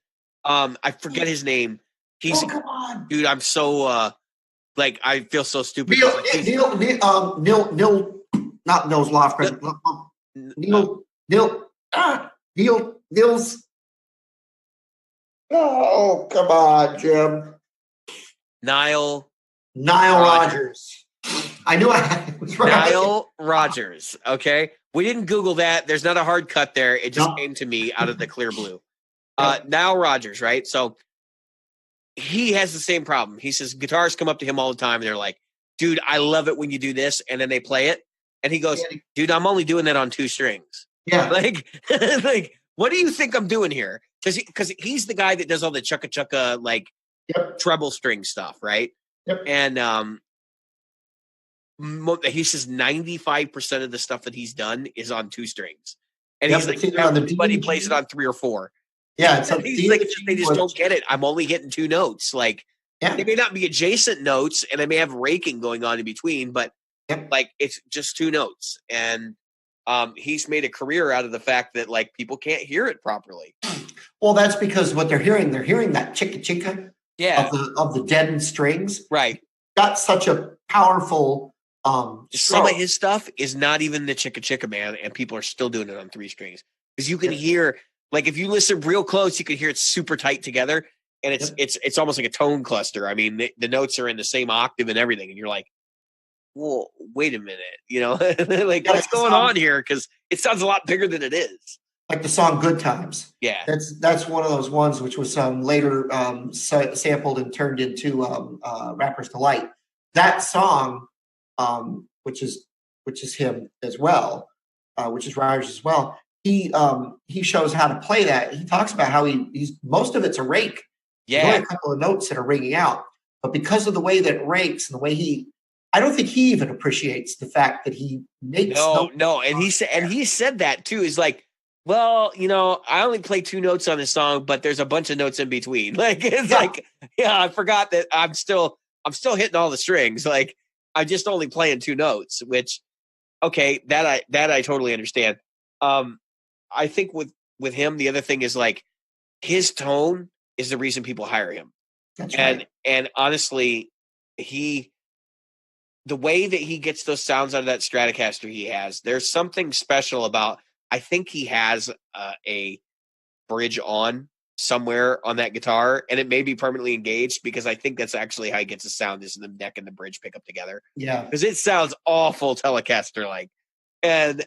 I forget his name. He's come on, dude. I'm so like I feel so stupid. Neil, not Nils Lofgren. Niels. Oh, come on, Jim. Nile Rodgers. I knew I was right. Nile Rodgers. Okay, we didn't Google that. There's not a hard cut there. It just came to me out of the clear blue. Nile Rodgers, right? So he has the same problem. He says guitarists come up to him all the time and they're like, dude, I love it when you do this. And then they play it. And he goes, dude, I'm only doing that on 2 strings. Yeah. Like, what do you think I'm doing here? Because he's the guy that does all the chukka like treble string stuff, right? Yep. And he says 95% of the stuff that he's done is on 2 strings. And he's like, everybody plays it on 3 or 4. Yeah, he's like, they just don't get it. I'm only hitting 2 notes. Like, they may not be adjacent notes, and I may have raking going on in between, but like it's just 2 notes. And he's made a career out of the fact that like people can't hear it properly. Well, that's because what they're hearing that chicka chicka of the deadened strings. Right. Got such a powerful some of his stuff is not even the chicka chicka, man, and people are still doing it on 3 strings. Because you can hear. Like if you listen real close, you can hear it super tight together, and it's almost like a tone cluster. I mean, the notes are in the same octave and everything, and you're like, "Well, wait a minute," like what's going on here? Because it sounds a lot bigger than it is. Like the song "Good Times." Yeah, that's one of those ones which was later sampled and turned into "Rapper's Delight." That song, which is him as well, which is Rogers as well. He shows how to play that. He talks about how he's most of it's a rake. Yeah, there's only a couple of notes that are ringing out, but because of the way that it rakes and the way I don't think he even appreciates the fact that he makes no. And he said that too. Is like, well, I only play 2 notes on this song, but there's a bunch of notes in between. Like it's like, I forgot that I'm still hitting all the strings. Like I'm just only playing 2 notes, which okay, that I totally understand. I think with him, the other thing is like his tone is the reason people hire him. That's right. And honestly, the way that he gets those sounds out of that Stratocaster he has, there's something special about. I think he has a bridge on somewhere on that guitar, and it may be permanently engaged because I think that's actually how he gets the sound is the neck and the bridge pick up together. Yeah, because it sounds awful Telecaster like, and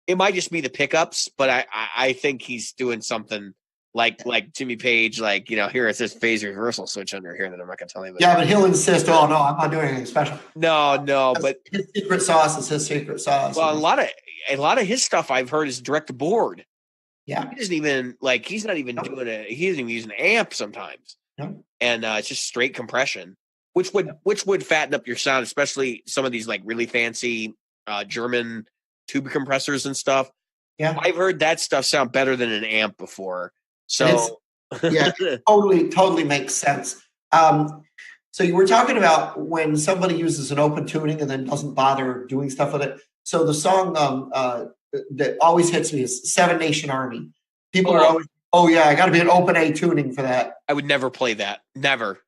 it might just be the pickups, but I think he's doing something like Jimmy Page, like here it says phase reversal switch under here that I'm not gonna tell you. Yeah, but he'll insist, "Oh no, I'm not doing anything special." No, but his secret sauce is his secret sauce. Well, a lot of his stuff I've heard is direct to board. Yeah, he doesn't even he's not even doing it. He doesn't even use an amp sometimes. No. And it's just straight compression, which would fatten up your sound, especially some of these like really fancy German tube compressors and stuff. Yeah, I've heard that stuff sound better than an amp before. So totally makes sense. So you were talking about when somebody uses an open tuning and then doesn't bother doing stuff with it. So the song that always hits me is Seven Nation Army. People are always, I got to be an open A tuning for that. I would never play that. Never.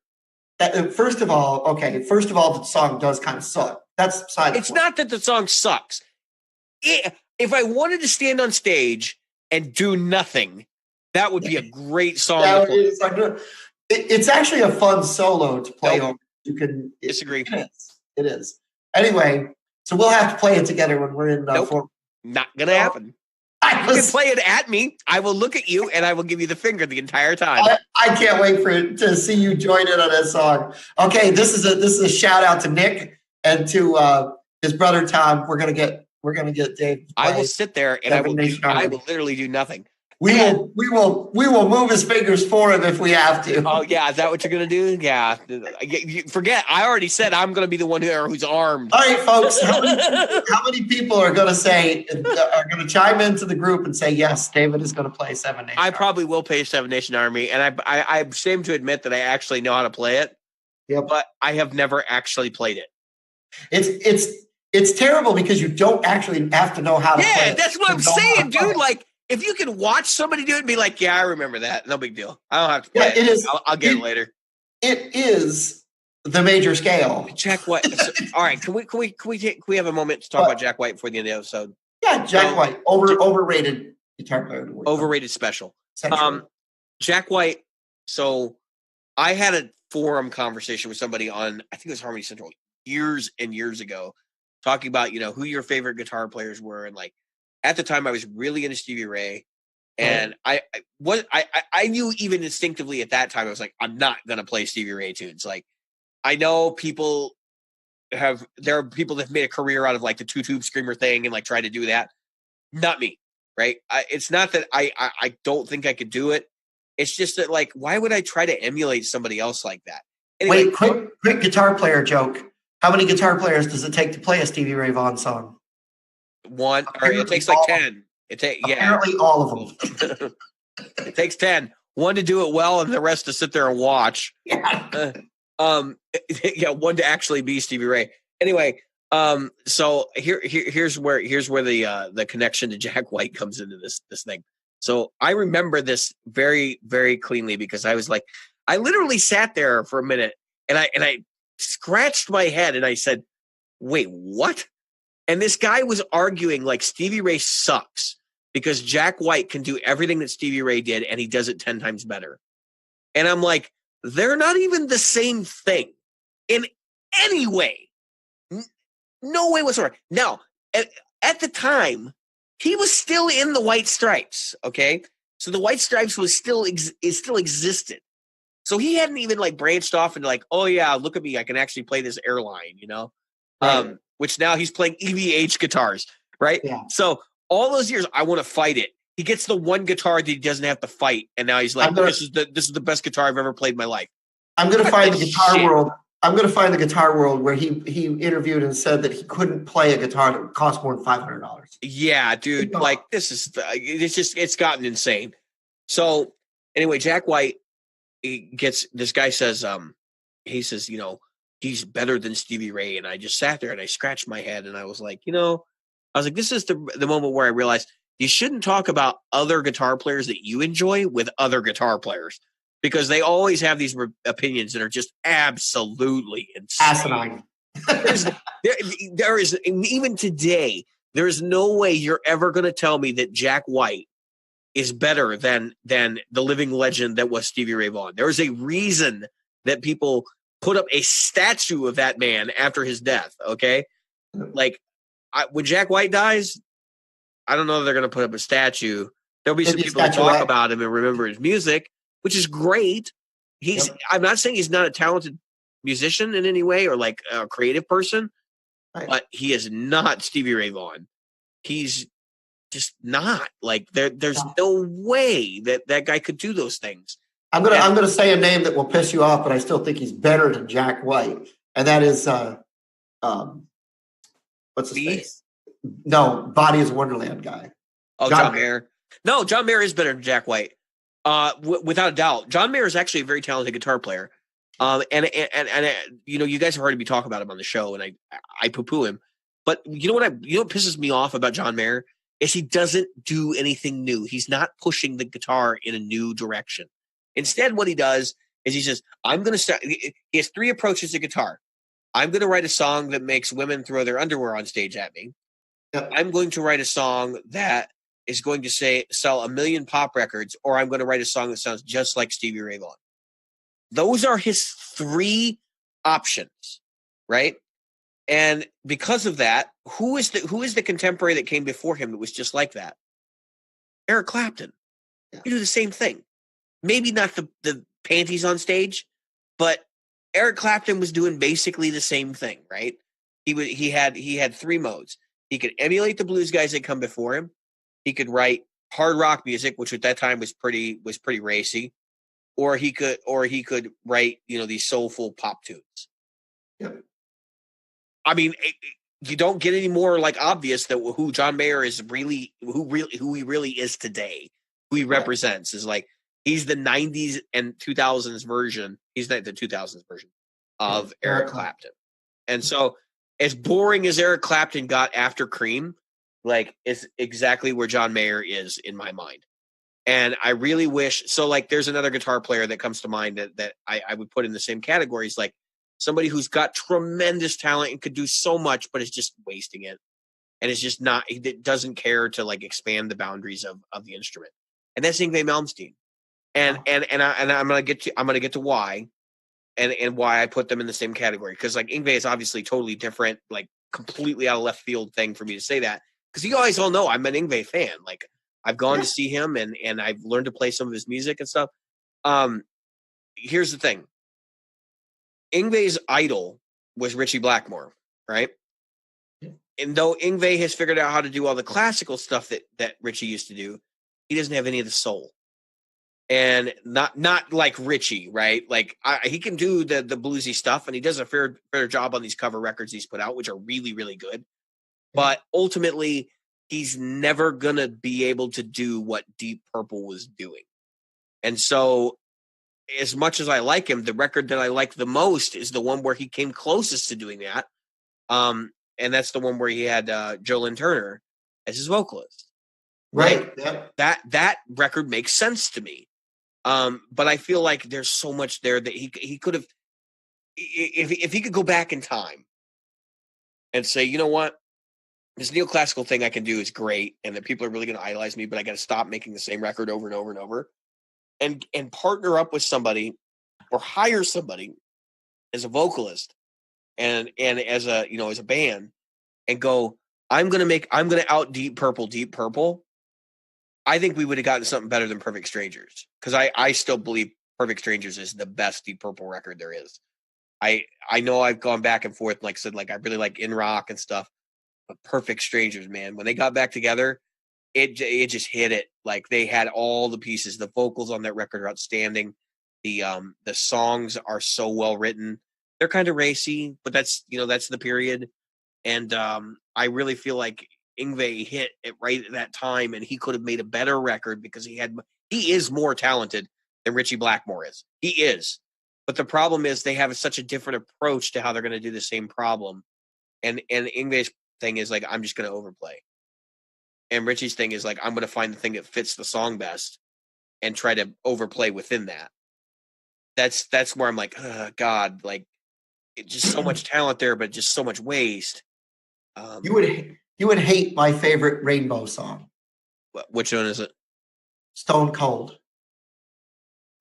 First of all, the song does kind of suck. That's beside It's not that the song sucks. If I wanted to stand on stage and do nothing, that would be a great song. It's actually a fun solo to play on. You can disagree. It is. Anyway, so we'll have to play it together when we're in. Not gonna happen. You can play it at me. I will look at you and I will give you the finger the entire time. I can't wait to see you join in on that song. Okay, this is a shout out to Nick and to his brother Tom. We're gonna get Dave. I will sit there and I will literally do nothing We will move his fingers for him if we have to. Oh yeah, is that what you're gonna do? Yeah. Forget. I already said I'm gonna be the one who's armed. All right, folks. How many people are going to chime into the group and say yes? David is going to play Seven Nation. I probably will play Seven Nation Army, and I'm ashamed to admit that I actually know how to play it. Yep. But I have never actually played it. It's terrible because you don't actually have to know how to play it. Yeah, that's what I'm saying, dude. Like, if you can watch somebody do it and be like, yeah, I remember that. No big deal. I don't have to play it. It is. I'll get it later. It is the major scale. Jack White. All right, can we have a moment to talk about Jack White before the end of the episode? Yeah, Jack White, overrated guitar player. Overrated special. Jack White. So I had a forum conversation with somebody on, I think it was Harmony Central, years and years ago, talking about, who your favorite guitar players were. And like, at the time I was really into Stevie Ray. And I knew even instinctively at that time, I was like, I'm not going to play Stevie Ray tunes. Like, I know there are people that have made a career out of like the two-tube screamer thing and like try to do that. Not me, right? It's not that I don't think I could do it. It's just that, like, why would I try to emulate somebody else like that? Anyway, wait, quick guitar player joke. How many guitar players does it take to play a Stevie Ray Vaughan song? One, or it takes like 10. Apparently all of them. It takes 10. One to do it well, and the rest to sit there and watch. Yeah. One to actually be Stevie Ray. Anyway, so here's where the connection to Jack White comes into this thing. So I remember this very, very cleanly because I was like, I literally sat there for a minute and I scratched my head and I said, wait, what? And this guy was arguing like Stevie Ray sucks because Jack White can do everything that Stevie Ray did and he does it 10 times better. And I'm like, they're not even the same thing in any way. No way whatsoever. Now, at the time, he was still in the White Stripes, okay? So the White Stripes was still existed. So he hadn't even like branched off into like, oh yeah, look at me, I can actually play this airline, Right. Which now he's playing EVH guitars, right? Yeah. So all those years, I want to fight it. He gets the one guitar that he doesn't have to fight, and now he's like, this is the best guitar I've ever played in my life. I'm going to find the guitar world. I'm going to find the guitar world where he interviewed and said that he couldn't play a guitar that would cost more than $500. Yeah, dude. Like it's gotten insane. So anyway, Jack White, this guy says, he says, he's better than Stevie Ray. And I just sat there and I scratched my head and I was like, this is the moment where I realized you shouldn't talk about other guitar players that you enjoy with other guitar players. Because they always have these opinions that are just absolutely insane. Asinine. There is, even today, there is no way you're ever going to tell me that Jack White is better than the living legend that was Stevie Ray Vaughan. There is a reason that people put up a statue of that man after his death, okay? Like, when Jack White dies, I don't know if they're going to put up a statue. There'll be some people who talk about him and remember his music, which is great. I'm not saying he's not a talented musician in any way or like a creative person, right. But he is not Stevie Ray Vaughan. He's just not. Like there's no way that guy could do those things. I'm gonna say a name that will piss you off, but I still think he's better than Jack White, and that is what's his face? No, Body is Wonderland guy. Oh, John Mayer. No, John Mayer is better than Jack White. Without a doubt. John Mayer is actually a very talented guitar player. And you guys have heard me talk about him on the show, and I poo-poo him. But what pisses me off about John Mayer is he doesn't do anything new. He's not pushing the guitar in a new direction. Instead, what he does is he says, I'm going to start. He has 3 approaches to guitar. I'm going to write a song that makes women throw their underwear on stage at me. Yep. I'm going to write a song that is going to sell 1 million pop records, or I'm going to write a song that sounds just like Stevie Ray Vaughan. Those are his 3 options, right? And because of that, who is the contemporary that came before him that was just like that? Eric Clapton. Yeah. You do the same thing. Maybe not the panties on stage, but Eric Clapton was doing basically the same thing, right? He had 3 modes. He could emulate the blues guys that come before him. He could write hard rock music, which at that time was pretty racy, or he could write, these soulful pop tunes. Yep. I mean, you don't get any more like obvious that who John Mayer is really, who he really is today, who he represents is like, he's the 90s and 2000s version. He's the 2000s version of Eric Clapton. And so as boring as Eric Clapton got after Cream, like, it's exactly where John Mayer is in my mind. And I really wish, so like, there's another guitar player that comes to mind that I would put in the same categories, like somebody who's got tremendous talent and could do so much, but is just wasting it. And it's just not, he doesn't care to like expand the boundaries of the instrument. And that's Yngwie Malmsteen. And I'm gonna get to why, and why I put them in the same category, because like Yngwie is obviously totally different, like completely out of left field thing for me to say that, because you guys all know I'm an Yngwie fan. Like, I've gone to see him and I've learned to play some of his music and stuff. Here's the thing: Yngwie's idol was Ritchie Blackmore, right? And though Yngwie has figured out how to do all the classical stuff that Ritchie used to do, he doesn't have any of the soul. And not like Ritchie, right? Like, he can do the bluesy stuff, and he does a fair job on these cover records he's put out, which are really, really good. But ultimately, he's never gonna be able to do what Deep Purple was doing. And so, as much as I like him, the record that I like the most is the one where he came closest to doing that. And that's the one where he had Joe Lynn Turner as his vocalist. Right. Yep. That record makes sense to me. But I feel like there's so much there that he could have, if he could go back in time and say, you know what, this neoclassical thing I can do is great, and that people are really going to idolize me, but I got to stop making the same record over and over and over, and partner up with somebody or hire somebody as a vocalist and as a band, and go, I'm going to out Deep Purple. I think we would have gotten something better than Perfect Strangers, because I still believe Perfect Strangers is the best Deep Purple record there is. I know I've gone back and forth, like I said, like I really like In Rock and stuff, but Perfect Strangers, man, when they got back together, it just hit it. Like, they had all the pieces. The vocals on that record are outstanding. The songs are so well written. They're kind of racy, but that's the period. And I really feel like Yngwie hit it right at that time, and he could have made a better record because he is more talented than Ritchie Blackmore is. He is. But the problem is they have such a different approach to how they're going to do the same problem. And Yngwie's thing is like, I'm just going to overplay. And Ritchie's thing is like, I'm going to find the thing that fits the song best and try to overplay within that. That's where I'm like, oh, God, like, just so much talent there, but just so much waste. You would hate my favorite Rainbow song. Which one is it? Stone Cold.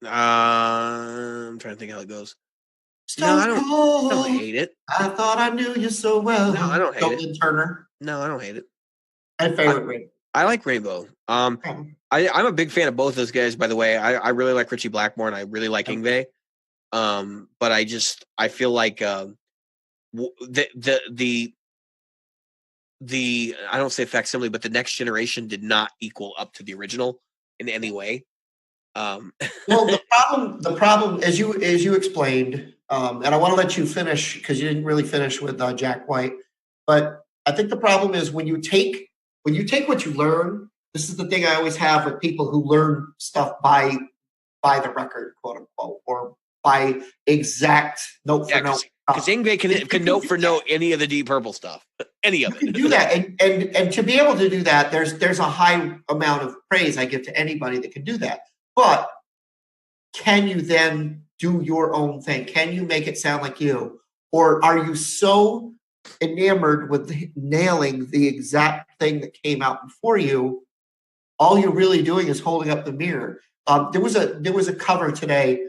I'm trying to think how it goes. Stone Cold. I don't hate it. I thought I knew you so well. No, I don't hate it. Turner. No, I don't hate it. My favorite Rainbow. I like Rainbow. I'm a big fan of both those guys, by the way. I really like Ritchie Blackmore, and I really like Yngwie. But I feel like the I don't say facsimile, but the next generation did not equal up to the original in any way. Well, the problem, as you explained, and I want to let you finish because you didn't really finish with Jack White, but I think the problem is when you take what you learn. This is the thing I always have with people who learn stuff by the record, quote unquote, or by exact note for note. Because Yngwie can note for note any of the Deep Purple stuff, any of it. You can do that, and to be able to do that, there's a high amount of praise I give to anybody that can do that. But can you then do your own thing? Can you make it sound like you, or are you so enamored with nailing the exact thing that came out before you? All you're really doing is holding up the mirror. There was a cover today.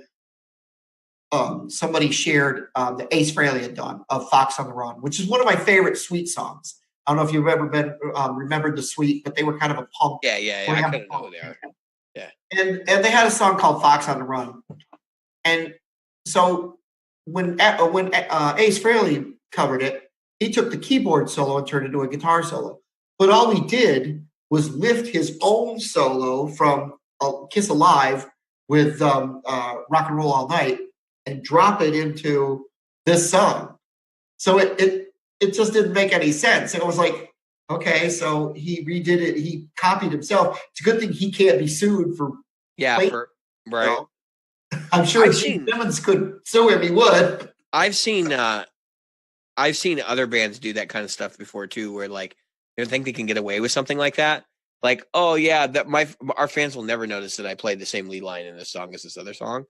Somebody shared the Ace Frehley had done of Fox on the Run, which is one of my favorite Sweet songs. I don't know if you've ever been remembered the Sweet, but they were kind of a punk. Yeah. I kind of know who they are. Yeah. And they had a song called Fox on the Run. And so when Ace Frehley covered it, he took the keyboard solo and turned it into a guitar solo. But all he did was lift his own solo from Kiss Alive with Rock and Roll All Night and drop it into this song. So it just didn't make any sense. And it was like, okay, so he redid it. He copied himself. It's a good thing he can't be sued for. Right. So, I'm sure if Simmons could sue him, he would. I've seen other bands do that kind of stuff before too, where like they think they can get away with something like that. Like, oh yeah, our fans will never notice that I played the same lead line in this song as this other song,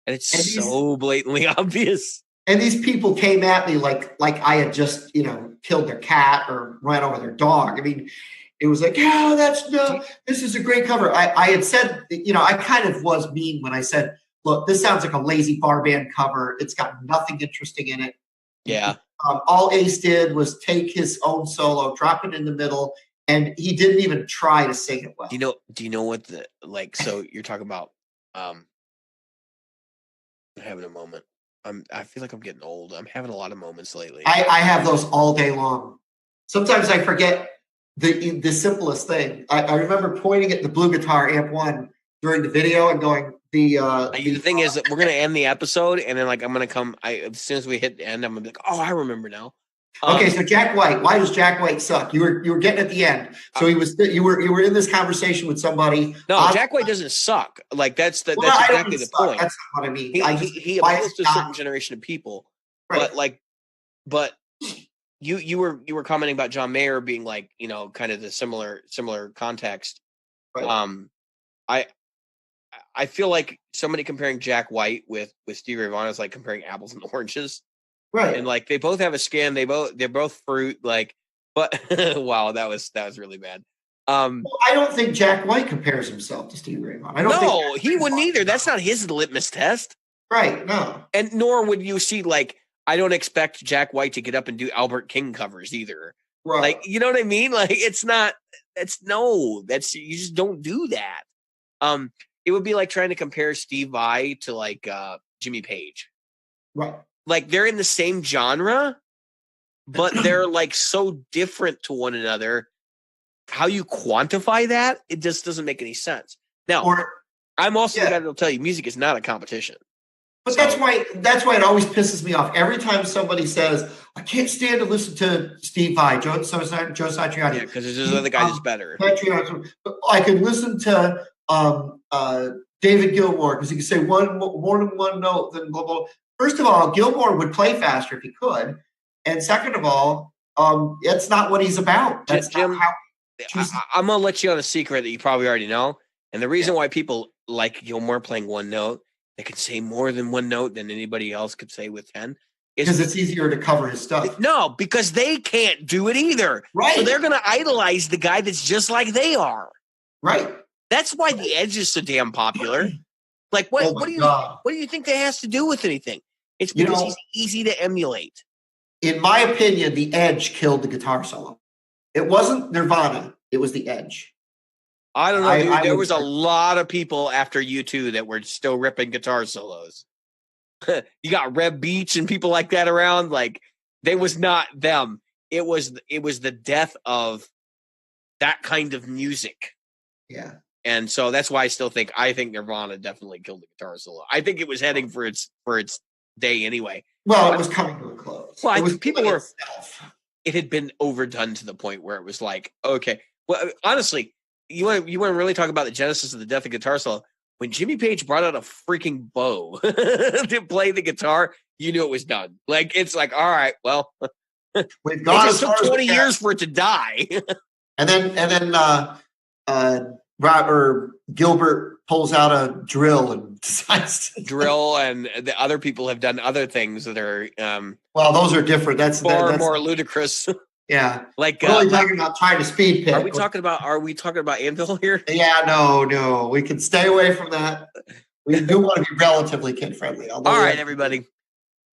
and it's so blatantly obvious. And these people came at me like I had just killed their cat or ran over their dog. I mean, it was like, this is a great cover. I had said, I kind of was mean when I said, look, this sounds like a lazy bar band cover. It's got nothing interesting in it. Yeah. All Ace did was take his own solo, drop it in the middle, and he didn't even try to sing it well. Do you know what so you're talking about I'm having a moment. I feel like I'm getting old. I'm having a lot of moments lately. I have those all day long. Sometimes I forget the simplest thing. I remember pointing at the blue guitar amp 1 during the video and going, the thing is that we're gonna end the episode, and then like I'm gonna come. As soon as we hit the end, I'm gonna be like, oh, I remember now. Okay, so Jack White. Why does Jack White suck? You were getting at the end. So you were in this conversation with somebody. No, Jack White doesn't suck. Like that's exactly the point. That's not what I mean. He appeals to a certain generation of people, right. But you were commenting about John Mayer being like kind of the similar context. Right. I feel like somebody comparing Jack White with Stevie Ray Vaughan is like comparing apples and oranges. Right. And like they both have a skin, they're both fruit, like, but wow, that was really bad. I don't think Jack White compares himself to Stevie Ray Vaughan. No, he wouldn't either. That's not his litmus test. Right, no. And nor would you see, like, I don't expect Jack White to get up and do Albert King covers either. Right. Like, you know what I mean? Like, you just don't do that. It would be like trying to compare Steve Vai to like Jimmy Page. Right. Like they're in the same genre, but they're like so different to one another. How you quantify that, it just doesn't make any sense. Now, I'm also the guy that'll tell you music is not a competition. But that's why it always pisses me off. Every time somebody says, I can't stand to listen to Steve Vai, Joe Satriani. Yeah, because there's this other guy that's better. I can listen to David Gilmour because he can say more than one note than blah, blah. First of all, Gilmour would play faster if he could. And second of all, that's not what he's about. That's Jim, I'm going to let you on a secret that you probably already know. And the reason why people like Gilmour playing one note, they can say more than one note than anybody else could say with 10. Because it's easier to cover his stuff. No, because they can't do it either. Right. So they're going to idolize the guy that's just like they are. Right. That's why the Edge is so damn popular. Like, what do you think that has to do with anything? It's because he's easy to emulate. In my opinion, the Edge killed the guitar solo. It wasn't Nirvana. It was the Edge. I don't know, dude. There was a lot of people after U2 that were still ripping guitar solos. You got Reb Beach and people like that around. Like, they was not them. It was the death of that kind of music. Yeah. And so that's why I think Nirvana definitely killed the guitar solo. I think it was heading for its day anyway. Well, it was coming to a close. Well, it had been overdone to the point where it was like, okay. Well, honestly, you want to really talk about the genesis of the death of guitar solo. When Jimmy Page brought out a freaking bow to play the guitar, you knew it was done. Like, it's like, all right, well, it just took 20 years for it to die. and then Gilbert pulls out a drill and decides to drill, and the other people have done other things that are well, those are different. That's more ludicrous. Yeah, like we're only talking about trying to speed pick. Are we talking about Anvil here? Yeah, no, we can stay away from that. We do want to be relatively kid friendly. All right, everybody,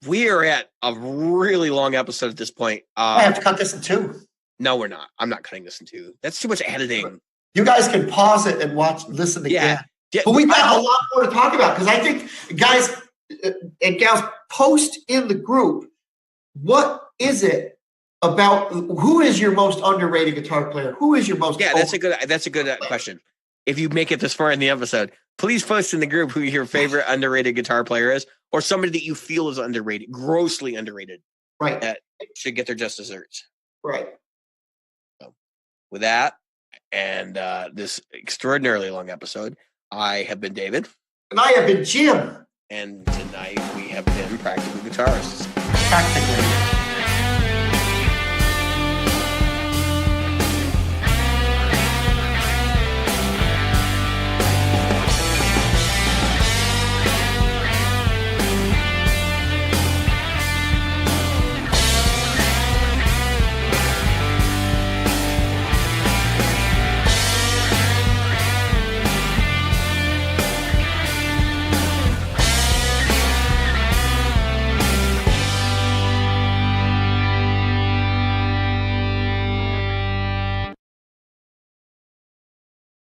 we are at a really long episode at this point. I have to cut this in 2. No, we're not. I'm not cutting this in 2. That's too much editing. You guys can pause it and listen again. Yeah, but we got a lot more to talk about because I think guys and gals, post in the group. What is it about who is your most underrated guitar player? Who is your most? Yeah, that's a good question. If you make it this far in the episode, please post in the group who your favorite underrated guitar player is, or somebody that you feel is underrated, grossly underrated, right? That should get their just desserts. Right. So, with that, and this extraordinarily long episode, I have been David, and I have been Jim, and tonight we have been Practical Guitarists. Practically.